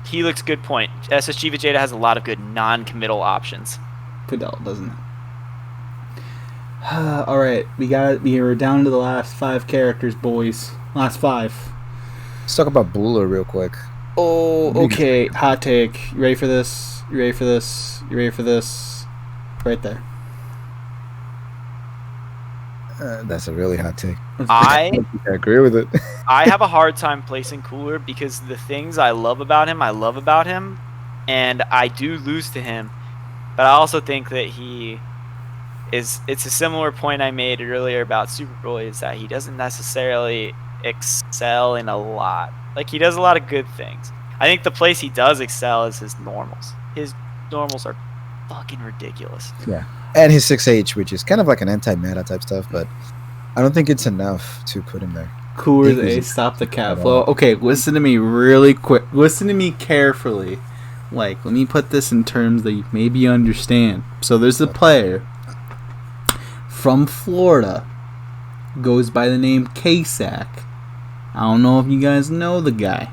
he looks good point. SSG Vegeta has a lot of good non-committal options. Videl doesn't. All right, we're down to the last 5 characters, boys. Last 5. Let's talk about Buller real quick. Oh, okay. Hot take. You ready for this? You ready for this? You ready for this? Right there. That's a really hot take. I agree with it. I have a hard time placing Cooler because the things I love about him, and I do lose to him. But I also think that it's a similar point I made earlier about Super Broly, is that he doesn't necessarily excel in a lot. Like, he does a lot of good things. I think the place he does excel is his normals. His normals are fucking ridiculous. Yeah. And his 6H, which is kind of like an anti-meta type stuff, but I don't think it's enough to put him there. Cooler's A, stop the cat flow. Okay, listen to me really quick. Listen to me carefully. Like, let me put this in terms that you maybe understand. So there's a player from Florida, goes by the name K-Sack. I don't know if you guys know the guy.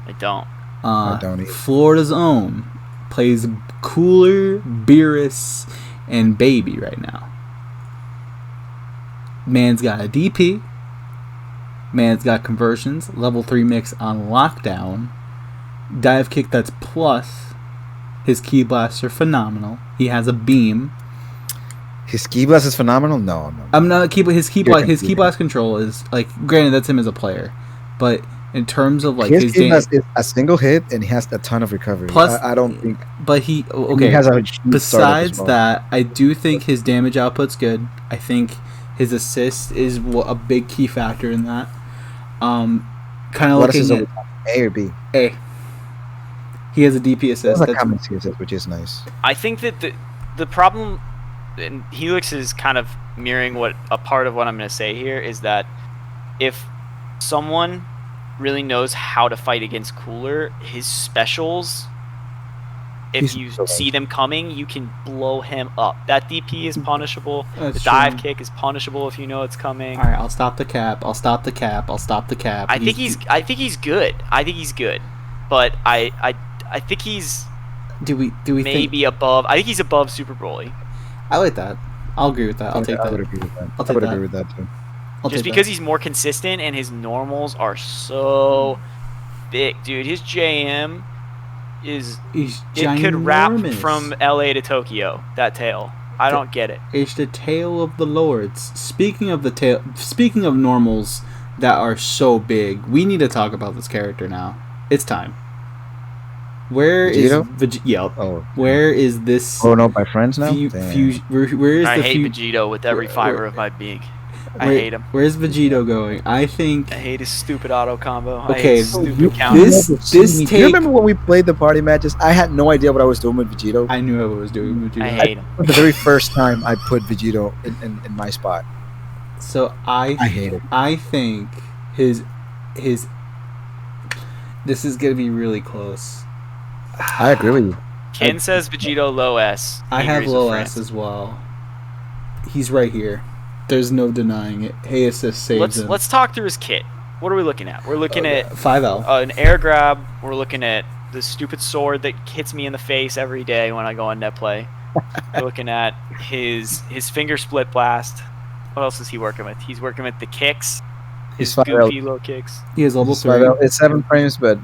I don't. I don't either. Florida's own. Plays Cooler, Beerus, and Baby right now. Man's got a DP. Man's got conversions. Level 3 mix on lockdown. Dive kick that's plus. His key blasts are phenomenal. He has a beam. His key blast is phenomenal? No. I'm not his key blast control is, like, granted that's him as a player, but in terms of, like, his key blast is a single hit and he has a ton of recovery. Plus, I don't think. But he has a besides that, I do think his damage output's good. I think his assist is a big key factor in that. Kind of looking is at A or B. A. He has a DP assist. That's a common assist, which is nice. I think that the problem, and Helix is kind of mirroring a part of what I'm going to say here, is that if someone really knows how to fight against Cooler, his specials, if you see them coming, you can blow him up. That DP is punishable. The dive kick is punishable if you know it's coming. All right, I'll stop the cap. I think he's good. But I think he's do we maybe above. I think he's above Super Broly. I like that. I'll agree with that. I'll take that. I would agree with that. I'll take that. Agree with that too. Just because he's more consistent and his normals are so big, dude. His JM could wrap from LA to Tokyo. That tail, I don't get it. It's the tail of the lords. Speaking of normals that are so big, we need to talk about this character now. It's time. Where Vegito? is Vegito? Oh, where is this? Oh no, by friends now. Where is I hate Vegito with every fiber of my being. I hate him. Where's Vegito going? I hate his stupid auto combo. Okay, this take. Do you remember when we played the party matches? I had no idea what I was doing with Vegito. I knew what I was doing with Vegito. I hate him. The very first time I put Vegito in my spot. So I hate it. I think his. This is gonna be really close. I agree with you. Ken says Vegito low S. I have low S as well. He's right here. There's no denying it. Hey, assist saves him. Let's talk through his kit. What are we looking at? We're looking at 5L. An air grab. We're looking at the stupid sword that hits me in the face every day when I go on net play. We're looking at his finger split blast. What else is he working with? He's working with the kicks. His goofy low kicks. He has level 3. It's 7 frames, but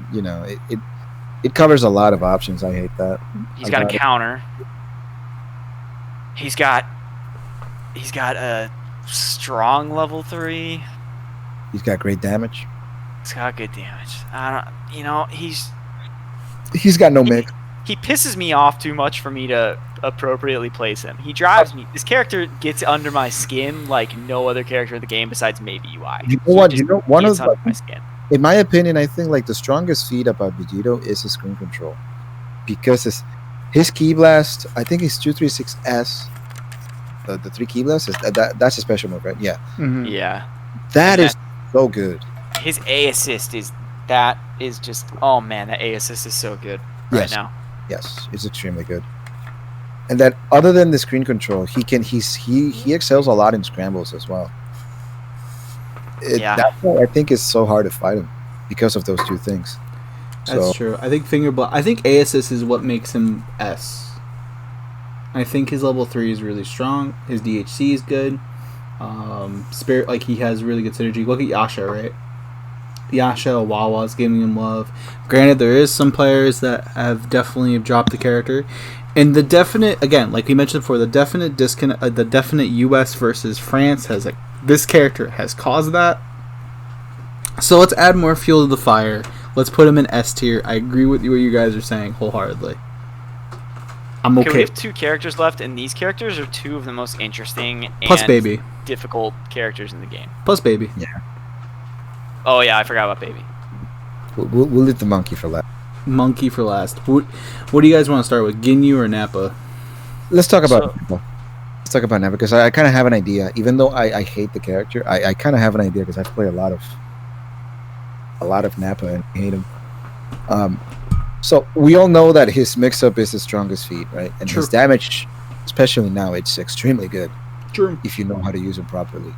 it covers a lot of options. I hate that. He's got a counter. He's got a strong level 3. He's got great damage. He's got good damage. He's got no mix. He pisses me off too much for me to appropriately place him. He drives me. This character gets under my skin like no other character in the game besides maybe UI. You know what? One of under my skin. In my opinion, I think like the strongest feat about Vegito is his screen control, because his key blast, I think his 236S, the 3 key blasts, that's a special move, right? Yeah. Mm-hmm. Yeah. That is so good. His A assist is just, oh man, that A assist is so good right now. Yes, it's extremely good. And then other than the screen control, he excels a lot in scrambles as well. That's why I think it's so hard to fight him, because of those two things. That's true. I think I think A assist is what makes him S. I think his level 3 is really strong. His DHC is good. Spirit, like, he has really good synergy. Look at Yasha, right? Yasha, Wawa's giving him love. Granted, there is some players that have definitely dropped the character. And the definite, again, like we mentioned before, the definite disconnect, the definite US versus France has, like, this character has caused that. So let's add more fuel to the fire. Let's put him in S tier. I agree with what you guys are saying wholeheartedly. I'm okay. We have 2 characters left, and these characters are 2 of the most interesting plus baby difficult characters in the game. Plus baby. Yeah. Oh yeah, I forgot about baby. We'll leave the monkey for last. Monkey for last. What do you guys want to start with, Ginyu or Nappa? Let's talk about Nappa. Let's talk about Nappa, because I kind of have an idea. Even though I hate the character, I kind of have an idea, because I've played a lot of Nappa and hate him. So we all know that his mix-up is his strongest feat, right? And his damage, especially now, it's extremely good. True. If you know how to use him properly.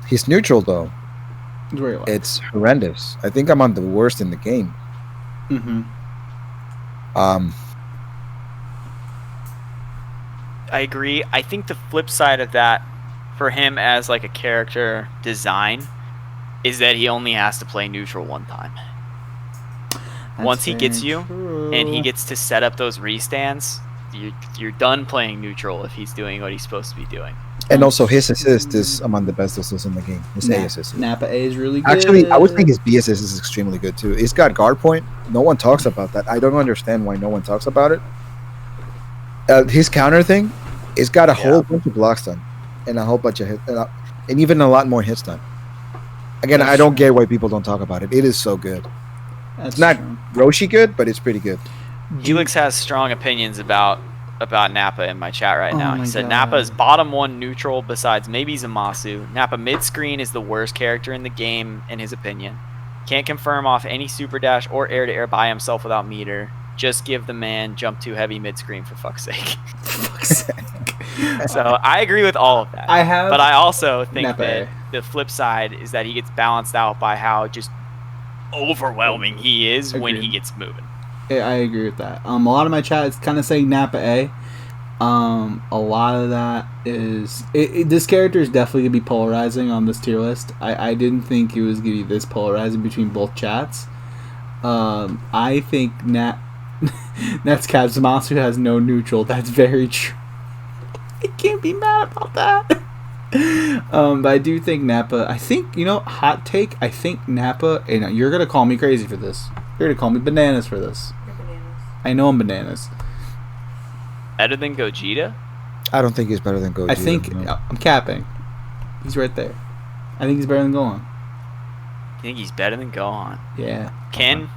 His neutral, though, it's horrendous. I think I'm on the worst in the game. Mm-hmm. I agree. I think the flip side of that, for him as like a character design, is that he only has to play neutral one time. Once he gets you, and he gets to set up those restands, you're done playing neutral if he's doing what he's supposed to be doing. And also, his assist is among the best assists in the game. His A assist. Nappa A is really good. Actually, I would think his B assist is extremely good too. He's got guard point. No one talks about that. I don't understand why no one talks about it. His counter thing, it's got a whole bunch of blocks done, and a whole bunch of hits, and even a lot more hits done. Again, I don't get why people don't talk about it. It is so good. It's not Roshi good, but it's pretty good. Helix has strong opinions about Nappa in my chat right now. He said Nappa is bottom 1 neutral besides maybe Zamasu. Nappa mid-screen is the worst character in the game, in his opinion. Can't confirm off any super dash or air-to-air by himself without meter. Just give the man jump too heavy mid-screen, for fuck's sake. So I agree with all of that. But I also think that the flip side is that he gets balanced out by how just overwhelming he is when he gets moving. Yeah, I agree with that. A lot of my chat is kind of saying Nappa A. A lot of that is... this character is definitely going to be polarizing on this tier list. I didn't think it was going to be this polarizing between both chats. I think That's Cap. Zamasu has no neutral. That's very true. I can't be mad about that. But I do think Nappa... I think, hot take, I think Nappa... And you're going to call me crazy for this. You're going to call me bananas for this. I know I'm bananas. Better than Gogeta? I don't think he's better than Gogeta. I think... No. I'm capping. He's right there. I think he's better than Gohan. You think he's better than Gohan? Yeah. Ken,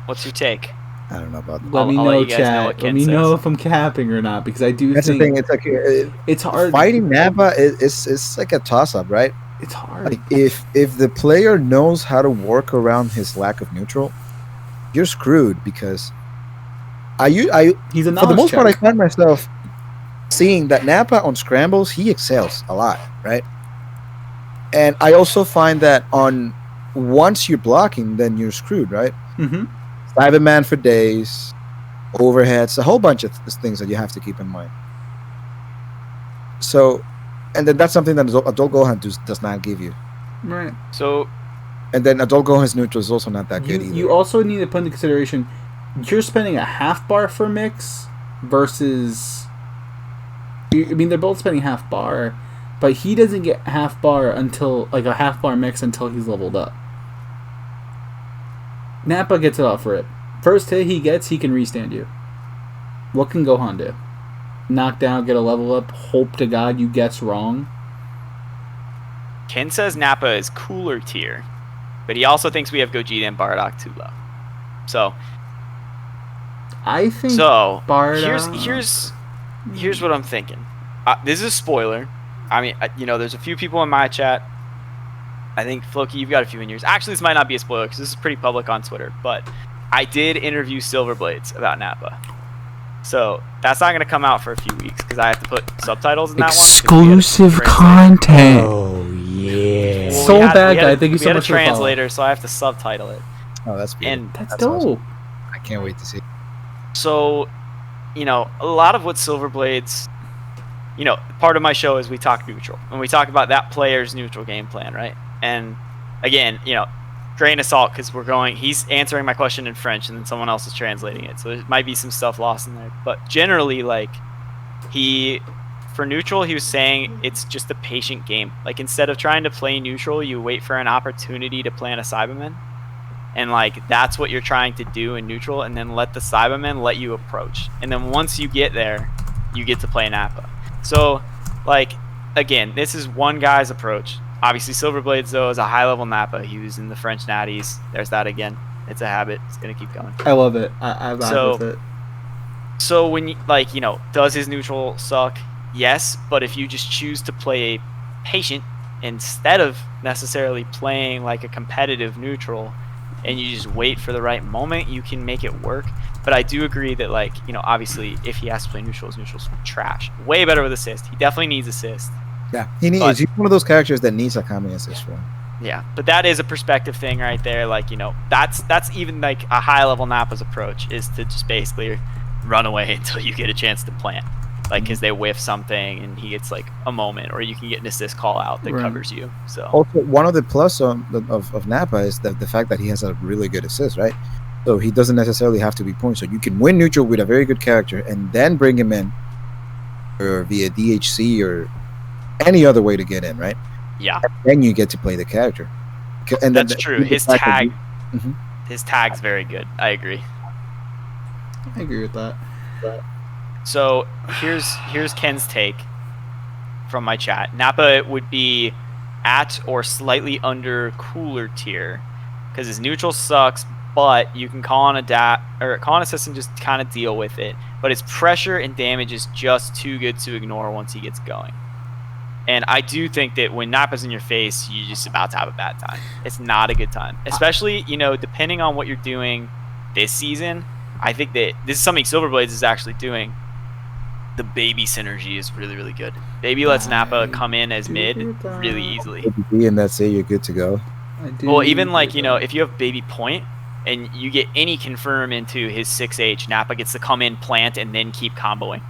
what's your take? I don't know about that. Let me know, chat. Let me know if I'm capping or not, because I do That's think... the thing. It's like... it's hard. Fighting Nappa is like a toss-up, right? It's hard. Like if the player knows how to work around his lack of neutral, you're screwed, because he's a for the most part, I check. find myself seeing that Nappa on scrambles, he excels a lot, right? And I also find that once you're blocking, then you're screwed, right? Mm-hmm. Cyberman for days, overheads, a whole bunch of things that you have to keep in mind. So, and then that's something that adult Gohan does not give you. Right. So, and then adult Gohan's neutral is also not that good either. You also need to put into consideration, you're spending a half bar for mix versus... I mean, they're both spending half bar, but he doesn't get half bar until, like, a half bar mix until he's leveled up. Nappa gets it off rip. First hit he gets, he can restand you. What can Gohan do? Knock down, get a level up, hope to God you guess wrong. Ken says Nappa is cooler tier, but he also thinks we have Gogeta and Bardock too low. So I think Bardock... here's what I'm thinking. This is a spoiler. I mean, there's a few people in my chat. I think, Flokey, you've got a few in yours. Actually, this might not be a spoiler because this is pretty public on Twitter, but I did interview Silverblades about Nappa. So that's not going to come out for a few weeks because I have to put subtitles in that one. Exclusive content. Oh, yeah. Well, Bad Guy, thank you so much for the follow. Translator, so I have to subtitle it. Oh, that's beautiful. And that's dope. Awesome. I can't wait to see. So, a lot of what Silverblades, part of my show is we talk neutral. And we talk about that player's neutral game plan, right? And, again, grain of salt because he's answering my question in French and then someone else is translating it. So there might be some stuff lost in there. But generally, for neutral, he was saying it's just a patient game. Like, instead of trying to play neutral, you wait for an opportunity to plant a Cyberman. And, that's what you're trying to do in neutral, and then let the Cybermen let you approach. And then once you get there, you get to play Nappa. So, again, this is one guy's approach. Obviously, Silverblades, though, is a high-level Nappa. He was in the French Natties. There's that again. It's a habit. It's going to keep going. I love it. I'm with it. So when you, does his neutral suck? Yes, but if you just choose to play patient instead of necessarily playing like a competitive neutral, and you just wait for the right moment, you can make it work. But I do agree that, obviously, if he has to play neutrals trash. Way better with assist. He definitely needs assist. Yeah, he's one of those characters that needs a Kami assist for him. Yeah, but that is a perspective thing right there. That's even a high-level Nappa's approach is to just basically run away until you get a chance to plant. Because they whiff something and he gets a moment, or you can get an assist call out that covers you. So also, one of the plus of Nappa is the fact that he has a really good assist, right? So he doesn't necessarily have to be points. So you can win neutral with a very good character and then bring him in, or via DHC or any other way to get in, right? Yeah. And then you get to play the character. And that's true. His tag, his tag's very good. I agree. I agree with that. So here's Ken's take from my chat. Nappa would be at or slightly under cooler tier because his neutral sucks, but you can call on assist and just kind of deal with it. But his pressure and damage is just too good to ignore once he gets going. And I do think that when Nappa's in your face, you're just about to have a bad time. It's not a good time, especially depending on what you're doing this season. I think that this is something Silverblades is actually doing. The baby synergy is really, really good. Baby lets Nappa come in as mid really easily. And that's it, you're good to go. Well, even if you have baby point and you get any confirm into his 6H, Nappa gets to come in, plant, and then keep comboing.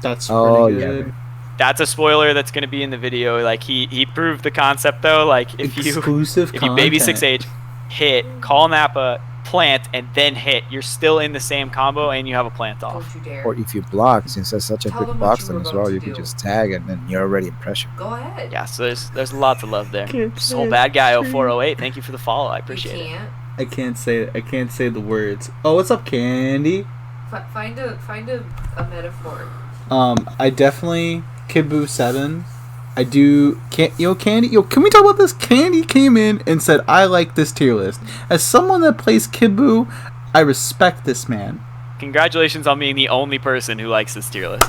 That's pretty good. Yeah. That's a spoiler that's going to be in the video. He proved the concept though. If you baby 6H, hit, call Nappa, plant, and then hit, you're still in the same combo and you have a plant off. Or if you block, since that's such a big box then as well, you can just tag and then you're already in pressure. Go ahead. Yeah, so there's lots of love there. Soul Bad Guy 0408, thank you for the follow. I appreciate it. I can't say the words. Oh, what's up, Candy? Find a metaphor. I definitely Kid Buu 7. I do. Candy. Can we talk about this? Candy came in and said, "I like this tier list." As someone that plays Kid Buu, I respect this man. Congratulations on being the only person who likes this tier list.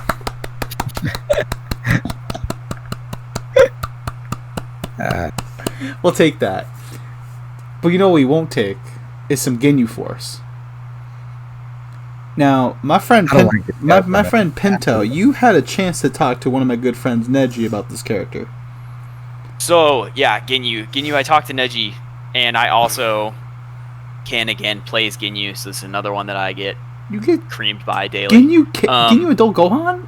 We'll take that. But what we won't take is some Ginyu Force. Now, my friend Pinto, you had a chance to talk to one of my good friends, Neji, about this character. So, yeah, Ginyu, I talked to Neji, and I also plays Ginyu, so this is another one that I get creamed by daily. Ginyu Adult Gohan?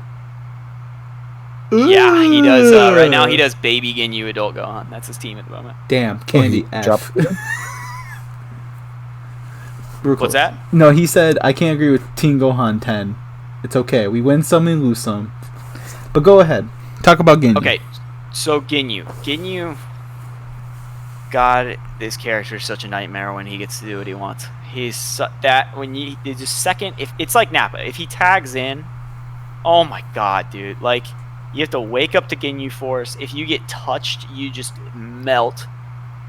Yeah, he does. Right now, he does Baby Ginyu Adult Gohan. That's his team at the moment. Damn, Candy F. What's that? No, he said, I can't agree with Team Gohan 10. It's okay. We win some and lose some. But go ahead. Talk about Ginyu. Okay, so Ginyu. God, this character is such a nightmare when he gets to do what he wants. Just second, if it's like Nappa, if he tags in, oh my God, dude, like you have to wake up to Ginyu Force. If you get touched, you just melt.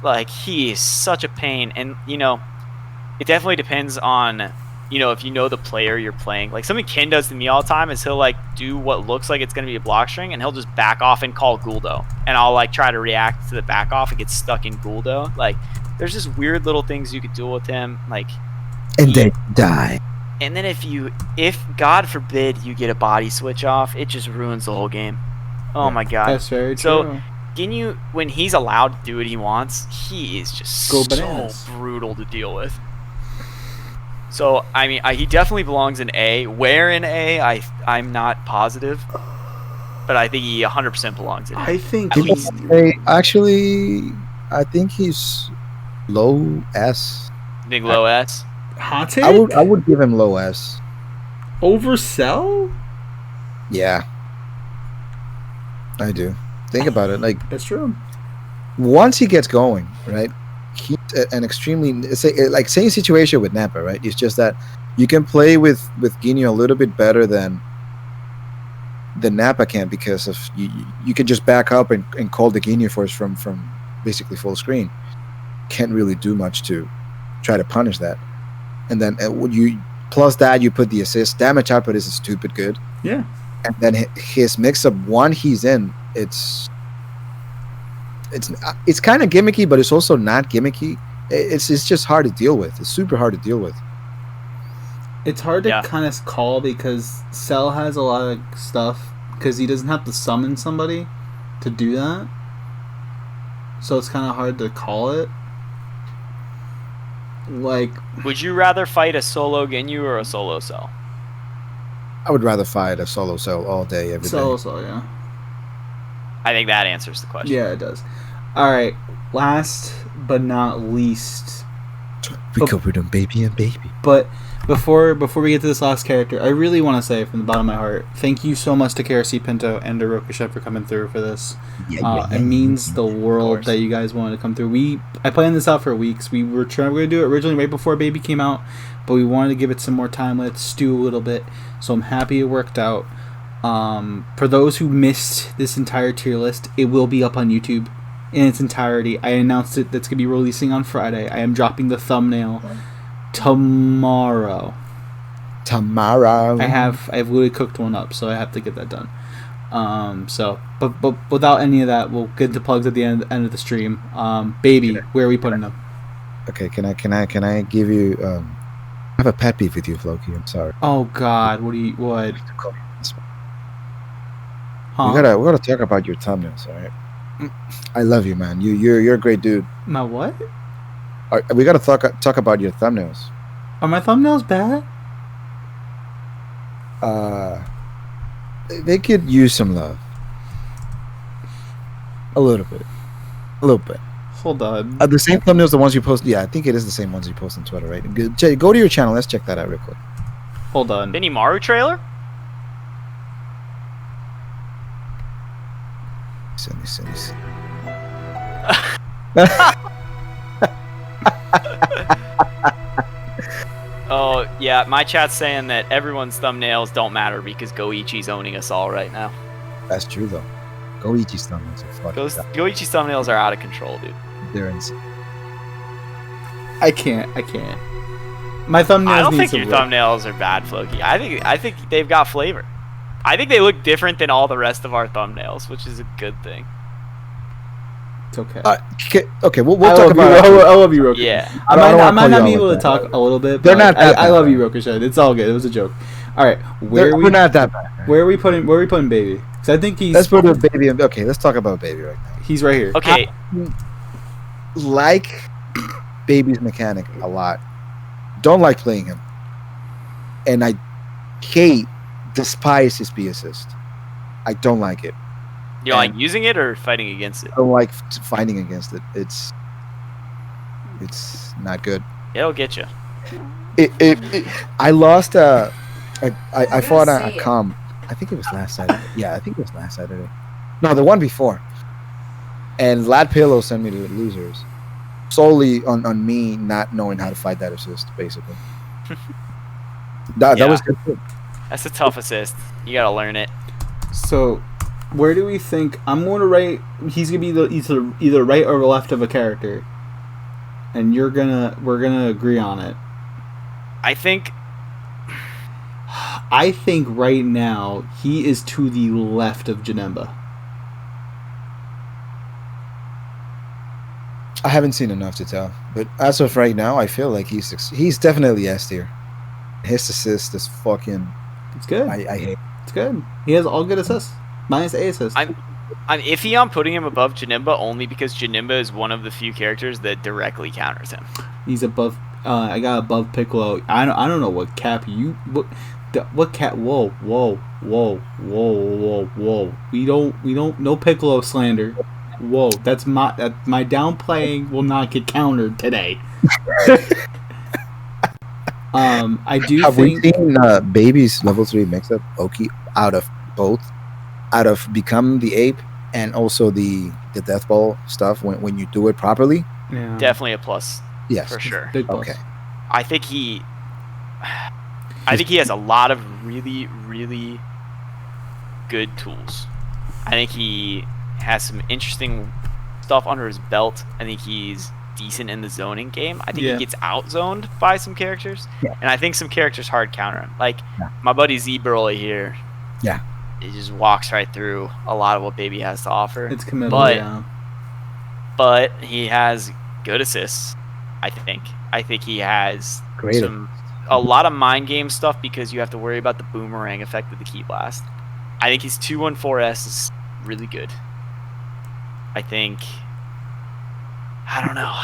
Like he is such a pain, and it definitely depends on if you know the player you're playing. Like something Ken does to me all the time is he'll like do what looks like it's going to be a block string, and he'll just back off and call Guldo, and I'll like try to react to the back off and get stuck in Guldo. Like there's just weird little things you could do with him, like, and they die. And then if God forbid you get a body switch off, it just ruins the whole game. Oh my God. That's very true. So Ginyu, when he's allowed to do what he wants, he is just so brutal to deal with. So I mean, he definitely belongs in A. Where in A, I'm not positive, but I think he 100% belongs in A. I think I think he's low S. Big low S. Hot take? I would give him low S. Over Cell? Yeah, I do. Think about it. Like that's true. Once he gets going, right? He's an extremely same situation with Nappa, right? It's just that you can play with Ginyu a little bit better than Nappa can, because of you can just back up and call the Ginyu Force from basically full screen. Can't really do much to try to punish that. And then when you plus that, you put the assist. Damage output is stupid good. Yeah. And then his mix-up, one he's in, it's kind of gimmicky, but it's also not gimmicky. It's just hard to deal with. It's super hard to deal with. It's hard to kind of call because Cell has a lot of stuff because he doesn't have to summon somebody to do that. So it's kind of hard to call it. Like, would you rather fight a solo Ginyu or a solo Cell? I would rather fight a solo Cell all day, every day. Solo Cell, yeah. I think that answers the question. Yeah, it does. All right, last but not least, we covered them, baby and baby. But before we get to this last character, I really want to say from the bottom of my heart, thank you so much to KRC Pinto and to Rokushen for coming through for this. It means the world that you guys wanted to come through. I planned this out for weeks. We were going to do it originally right before Baby came out, but we wanted to give it some more time, let it stew a little bit. So I'm happy it worked out. For those who missed this entire tier list, it will be up on YouTube in its entirety. I announced it. That's going to be releasing on Friday. I am dropping the thumbnail tomorrow. I've literally cooked one up, so I have to get that done. But without any of that, we'll get into plugs at the end of the stream. Baby, where are we putting them? Okay, can I give you I have a pet peeve with you, Flokey. I'm sorry. Oh God, what? Huh? We gotta talk about your thumbnails, all right? I love you, man. You're a great dude. My what? We gotta talk about your thumbnails. Are my thumbnails bad? They could use some love. A little bit. Hold on. The same thumbnails, the ones you post. Yeah, I think it is the same ones you post on Twitter, right? Go to your channel. Let's check that out real quick. Hold on. Benimaru trailer? Listen. Oh, yeah, my chat's saying that everyone's thumbnails don't matter because Goichi's owning us all right now. That's true, though. Goichi's thumbnails are fucking Goichi's thumbnails are out of control, dude. They're insane. I can't. My thumbnails. I don't think your thumbnails are bad, Flokey. I think they've got flavor. I think they look different than all the rest of our thumbnails, which is a good thing. It's okay. Okay, we'll talk about it. I love you, Rokushen. Yeah. I might not be able to talk a little bit. They're not that bad. I love you, Rokushen. It's all good. It was a joke. All right, we're not that bad. Where are we putting Baby? Because I think he's. Let's put a Baby. Okay, let's talk about Baby right now. He's right here. Okay. I like Baby's mechanic a lot. Don't like playing him, and I despise his B assist. I don't like it. You like using it or fighting against it? I don't like fighting against it. It's not good. It'll get you. I lost I fought a comp. I think it was last Saturday. Yeah, I think it was last Saturday. No, the one before. And Lad Pillow sent me to the losers. solely on me not knowing how to fight that assist, basically. That Yeah. was good. Too. That's a tough assist. You gotta learn it. So, where do we think I'm going to write? He's gonna be either right or left of a character, and we're gonna agree on it. I think right now he is to the left of Janemba. I haven't seen enough to tell, but as of right now, I feel like he's definitely S tier. His assist is fucking. It's good. I hate. It's good. He has all good assists, minus A assist. I'm iffy on putting him above Janemba only because Janemba is one of the few characters that directly counters him. He's above. I got above Piccolo. I don't know what cap you what cap. Whoa. We don't no Piccolo slander. Whoa, that's my downplaying will not get countered today. I do Have think. we seen Baby's level 3 mix up Oki out of Become the Ape and also the Death Ball stuff when you do it properly? Yeah. Definitely a plus. Yes, For sure. Big plus. Okay. I think he has a lot of really, really good tools. I think he has some interesting stuff under his belt. I think he's decent in the zoning game. I think he gets out-zoned by some characters. Yeah. And I think some characters hard counter him. Like my buddy Z Broly here. Yeah. He just walks right through a lot of what Baby has to offer. It's committal, but he has good assists, I think. I think he has a lot of mind game stuff because you have to worry about the boomerang effect of the Ki Blast. I think his 214S is really good. I think, I don't know.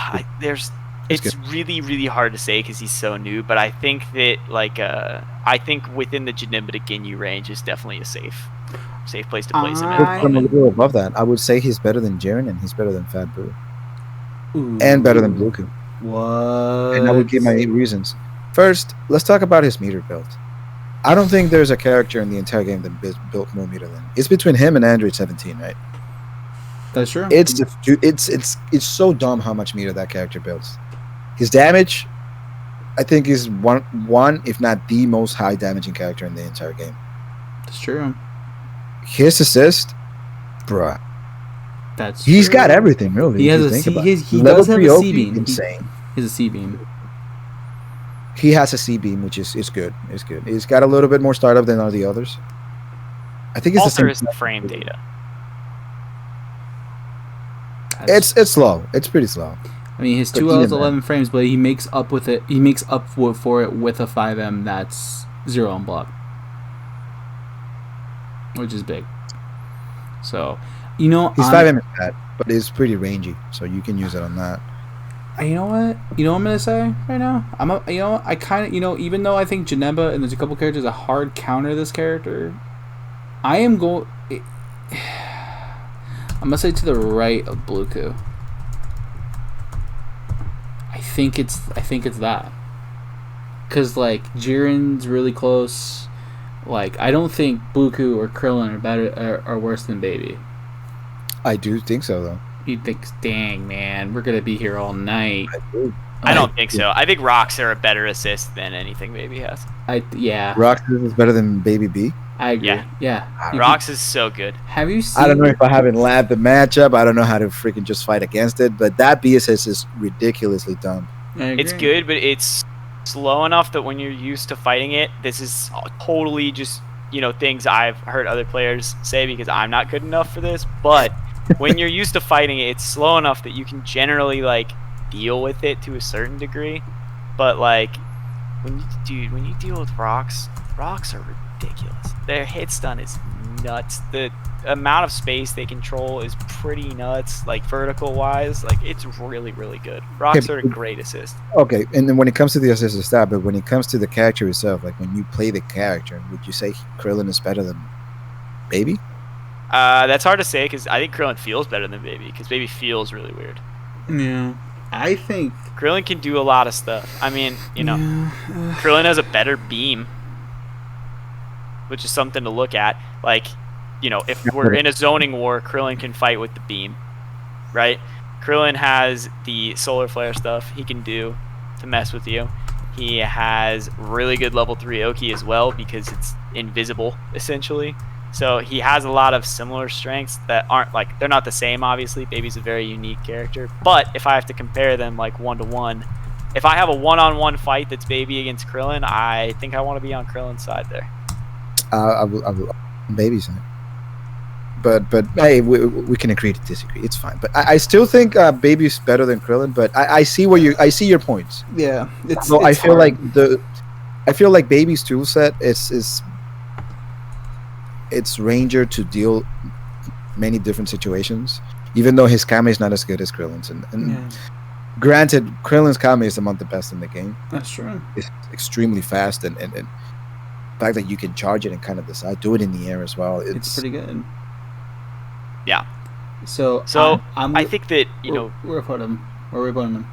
It's really, really hard to say because he's so new. But I think that I think within the Janemba to Ginyu range is definitely a safe place to place him. I'm a little above that. I would say he's better than Jiren and he's better than Fat Buu. And better than Goku. What? And I would give my 8 reasons. First, let's talk about his meter build. I don't think there's a character in the entire game that built more meter than. It's between him and Android 17, right? That's true. It's so dumb how much meter that character builds. His damage, I think, is one if not the most high damaging character in the entire game. That's true. His assist, bruh. He's True. got everything really. He has he does have a C beam. Insane. He's a C beam. He has a C beam, which is good. It's good. He's got a little bit more startup than all the others. I think it's also the is the frame data. It's slow. It's pretty slow. I mean, his 2L is 11 frames, but he makes up with it. He makes up for it with a 5M that's 0 on block, which is big. So, his 5M is bad, but it's pretty rangy, so you can use it on that. You know what? You know what I'm gonna say right now? I kind of, even though I think Janemba and there's a couple characters that hard counter this character, I'm gonna say to the right of Bluku. I think it's that, cause Jiren's really close. I don't think Bluku or Krillin are better are worse than Baby. I do think so though. He thinks, dang man, we're gonna be here all night. I don't think so. I think Rocks are a better assist than anything Baby has. Rocks is better than Baby B. I agree. Yeah. Rocks is so good. Have you seen? I don't know if I haven't labbed the matchup. I don't know how to freaking just fight against it. But that BSS is ridiculously dumb. It's good, but it's slow enough that when you're used to fighting it, this is totally just things I've heard other players say because I'm not good enough for this. But when you're used to fighting it, it's slow enough that you can generally deal with it to a certain degree. But when you deal with rocks are ridiculous. Their hit stun is nuts. The amount of space they control is pretty nuts, vertical wise. It's really, really good. Rocks are a great assist. Okay, and then when it comes to the assist stat, but when it comes to the character itself, when you play the character, would you say Krillin is better than Baby? That's hard to say because I think Krillin feels better than Baby because Baby feels really weird. Yeah. I think Krillin can do a lot of stuff. I mean, Krillin has a better beam, which is something to look at. If we're in a zoning war, Krillin can fight with the beam, right? Krillin has the solar flare stuff he can do to mess with you. He has really good level 3 Oki as well because it's invisible essentially. So he has a lot of similar strengths that aren't like, they're not the same obviously. Baby's a very unique character. But if I have to compare them like 1-to-1, if I have a one-on-one fight that's Baby against Krillin, I think I want to be on Krillin's side there. I will Baby's side. But hey, we can agree to disagree. It's fine. But I still think Baby's better than Krillin. But I see your points. Yeah, I feel like Baby's tool set is it's Ranger to deal many different situations. Even though his Kame is not as good as Krillin's, and granted, Krillin's Kame is among the best in the game. That's true. It's extremely fast, and the fact that you can charge it and kind of decide, do it in the air as well. It's pretty good. Yeah. So I think that we're putting him. Where are we putting him?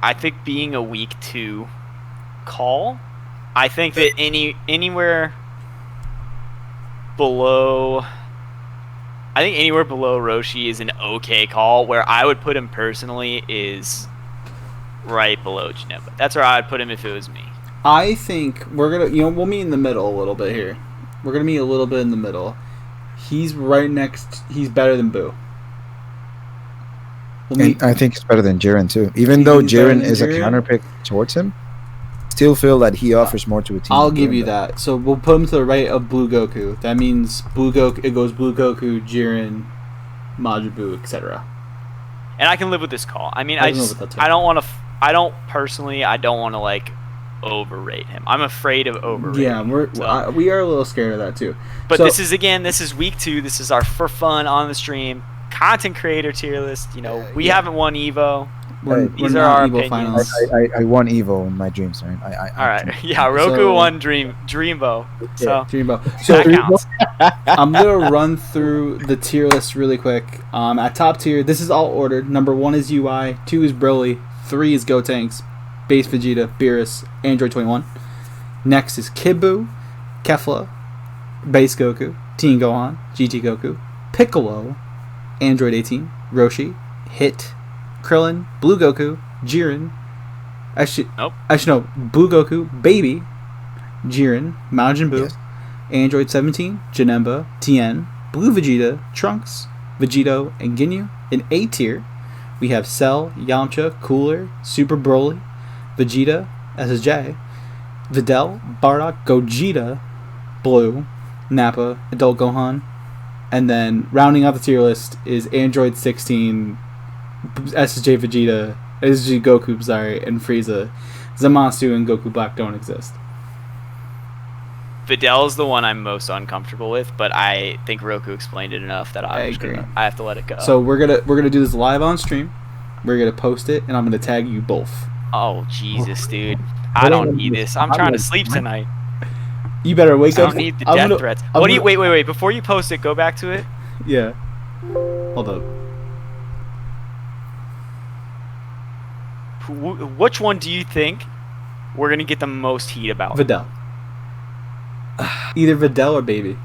I think being a week 2 call, I think that anywhere below Roshi is an okay call. Where I would put him personally is right below Janemba. That's where I'd put him if it was me. I think we're gonna we'll meet in the middle a little bit here. We're gonna meet a little bit in the middle. He's right next. He's better than Buu. And I think it's better than Jiren too. Even though Jiren is a counterpick towards him, still feel that he offers more to a team. I'll give you that. So we'll put him to the right of Blue Goku. That means Blue Goku. It goes Blue Goku, Jiren, Majin Buu, etc. And I can live with this call. I mean, I don't want to like overrate him. I'm afraid of overrating. Yeah, we are a little scared of that too. But this is week 2. This is our for fun on the stream content creator tier list. We haven't won Evo. These are our opinions. I won Evo in my dreams, right? All right. Yeah, Roku won Dreambo. So Dreambo. So that counts. I'm gonna run through the tier list really quick. At top tier, this is all ordered. Number 1 is UI, 2 is Broly, 3 is Gotenks, Base Vegeta, Beerus, Android 21. Next is Kid Buu, Kefla, Base Goku, Tien Gohan, GT Goku, Piccolo, Android 18, Roshi, Hit, Krillin, Blue Goku, Jiren. Blue Goku, Baby, Jiren, Majin Buu, Android 17, Janemba, Tien, Blue Vegeta, Trunks, Vegito, and Ginyu. In A tier, we have Cell, Yamcha, Cooler, Super Broly, Vegeta, SSJ, Videl, Bardock, Gogeta, Blue, Nappa, Adult Gohan, and then rounding out the tier list is Android 16, SSJ Vegeta, SSJ Goku, and Frieza. Zamasu and Goku Black don't exist. Videl's the one I'm most uncomfortable with, but I think Roku explained it enough that I have to let it go. So we're gonna do this live on stream. We're gonna post it, and I'm gonna tag you both. Oh Jesus, dude! I don't need this. I'm trying to sleep tonight. You better wake up. I don't need the death threats. Wait. Before you post it, go back to it. Yeah. Hold up. Which one do you think we're going to get the most heat about? Videl. Either Videl or Baby.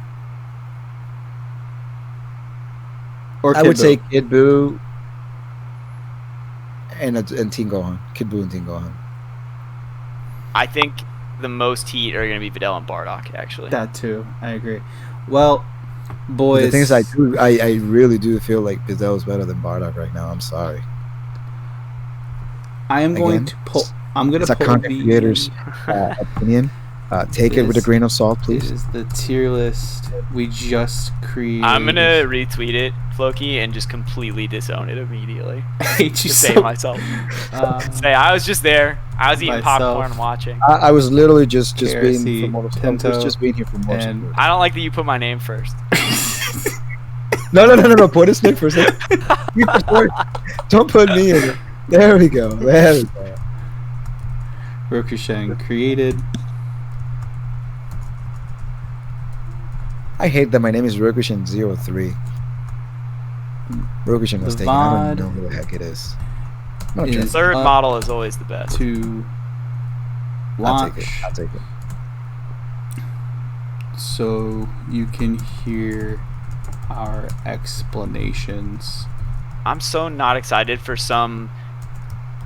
Or I would say Kid Buu and Tien Gohan. Kid Buu and Tien Gohan. I think the most heat are going to be Videl and Bardock, actually. That too. I agree. Well, boys. The thing is, I really do feel like Videl is better than Bardock right now. I'm sorry. I'm going to pull. I'm going to pull content creator's opinion. Take it with a grain of salt, please. This is the tier list we just created. I'm going to retweet it, Flokey, and just completely disown it immediately. I hate you so myself. Say, I was just there. I was eating popcorn and watching. I was literally just KRC being for more Pinto, support. Just being here for more support. I don't like that you put my name first. No. Put his name first. Don't put me in it. There we go. Rokushen created. I hate that my name is Rokushen03. Rokushen was taken. I don't know who the heck it is. The third model is always the best. To launch. I'll take it. So you can hear our explanations I'm so not excited for some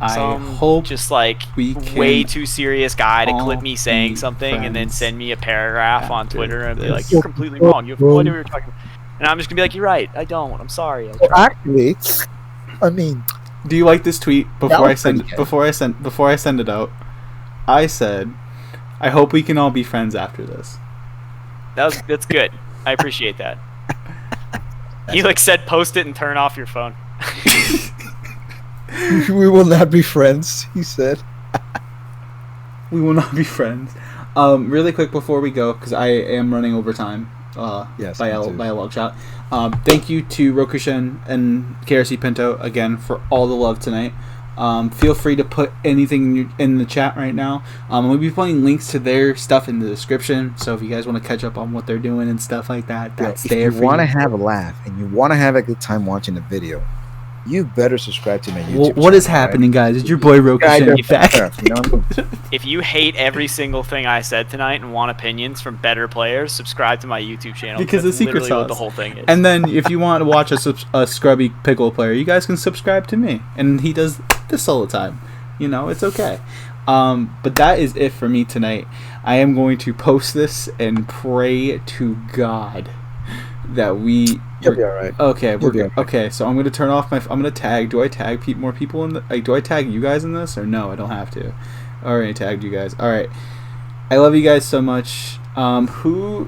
hope just like we way can too serious guy to clip all me saying be something and then friends send me a paragraph on after Twitter and be this. like, "You're completely wrong. You have no idea what you're talking about." And I'm just gonna be like, "You're right. I don't. I'm sorry." Well, actually, I mean, Do you like this tweet That was pretty good. before I send it out? I said, I hope we can all be friends after this. That's good. I appreciate that. He like said, "Post it and turn off your phone." we will not be friends, he said. We will not be friends. Really quick before we go, because I am running over time. Yes, by me a too. long shot. Thank you to Rokushen and KRC Pinto again for all the love tonight. Feel free to put anything in the chat right now. We'll be putting links to their stuff in the description, so if you guys want to catch up on what they're doing and stuff like that, that's If there you for want to you. have a laugh and you want to have a good time watching the video, you better subscribe to my YouTube What is channel, happening, guys? It's your boy right? Rokushen back. You know what I mean? If you hate every single thing I said tonight and want opinions from better players, subscribe to my YouTube channel. Because that's the secret literally what the sauce. whole thing is. And then if you want to watch a scrubby Piccolo player, you guys can subscribe to me. And he does this all the time. You know, it's okay. But that is it for me tonight. I am going to post this and pray to God that we... You'll be alright. Okay, we're You'll be good. alright. Okay, so I'm gonna turn off my... I'm gonna tag... Do I tag more people in the... Like, do I tag you guys in this? Or no, I don't have to. Alright, tagged you guys. Alright. I love you guys so much. Who